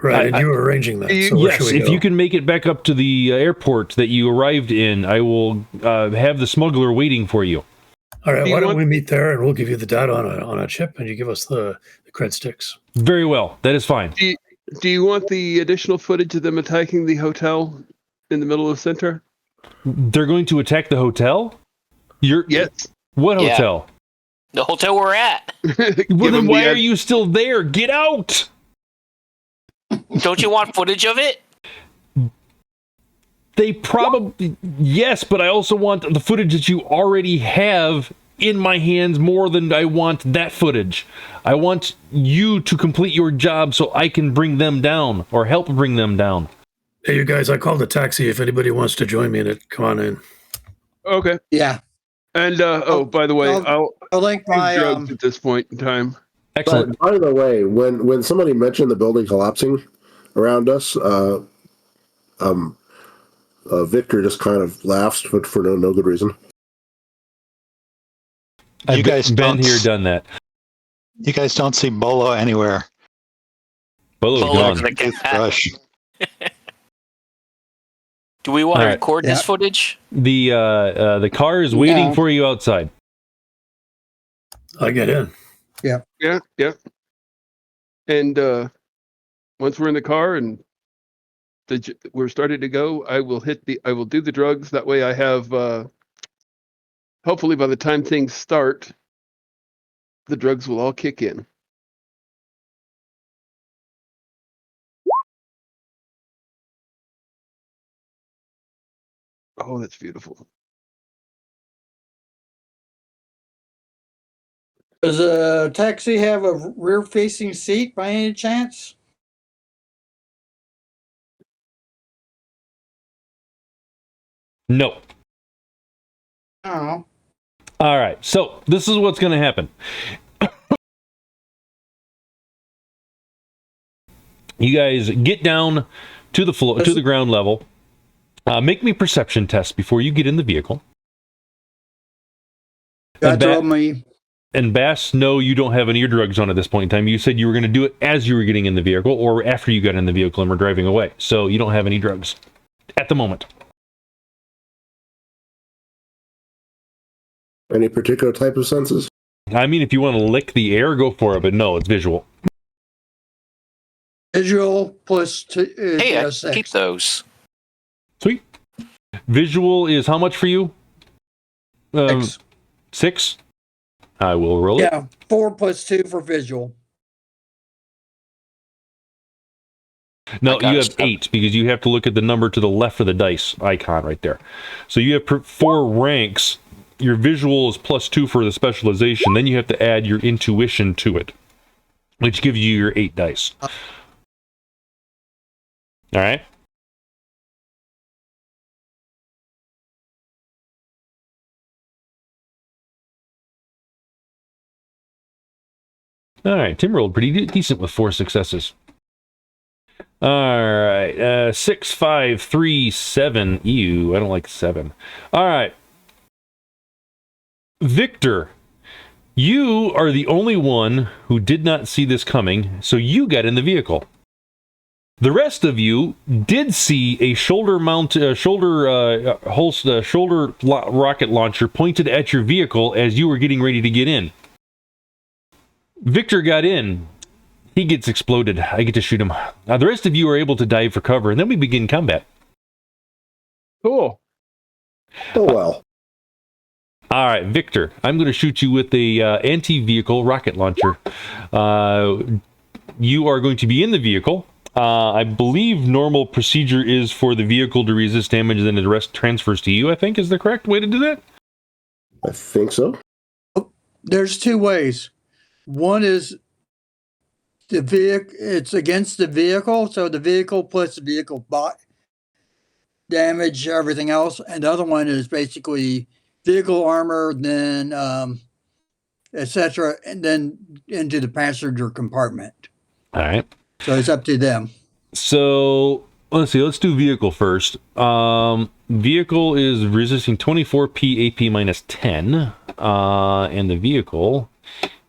Right, and you were arranging that. So where should we if go? you can make it back up to the airport that you arrived in, I will have the smuggler waiting for you. All right, why don't we meet there, and we'll give you the data on a chip, and you give us the cred sticks. Very well, that is fine. Do you want the additional footage of them attacking the hotel in the middle of the center? They're going to attack the hotel? Yes. What hotel? The hotel we're at. Well, then why are you still there? Get out! Don't you want footage of it? They probably... Yes, but I also want the footage that you already have in my hands more than I want that footage. I want you to complete your job so I can bring them down, or help bring them down. Hey, you guys, I called a taxi. If anybody wants to join me in it, come on in. Okay. Yeah. And, by the way, I'll link my... drugs at this point in time. Excellent. By the way, when somebody mentioned the building collapsing around us, Viktor just kind of laughs, but for no good reason. You guys been here, done that. You guys don't see Bolo anywhere. Bolo's gone. Toothbrush. Do we want to record this footage? The car is waiting for you outside. I get in. Yeah. And once we're in the car and we're starting to go, I will do the drugs. That way I have, hopefully by the time things start, the drugs will all kick in. Oh, that's beautiful. Does a taxi have a rear-facing seat by any chance? No. Oh. All right, so this is what's going to happen. You guys get down to the floor, to the ground level. Make me perception tests before you get in the vehicle. And Bast, no, you don't have any of your drugs on at this point in time. You said you were going to do it as you were getting in the vehicle or after you got in the vehicle and were driving away. So you don't have any drugs at the moment. Any particular type of senses? I mean, if you want to lick the air, go for it, but no, it's visual. Visual plus two. Hey, I keep those. Sweet. Visual is how much for you? 6. 6? I will roll it. Yeah, 4 plus 2 for visual. No, you have 8 because you have to look at the number to the left of the dice icon right there. So you have 4 ranks. Your visual is plus 2 for the specialization. Then you have to add your intuition to it, which gives you your 8 dice. All right. All right, Tim rolled pretty decent with 4 successes. All right, 6, 5, 3, 7. Ew, I don't like 7. All right. Viktor, you are the only one who did not see this coming, so you got in the vehicle. The rest of you did see a shoulder rocket launcher pointed at your vehicle as you were getting ready to get in. Viktor got in. He gets exploded. I get to shoot him. Now, the rest of you are able to dive for cover, and then we begin combat. Cool. Oh, well. All right, Viktor, I'm going to shoot you with a anti-vehicle rocket launcher. You are going to be in the vehicle. I believe normal procedure is for the vehicle to resist damage, and then the rest transfers to you, I think, is the correct way to do that? I think so. There's 2 ways. One is the vehicle, it's against the vehicle, so the vehicle plus the vehicle damage, everything else. And the other one is basically vehicle armor, then etc., and then into the passenger compartment. All right. So it's up to them. So let's see. Let's do vehicle first. Vehicle is resisting 24 AP minus 10. And the vehicle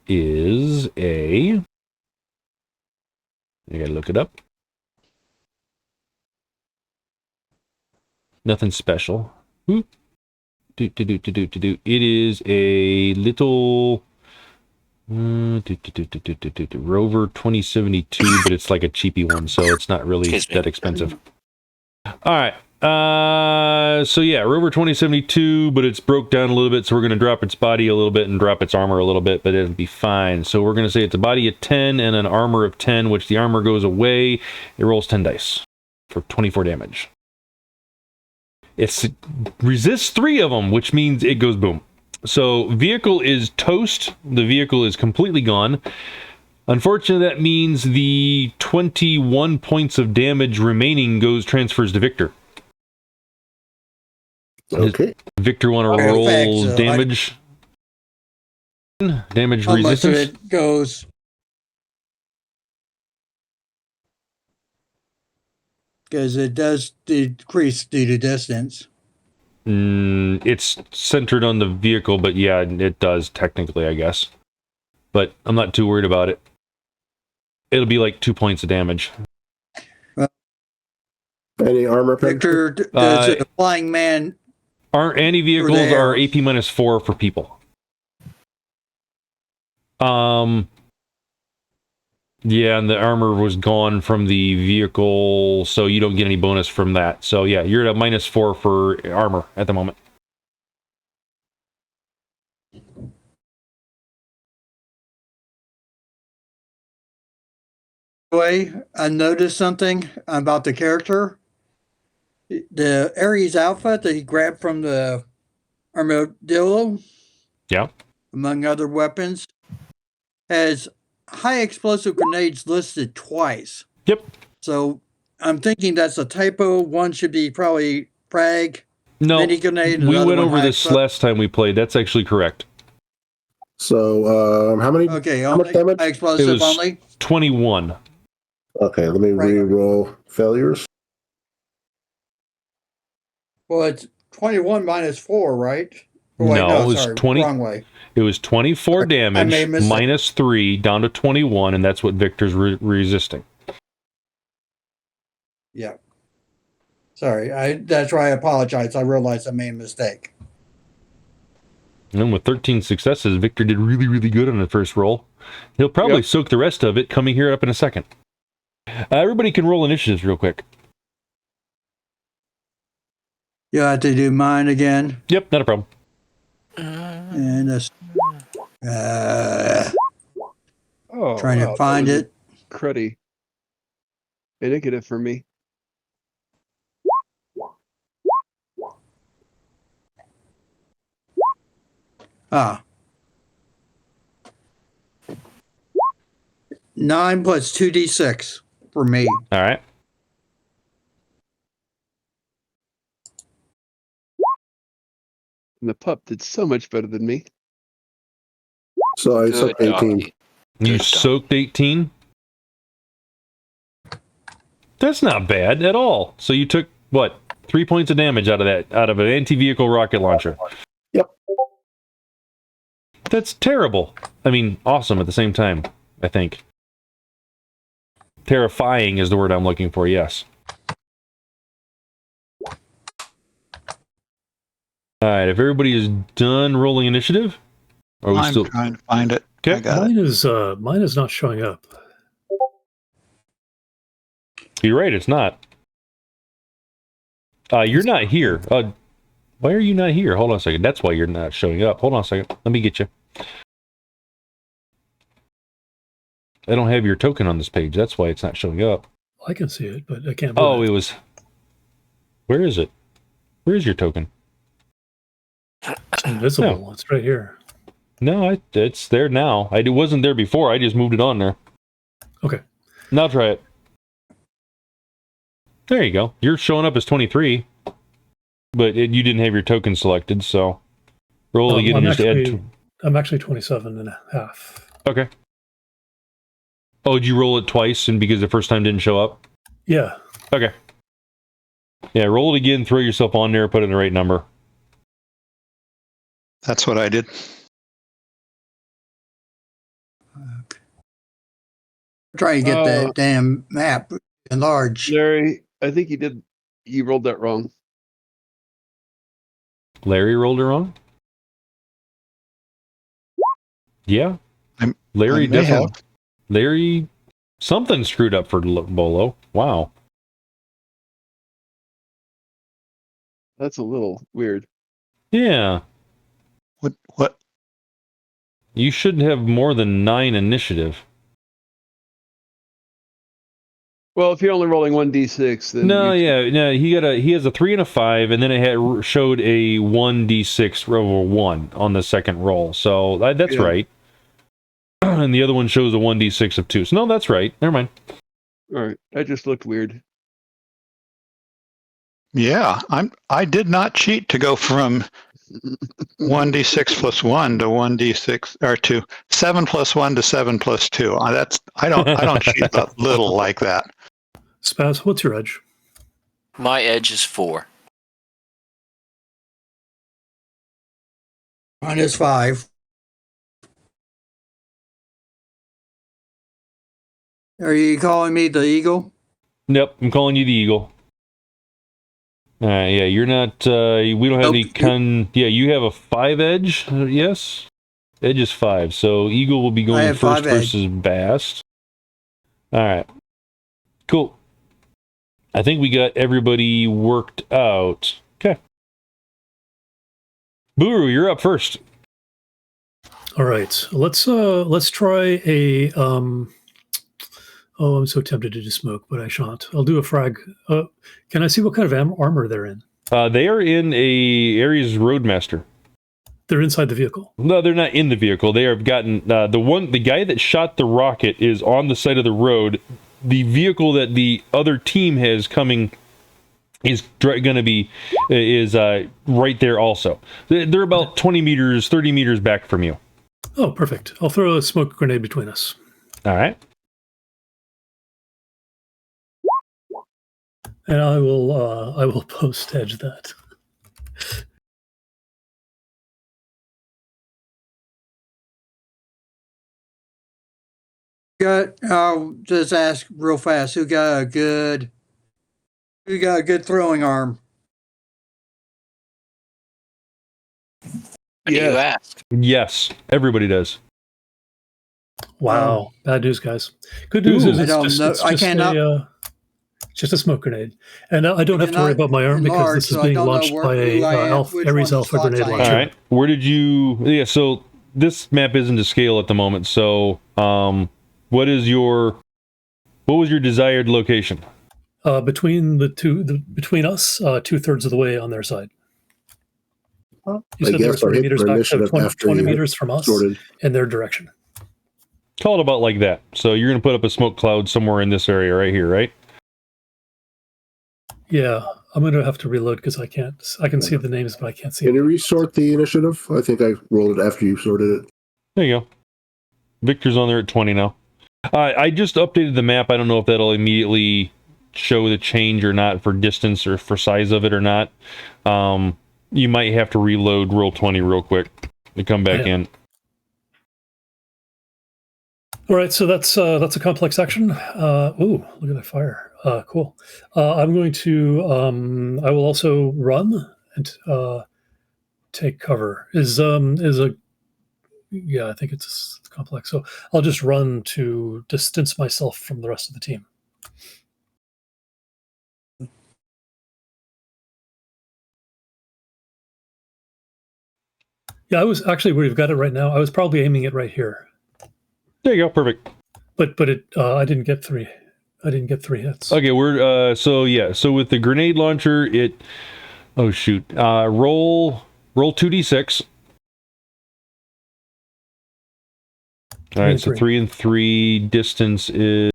is a... I gotta look it up. Nothing special. It is a little... Rover 2072, but it's like a cheapy one, so it's not really that expensive. All right. So yeah, Rover 2072, but it's broke down a little bit, so we're going to drop its body a little bit and drop its armor a little bit, but it'll be fine. So we're going to say it's a body of 10 and an armor of 10, which the armor goes away. It rolls 10 dice for 24 damage. It resists 3 of them, which means it goes boom. So vehicle is toast. The vehicle is completely gone. Unfortunately, that means the 21 points of damage remaining transfers to Victor. Okay. Victor want to roll damage? Damage how resistance? much of it goes? Because it does decrease due to distance. It's centered on the vehicle, but yeah, it does technically, I guess. But I'm not too worried about it. It'll be like 2 points of damage. Any armor? Victor, does a flying man... Anti-vehicles are AP minus 4 for people. Yeah, and the armor was gone from the vehicle, so you don't get any bonus from that. So yeah, you're at a minus 4 for armor at the moment. Way, I noticed something about the character. The Ares outfit that he grabbed from the armadillo, yeah, among other weapons, has high explosive grenades listed twice. Yep. So I'm thinking that's a typo. One should be probably frag, mini grenade. We went over this last time we played. That's actually correct. So how many? Okay, how much damage? High explosive only 21. Okay, let me re-roll failures. Well, it's 21 minus 4, right? Oh, wait, no, it was 20. Wrong way. It was 24 damage minus 3 down to 21, and that's what Victor's resisting. Yeah. Sorry, that's why I apologize. I realized I made a mistake. And with 13 successes, Victor did really, really good on the first roll. He'll probably soak the rest of it coming here up in a second. Everybody can roll initiatives real quick. You have to do mine again. Yep, not a problem. And this, Oh, trying to find it. Cruddy. Indicative for me. Ah. 9 plus 2d6 for me. All right. And the pup did so much better than me. So I soaked 18. You soaked 18? That's not bad at all. So you took, what, 3 points of damage out of that, out of an anti-vehicle rocket launcher. Yep. That's terrible. I mean, awesome at the same time, I think. Terrifying is the word I'm looking for, yes. Alright, if everybody is done rolling initiative, are we I'm still trying to find it. Okay. I got Mine is not showing up. You're right, it's not. You're not here. Why are you not here? Hold on a second. That's why you're not showing up. Hold on a second. Let me get you. I don't have your token on this page. That's why it's not showing up. I can see it, but I can't. Oh, it was. Where is it? Where is your token? It's invisible. No. It's right here. No, it's there now. It wasn't there before. I just moved it on there. Okay. Now try it. There you go. You're showing up as 23, but you didn't have your token selected, so roll again and just add. I'm actually 27 and a half. Okay. Oh, did you roll it twice and because the first time didn't show up? Yeah. Okay. Yeah, roll it again, throw yourself on there, put in the right number. That's what I did. Try to get that damn map enlarged. Larry, I think you rolled that wrong. Larry rolled it wrong? Yeah. Larry may have. definitely. Larry, something screwed up for Bolo. Wow. That's a little weird. Yeah. What? You should have more than 9 initiative. Well, if you're only rolling 1d6, then No, he has a 3 and a 5, and then it showed a 1d6 over 1 on the second roll. So that's right. And the other one shows a 1d6 of 2. So no, that's right. Never mind. All right, that just looked weird. Yeah, I did not cheat to go from 1d6 plus 1 to 1d6 or to 7 plus 1 to 7 plus 2. I don't cheat a little like that. Spazz, what's your edge? My edge is 4. Mine is 5. Are you calling me the eagle? Nope, I'm calling you the eagle. Yeah, you're not, we don't have any you have a 5 edge, yes? Edge is 5, so eagle will be going first versus Bast. Alright. Cool. I think we got everybody worked out. Okay. Buru, you're up first. All right, let's try a I'm so tempted to do smoke, but I shan't. I'll do a frag. Can I see what kind of armor they're in? They are in a Ares Roadmaster. They're inside the vehicle. No, they're not in the vehicle. They have gotten the guy that shot the rocket is on the side of the road. The vehicle that the other team has coming is going to be right there also. They're about 20 meters, 30 meters back from you. Oh, perfect. I'll throw a smoke grenade between us. All right. And I will post edge that. I'll just ask real fast, who got a good throwing arm? Why do you ask? Yes, everybody does. Wow, bad news, guys. Good news is it's just a smoke grenade, and I don't have to worry about my arm because this is being launched by a Ares Alpha grenade launcher. All right, where did you? Yeah, so this map isn't to scale at the moment. So, what was your desired location? Between between us, 2/3 of the way on their side. You said they were 20 meters back, so 20 meters from us in their direction. Call it about like that. So you're going to put up a smoke cloud somewhere in this area right here, right? Yeah, I'm going to have to reload because I can't. I can see the names, but I can't see. Can you resort the initiative? I think I rolled it after you sorted it. There you go. Viktor's on there at 20 now. I just updated the map. I don't know if that'll immediately show the change or not for distance or for size of it or not. You might have to reload roll 20 real quick to come back in. All right, so that's a complex action. Ooh, look at that fire. Cool. I'm going to. I will also run and take cover. Yeah, I think it's complex. So I'll just run to distance myself from the rest of the team. Yeah, I was actually where you've got it right now. I was probably aiming it right here. There you go, perfect. But it I didn't get 3. I didn't get 3 hits. Okay, we're so with the grenade launcher, roll 2d6. All right, so 3 and 3 distance is.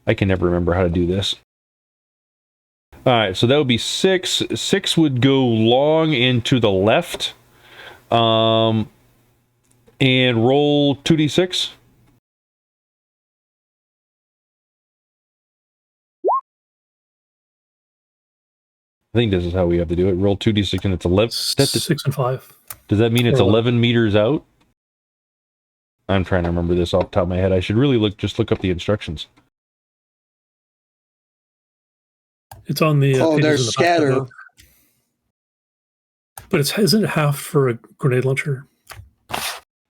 I can never remember how to do this. All right, so that would be 6. 6 would go long and to the left. And roll 2d6. I think this is how we have to do it. Roll 2d6 and it's 11. 6 and 5. Does that mean it's Or 11 meters out? I'm trying to remember this off the top of my head. I should really look up the instructions. It's on the pages there's in the back of the scatter. book. But isn't it half for a grenade launcher?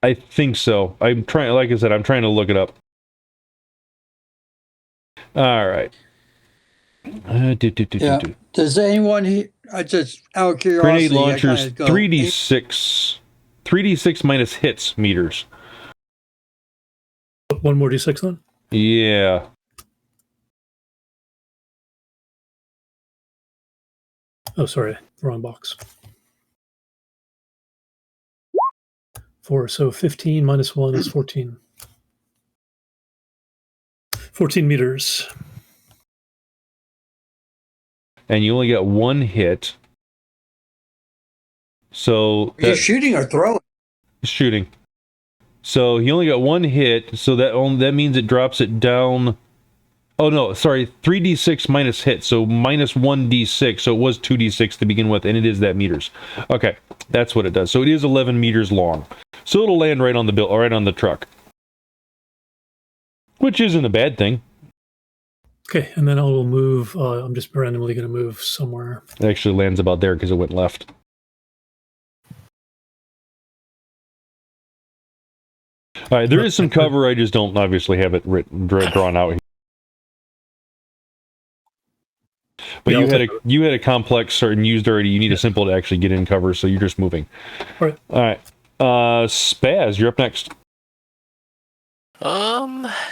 I think so. I'm trying, like I said, I'm trying to look it up. All right. Yeah. Does anyone? I just out of curiosity. Grenade launchers, I kinda go, 3d6. 3d6 minus hits meters. One more d6 then? Yeah. Oh, sorry. Wrong box. 4. So 15 minus 1 is 14. 14 meters. And you only got one hit. So Are you shooting or throwing? shooting. So he only got one hit, so that means it drops it down. Oh no, sorry, 3d6 minus hit, so minus 1d6, so it was 2d6 to begin with, and it is that meters. Okay, that's what it does. So it is 11 meters long. So it'll land right on the truck. Which isn't a bad thing. Okay, and then I will move. I'm just randomly going to move somewhere. It actually lands about there because it went left. All right, there is some cover. I just don't obviously have it drawn out here. But Yeah, you had a complex and used already. You need a simple to actually get in cover, so you're just moving. All right. All right. Spazz, you're up next.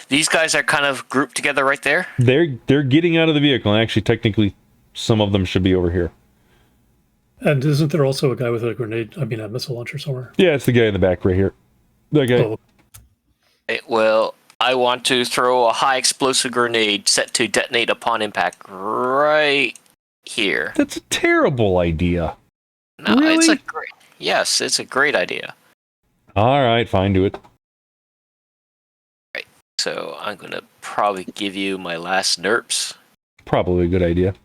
These guys are kind of grouped together right there. They're getting out of the vehicle, and actually, technically, some of them should be over here. And isn't there also a guy with a grenade? I mean, a missile launcher somewhere? Yeah, it's the guy in the back right here. That guy. Oh, Well, I want to throw a high explosive grenade set to detonate upon impact right here. That's a terrible idea. No, Really? it's a great idea. All right, fine, do it. Right. So I'm gonna probably give you my last nerps. Probably a good idea.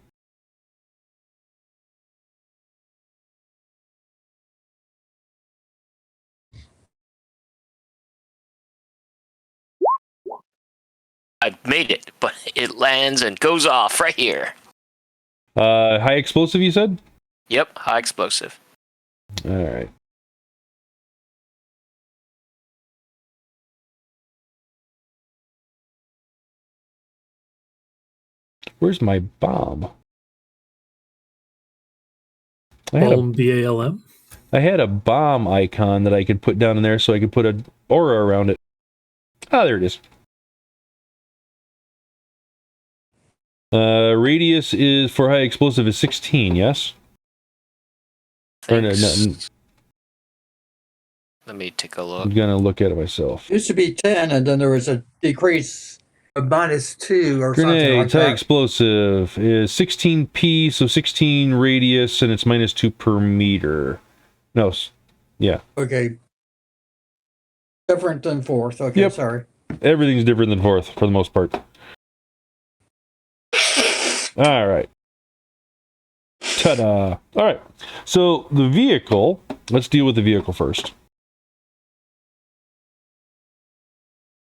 I made it, but it lands and goes off right here. High explosive, you said? Yep, high explosive. All right. Where's my bomb? BALM. I had a bomb icon that I could put down in there so I could put an aura around it. Ah, there it is. Radius is for high explosive is 16, yes? Or no, Let me take a look. I'm gonna look at it myself. Used to be 10, and then there was a decrease of -2 or something like Grenades, high that. explosive is 16p, so 16 radius, and it's -2 per meter. No, yeah. Okay. Different than fourth. Okay, Yep. sorry. Everything's different than fourth for the most part. All right. Ta-da. All right. So the vehicle, let's deal with the vehicle first.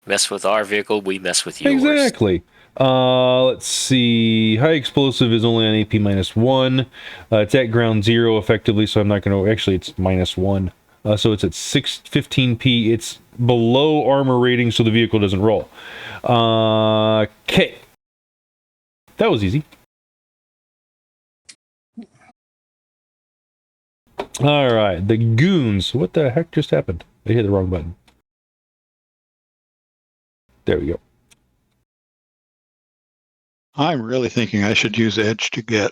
Mess with our vehicle, we mess with yours. Exactly. Let's see. High explosive is only on AP -1. It's at ground zero effectively, so I'm not going to... Actually, it's -1. So it's at 15p. It's below armor rating, so the vehicle doesn't roll. Okay. That was easy. All right. The goons. What the heck just happened? I hit the wrong button. There we go. I'm really thinking I should use Edge to get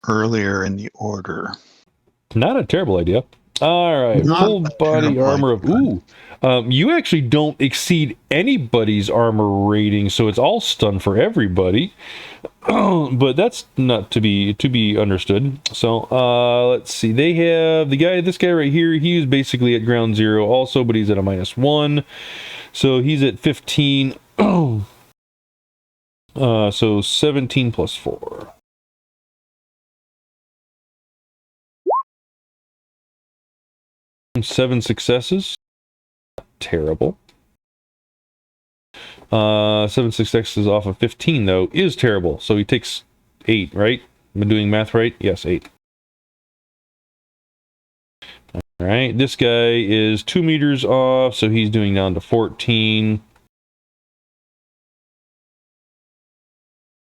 earlier in the order. Not a terrible idea. All right, Not full a body terrible armor of... Ooh. You actually don't exceed anybody's armor rating, so it's all stun for everybody. But that's not to be understood. So, let's see. They have... This guy right here, he's basically at ground zero also, but he's at a -1. So he's at 15... so 17 plus 4. 7 successes. Terrible. 7 successes off of 15, though, is terrible. So he takes 8, right? Am I doing math right? Yes, 8. All right, this guy is 2 meters off, so he's doing down to 14.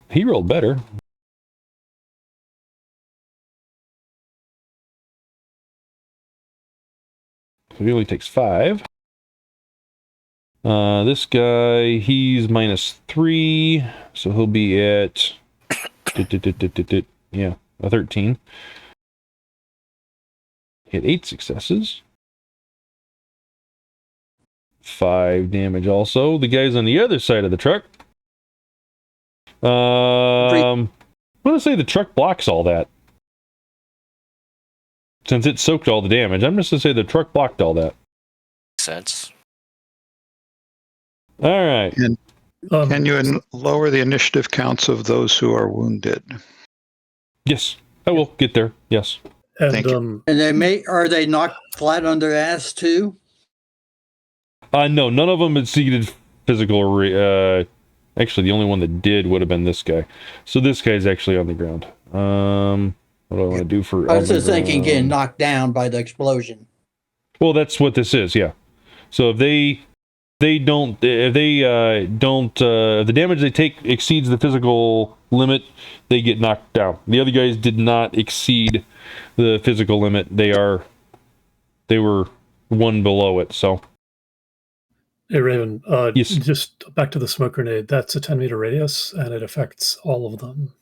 He rolled better. So he only takes 5. This guy, he's -3, so he'll be at yeah, a 13. Hit 8 successes. 5 damage also. The guy's on the other side of the truck. I'm gonna say the truck blocks all that. Since it soaked all the damage, I'm just gonna say the truck blocked all that. Makes sense. All right. Can you lower the initiative counts of those who are wounded? Yes, I will get there. Yes. And Thank you. And are they knocked flat on their ass too? No, none of them exceeded physical. Actually, the only one that did would have been this guy. So this guy's actually on the ground. What do I want to do for? I was just thinking getting knocked down by the explosion. Well, that's what this is. Yeah. So if the damage they take exceeds the physical limit, they get knocked down. The other guys did not exceed the physical limit. They were one below it. So. Hey, Raven, yes. Just back to the smoke grenade. That's a 10-meter radius, and it affects all of them.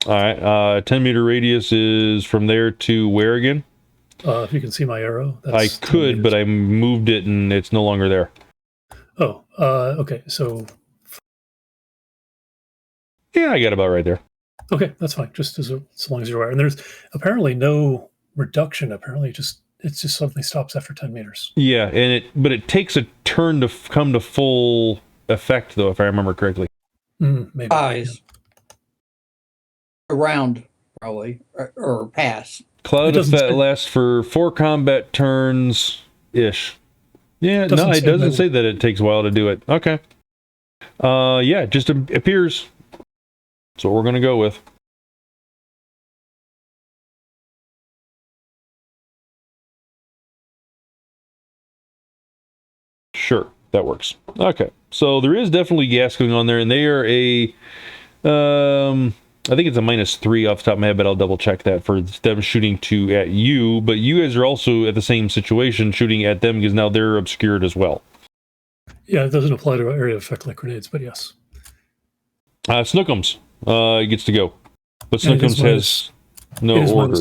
All right. 10-meter radius is from there to where again? If you can see my arrow. I could, but I moved it, and it's no longer there. Oh, okay. So... Yeah, I got about right there. Okay, that's fine. Just as long as you're aware. And there's apparently no reduction. Apparently, it just suddenly stops after 10 meters. Yeah, but it takes a turn to come to full effect, though, if I remember correctly. Maybe. Eyes. Around, probably, or pass. Cloud effect lasts for 4 combat turns ish. Yeah, no, it doesn't say that it takes a while to do it. Okay. Yeah, it just appears. That's what we're gonna go with. Sure, that works. Okay, so there is definitely gas going on there, and they are I think it's a -3 off the top of my head, but I'll double check that for them shooting at you. But you guys are also at the same situation, shooting at them because now they're obscured as well. Yeah, it doesn't apply to area effect like grenades, but yes. Snookums gets to go, but Snookums has no order.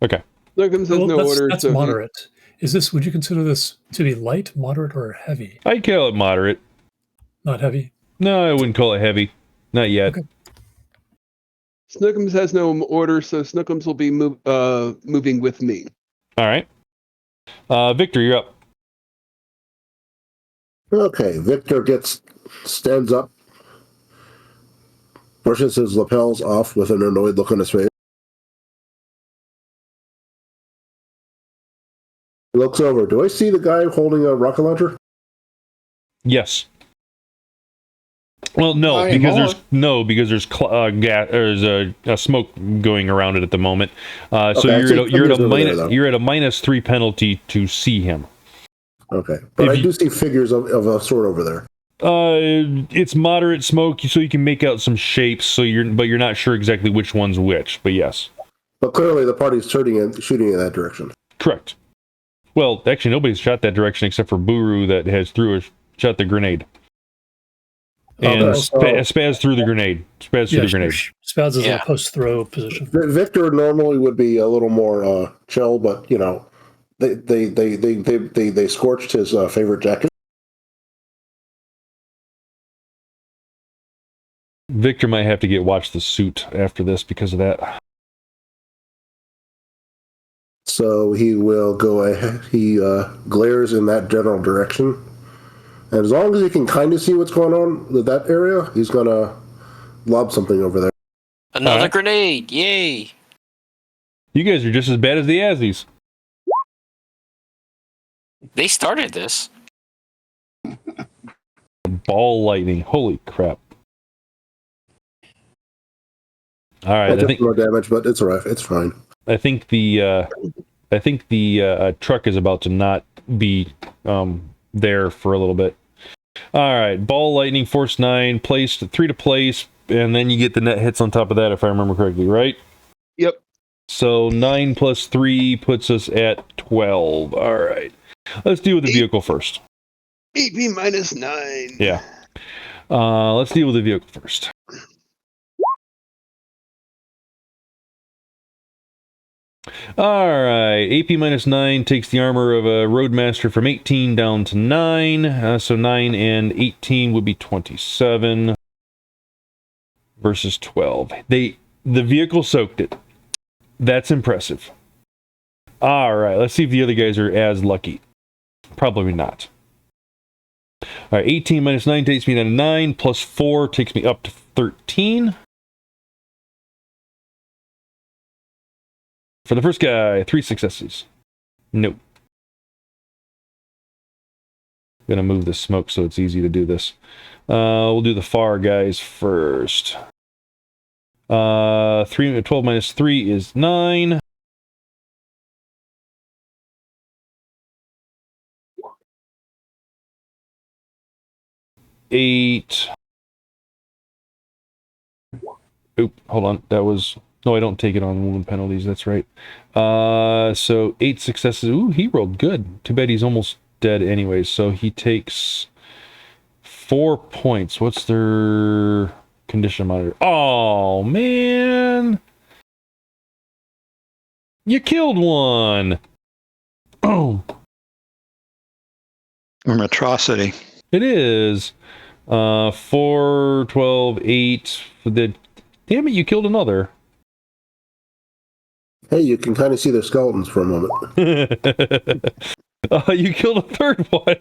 Okay. Snookums has no order. That's moderate. Would you consider this to be light, moderate, or heavy? I'd call it moderate. Not heavy? No, I wouldn't call it heavy. Not yet. Okay. Snookums has no order, so Snookums will be moving with me. All right. Viktor, you're up. Okay, Viktor stands up, brushes his lapels off with an annoyed look on his face. He looks over. Do I see the guy holding a rocket launcher? Yes. Well, no, because there's gas. There's a smoke going around it at the moment. So okay, you're at a -3 penalty to see him. Okay, but I do see figures of a sort over there. It's moderate smoke, so you can make out some shapes. But you're not sure exactly which one's which. But yes. But clearly, the party's shooting in that direction. Correct. Well, actually, nobody's shot that direction except for Buru that has shot the grenade. And Spazz threw the grenade. Spazz threw the grenade. Spazz is in a post-throw position. Viktor normally would be a little more chill, but you know, they scorched his favorite jacket. Viktor might have to watch the suit after this because of that. So he will go ahead. He glares in that general direction. And as long as he can kind of see what's going on with that area, he's going to lob something over there. Another grenade! Yay! You guys are just as bad as the Azzies. They started this. Ball lightning. Holy crap. All right, I took more damage, but it's alright. It's fine. I think the truck is about to not be there for a little bit. All right, ball lightning, force 9, placed 3 to place, and then you get the net hits on top of that, if I remember correctly, right? Yep. So 9 plus 3 puts us at 12. All right, let's deal with the vehicle first. AP minus 9. Yeah. Let's deal with the vehicle first. All right, AP minus 9 takes the armor of a Roadmaster from 18 down to 9. So 9 and 18 would be 27 versus 12. The vehicle soaked it. That's impressive. All right, let's see if the other guys are as lucky. Probably not. All right, 18 minus 9 takes me down to 9, plus 4 takes me up to 13. For the first guy, 3 successes. Nope. Gonna move the smoke so it's easy to do this. We'll do the far guys first. 12 minus 3 is 9. Eight. Oop, hold on. That was... No, I don't take it on wound penalties. That's right. So 8 successes. Ooh, he rolled good. Too bad he's almost dead anyways. So he takes 4 points. What's their condition monitor? Oh, man. You killed one. Oh. An atrocity. It is. 4, 12, 8. Damn it, you killed another. Hey, you can kind of see their skeletons for a moment. You killed a third one.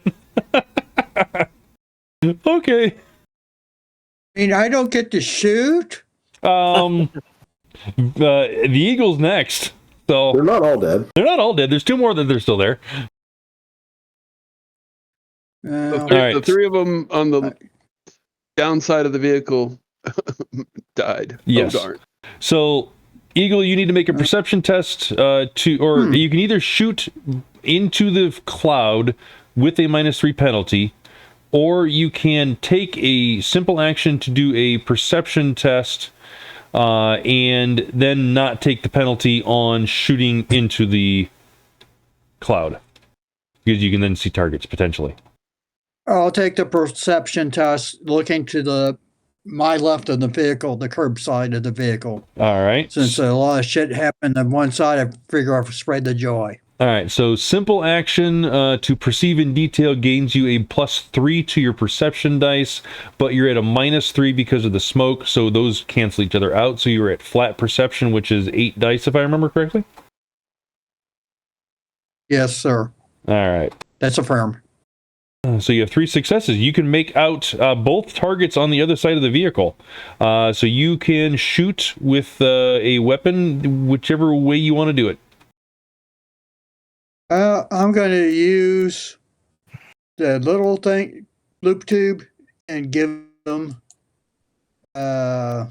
Okay. I mean, I don't get to shoot? The eagle's next. So They're not all dead. they're not all dead. There's 2 more that they're still there. The three of them on the downside of the vehicle died. Yes. Oh, darn. So, Eagle, you need to make a perception test you can either shoot into the cloud with a -3 penalty, or you can take a simple action to do a perception test and then not take the penalty on shooting into the cloud, because you can then see targets potentially. I'll take the perception test looking to my left of the vehicle, the curb side of the vehicle. All right. Since a lot of shit happened on one side, I figure I'll spread the joy. All right, so simple action to perceive in detail gains you a +3 to your perception dice, but you're at a -3 because of the smoke, so those cancel each other out. So you're at flat perception, which is 8 dice, if I remember correctly. Yes, sir. All right. That's affirmed. So you have 3 successes. You can make out both targets on the other side of the vehicle. So you can shoot with a weapon, whichever way you want to do it. I'm going to use the little thing, loop tube, and give them good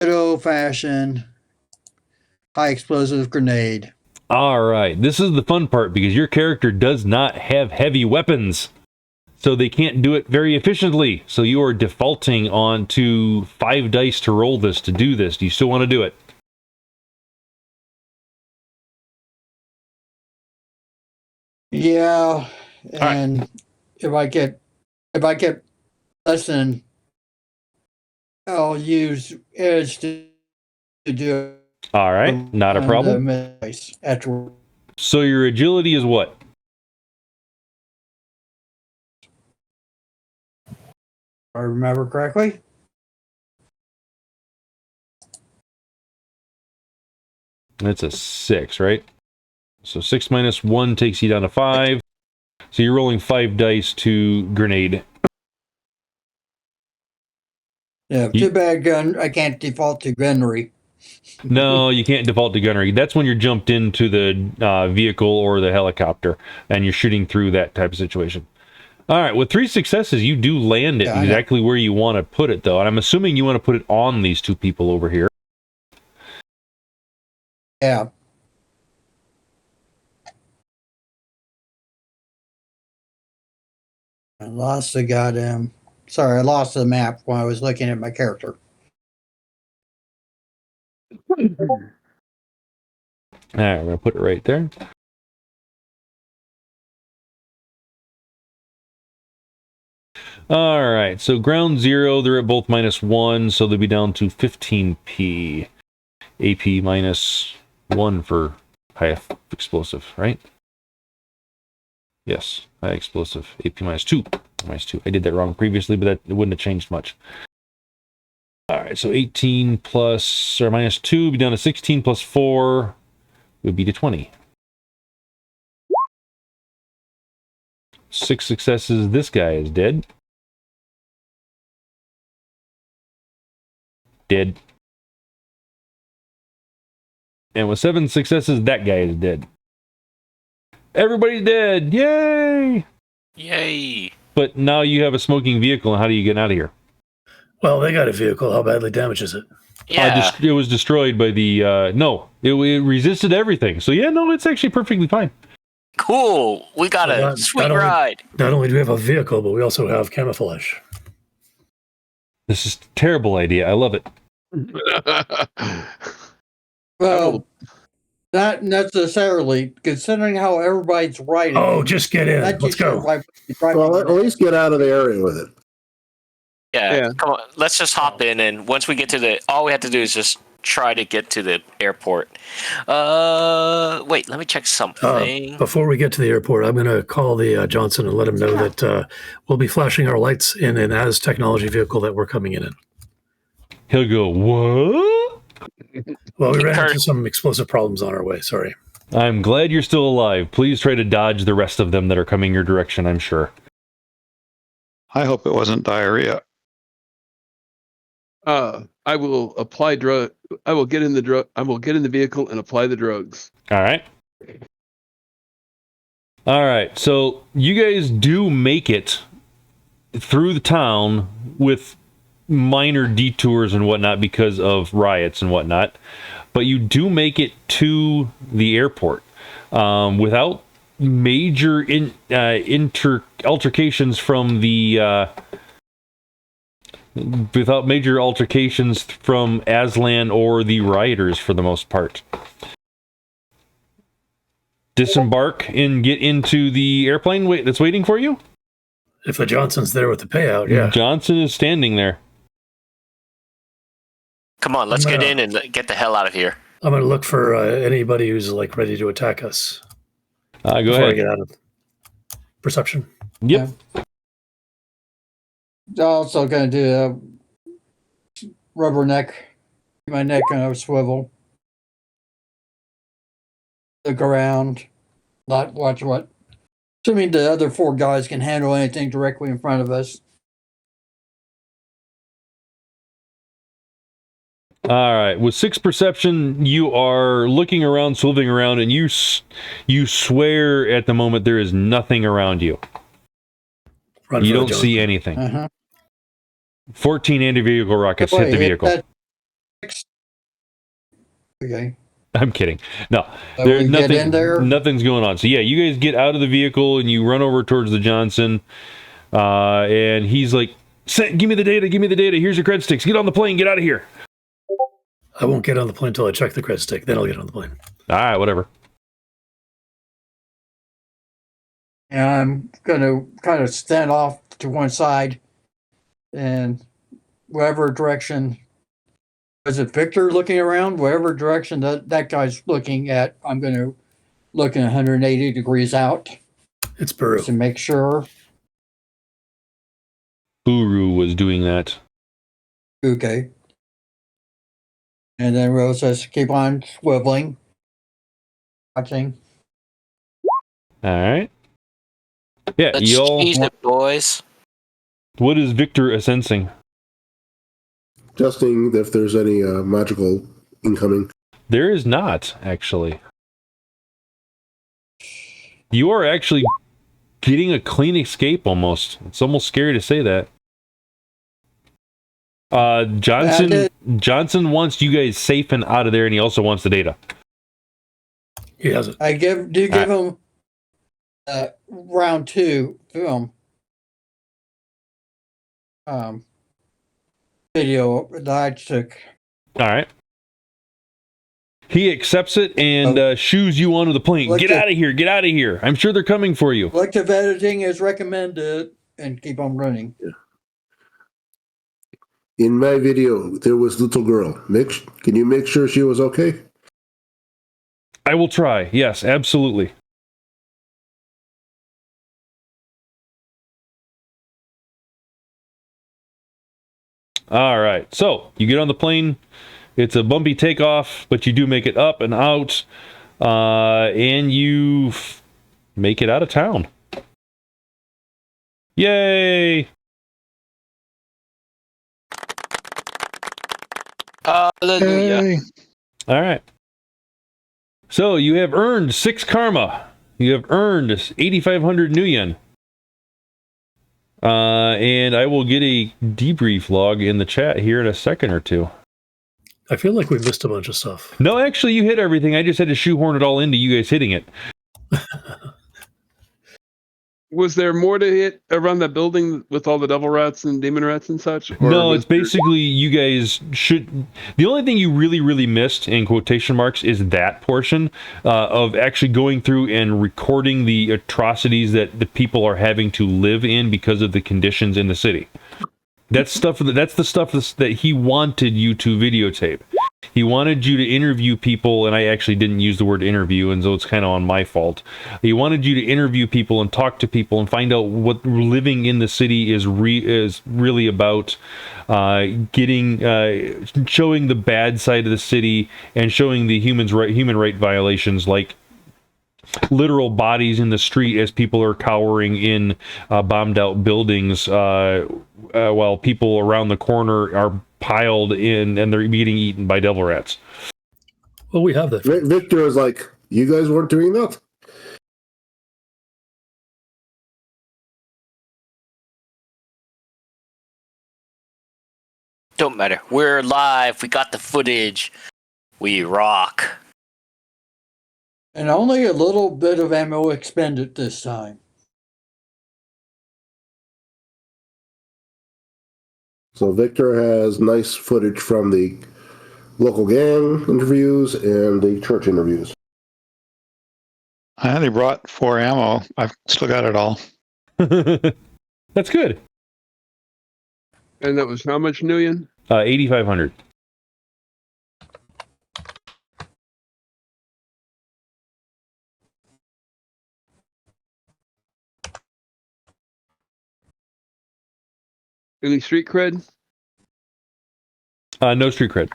old-fashioned high explosive grenade. All right, this is the fun part, because your character does not have heavy weapons, so they can't do it very efficiently. So you are defaulting on to 5 dice to roll this, to do this. Do you still want to do it? Yeah, and if I get less than, I'll use edge to do it. All right, not a problem. After. So your agility is what? If I remember correctly. It's a 6, right? So 6 minus 1 takes you down to 5. So you're rolling 5 dice to grenade. Yeah, too bad gun. I can't default to gunnery. No, you can't default to gunnery. That's when you're jumped into the vehicle or the helicopter, and you're shooting through that type of situation. All right, with 3 successes, you do land it exactly where you want to put it, though. And I'm assuming you want to put it on these 2 people over here. Yeah. I lost the goddamn... Sorry, I lost the map when I was looking at my character. All right, I'm going to put it right there. All right, so ground 0, they're at both -1, so they'll be down to 15p. AP -1 for high explosive, right? Yes, high explosive. AP -2. -2. I did that wrong previously, but it wouldn't have changed much. All right, so 18 plus, or -2 would be down to 16 plus 4 would be to 20. 6 successes, this guy is dead. Dead. And with 7 successes, that guy is dead. Everybody's dead! Yay! Yay! But now you have a smoking vehicle, and how do you get out of here? Well, they got a vehicle. How badly damaged is it? Yeah. It was destroyed by the... no, it resisted everything. So yeah, no, it's actually perfectly fine. Cool. We got a sweet ride. Not only do we have a vehicle, but we also have camouflage. This is a terrible idea. I love it. Well, not necessarily, considering how everybody's riding. Oh, just get in. Let's go. Well, at least get out of the area with it. Yeah, come on. Let's just hop in, and once we get to all we have to do is just try to get to the airport. Wait, let me check something. Before we get to the airport, I'm going to call the Johnson and let him know that we'll be flashing our lights in an as technology vehicle that we're coming in. He'll go, what? Well, we ran into some explosive problems on our way. Sorry. I'm glad you're still alive. Please try to dodge the rest of them that are coming your direction, I'm sure. I hope it wasn't diarrhea. I will apply drug. I will get in the vehicle and apply the drugs. All right. All right. So you guys do make it through the town with minor detours and whatnot because of riots and whatnot, but you do make it to the airport without major altercations from the Aslan or the rioters for the most part. Disembark and get into the airplane that's waiting for you? If the Johnson's there with the payout, yeah. Johnson is standing there. Come on, let's get in and get the hell out of here. I'm going to look for anybody who's like ready to attack us. Go before ahead. I get out of perception. Yep. Yeah. Also going to do a rubber neck, my neck on a swivel. Look around, not watch what. Assuming the other 4 guys can handle anything directly in front of us. All right. With 6 perception, you are looking around, swiveling around, and you swear at the moment there is nothing around you. You don't see anything. 14 anti-vehicle rockets hit the vehicle. Okay. I'm kidding. No, there's nothing. In there? Nothing's going on. So yeah, you guys get out of the vehicle and you run over towards the Johnson, and he's like, "Give me the data. Give me the data. Here's your cred sticks. Get on the plane. Get out of here." I won't get on the plane until I check the cred stick. Then I'll get on the plane. All right, whatever. And I'm going to kind of stand off to one side, and whatever direction. Is it Viktor looking around? Whatever direction that guy's looking at, I'm going to look 180 degrees out. It's Buru. To make sure. Buru was doing that. Okay. And then Rose says, keep on swiveling. Watching. All right. Yeah, Let's cheese it, boys. What is Viktor sensing? Testing if there's any magical incoming? There is not, actually. You are actually getting a clean escape almost. It's almost scary to say that. Johnson wants you guys safe and out of there, and he also wants the data. He has it. I give him round 2 film video that I took. All right. He accepts it and shoos you onto the plane. Get out of here! Get out of here! I'm sure they're coming for you. Selective editing is recommended, and keep on running. Yeah. In my video, there was little girl. Can you make sure she was okay? I will try. Yes, absolutely. All right. So you get on the plane. It's a bumpy takeoff, but you do make it up and out, and you make it out of town. Yay! Hallelujah. Yay. All right. So you have earned 6 karma. You have earned 8,500 new yen. And I will get a debrief log in the chat here in a second or two. I feel like we missed a bunch of stuff. No, actually, you hit everything. I just had to shoehorn it all into you guys hitting it. Was there more to hit around that building with all the devil rats and demon rats and such? No, it's basically you guys should... The only thing you really, really missed, in quotation marks, is that portion of actually going through and recording the atrocities that the people are having to live in because of the conditions in the city. That's the stuff that he wanted you to videotape. He wanted you to interview people, and I actually didn't use the word interview, and so it's kind of on my fault. He wanted you to interview people and talk to people and find out what living in the city is really about. Showing the bad side of the city and showing the human right violations, like literal bodies in the street as people are cowering in bombed out buildings, while people around the corner are piled in and they're being eaten by devil rats. Well, we have that. Viktor is like, you guys weren't doing that? Don't matter. We're live. We got the footage. We rock. And only a little bit of ammo expended this time. So Viktor has nice footage from the local gang interviews and the church interviews. I only brought 4 ammo. I've still got it all. That's good. And that was how much, Nguyen? 8,500. Any street cred? No street cred.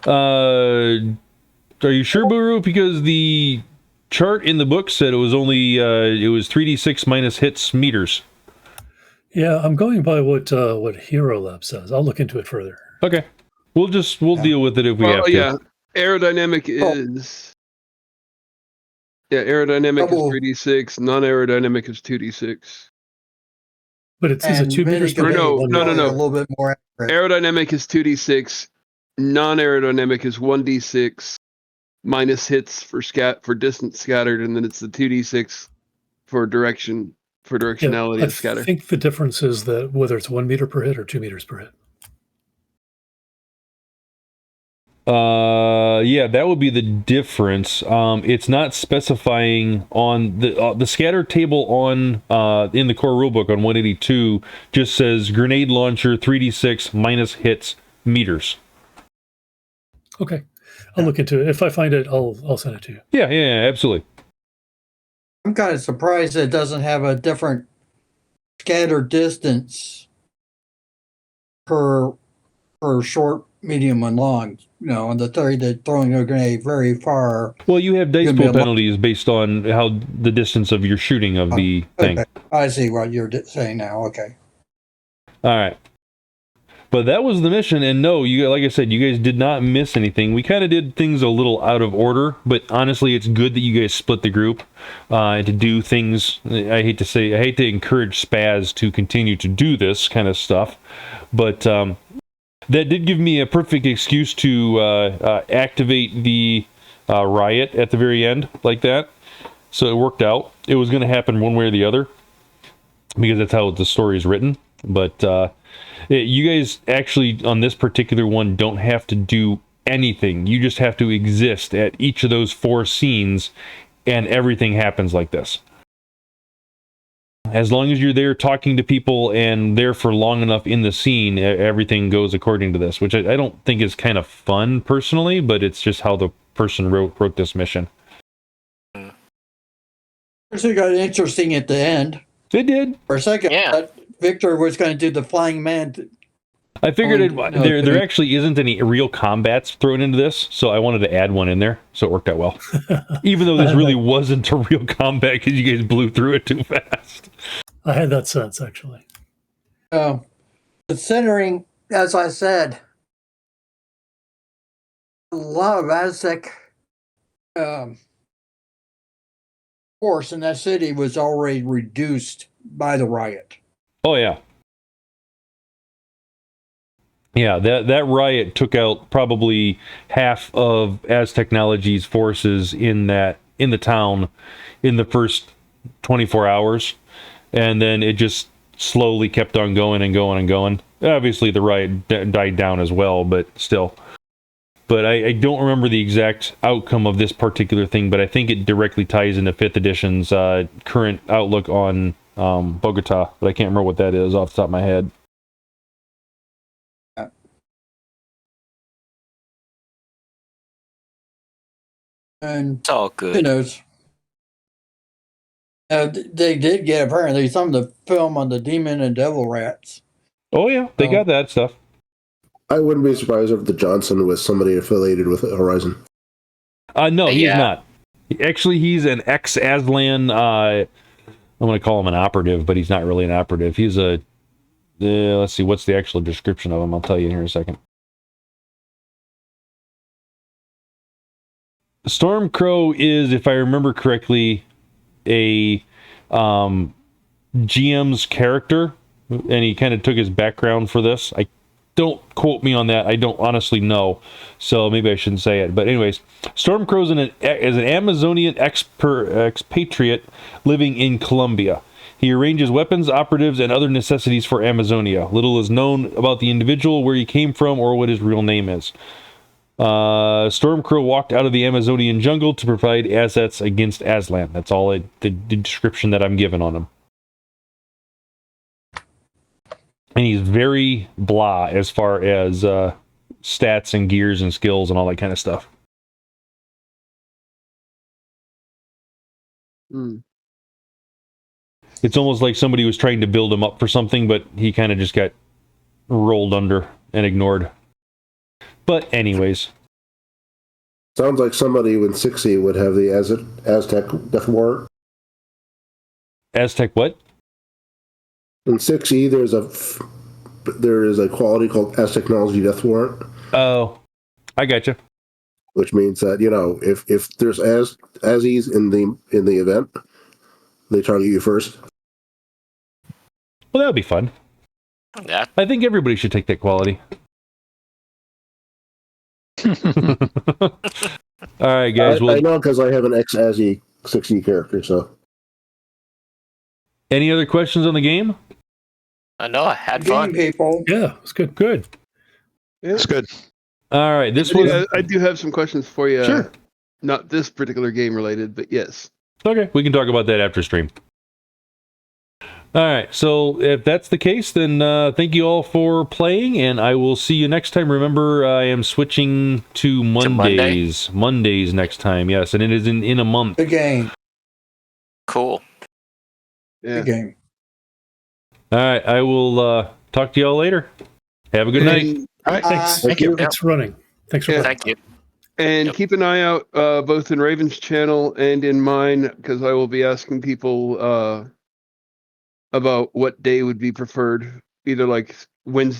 Are you sure, Buru? Because the chart in the book said it was only it was 3d6 minus hits meters. Yeah, I'm going by what Hero Lab says. I'll look into it further. Okay, we'll deal with it if we have to. Yeah, aerodynamic is. Yeah, aerodynamic is 3d6. Non-aerodynamic is 2d6. But it says a 2 meters per no. A little bit more accurate. Aerodynamic is 2d6. Non-aerodynamic is 1d6 minus hits for distance scattered, and then it's the 2d6 for directionality of scatter. I think the difference is that whether it's 1 meter per hit or 2 meters per hit. Yeah, that would be the difference. It's not specifying on the scatter table on in the core rulebook on 182. Just says grenade launcher 3d6 minus hits meters. Okay, I'll look into it. If I find it, I'll send it to you. Yeah, absolutely. I'm kind of surprised it doesn't have a different scatter distance per short, medium, and long. You know, on the theory that throwing a grenade very far. Well, you have dice pool penalties based on how the distance of your shooting of the thing. I see what you're saying now. Okay. All right. But that was the mission, and no, you, like I said, you guys did not miss anything. We kind of did things a little out of order, but honestly, it's good that you guys split the group and to do things. I hate to encourage Spazz to continue to do this kind of stuff, but that did give me a perfect excuse to activate the riot at the very end like that. So it worked out. It was going to happen one way or the other because that's how the story is written, but you guys actually, on this particular one, don't have to do anything. You just have to exist at each of those 4 scenes, and everything happens like this. As long as you're there talking to people and there for long enough in the scene, everything goes according to this, which I don't think is kind of fun, personally, but it's just how the person wrote this mission. So it got interesting at the end. It did. For a second, Viktor was going to do the flying man. I figured there actually isn't any real combats thrown into this, so I wanted to add one in there, so it worked out well. Even though this really wasn't a real combat because you guys blew through it too fast. I had that sense, actually. Considering, as I said, a lot of Aztec force in that city was already reduced by the riot. Oh, yeah. Yeah, that riot took out probably half of Aztechnology's forces in the town in the first 24 hours. And then it just slowly kept on going and going and going. Obviously, the riot died down as well, but still. But I don't remember the exact outcome of this particular thing, but I think it directly ties into 5th edition's current outlook on Bogota, but I can't remember what that is off the top of my head. And it's all good. Who knows? They did get apparently some of the film on the demon and devil rats. Oh yeah, they got that stuff. I wouldn't be surprised if the Johnson was somebody affiliated with Horizon. No, he's not. Actually, he's an ex-Aslan. I'm going to call him an operative, but he's not really an operative. He's a... let's see, what's the actual description of him? I'll tell you in here in a second. Stormcrow is, if I remember correctly, a GM's character, and he kind of took his background for this. Don't quote me on that. I don't honestly know, so maybe I shouldn't say it. But anyways, Stormcrow is an Amazonian expatriate living in Colombia. He arranges weapons, operatives, and other necessities for Amazonia. Little is known about the individual, where he came from, or what his real name is. Stormcrow walked out of the Amazonian jungle to provide assets against Aslan. That's all the description that I'm given on him. And he's very blah as far as stats and gears and skills and all that kind of stuff. It's almost like somebody was trying to build him up for something, but he kind of just got rolled under and ignored. But anyways. Sounds like somebody in 6E would have the Aztec Death Warrant. Aztec what? In 6E, there is a quality called Aztechnology Death Warrant. Oh, I gotcha. Which means that, if there's Azzies in the event, they target you first. Well, that would be fun. Yeah. I think everybody should take that quality. All right, guys. I know because I have an ex-Azzy 6E character, so. Any other questions on the game? No, I had fun. People. Yeah, it's good. Good. It's good. All right, I do have some questions for you. Sure. Not this particular game related, but yes. Okay, we can talk about that after stream. All right, so if that's the case, then thank you all for playing, and I will see you next time. Remember, I am switching to Mondays. Mondays next time, yes, and it is in a month. Good game. Cool. Yeah. Good game. All right, I will talk to you all later. Have a good night. All right, Thanks. Thank you. Thanks for running. Thanks for running. Thank you. And keep an eye out both in Raven's channel and in mine, because I will be asking people about what day would be preferred, either like Wednesday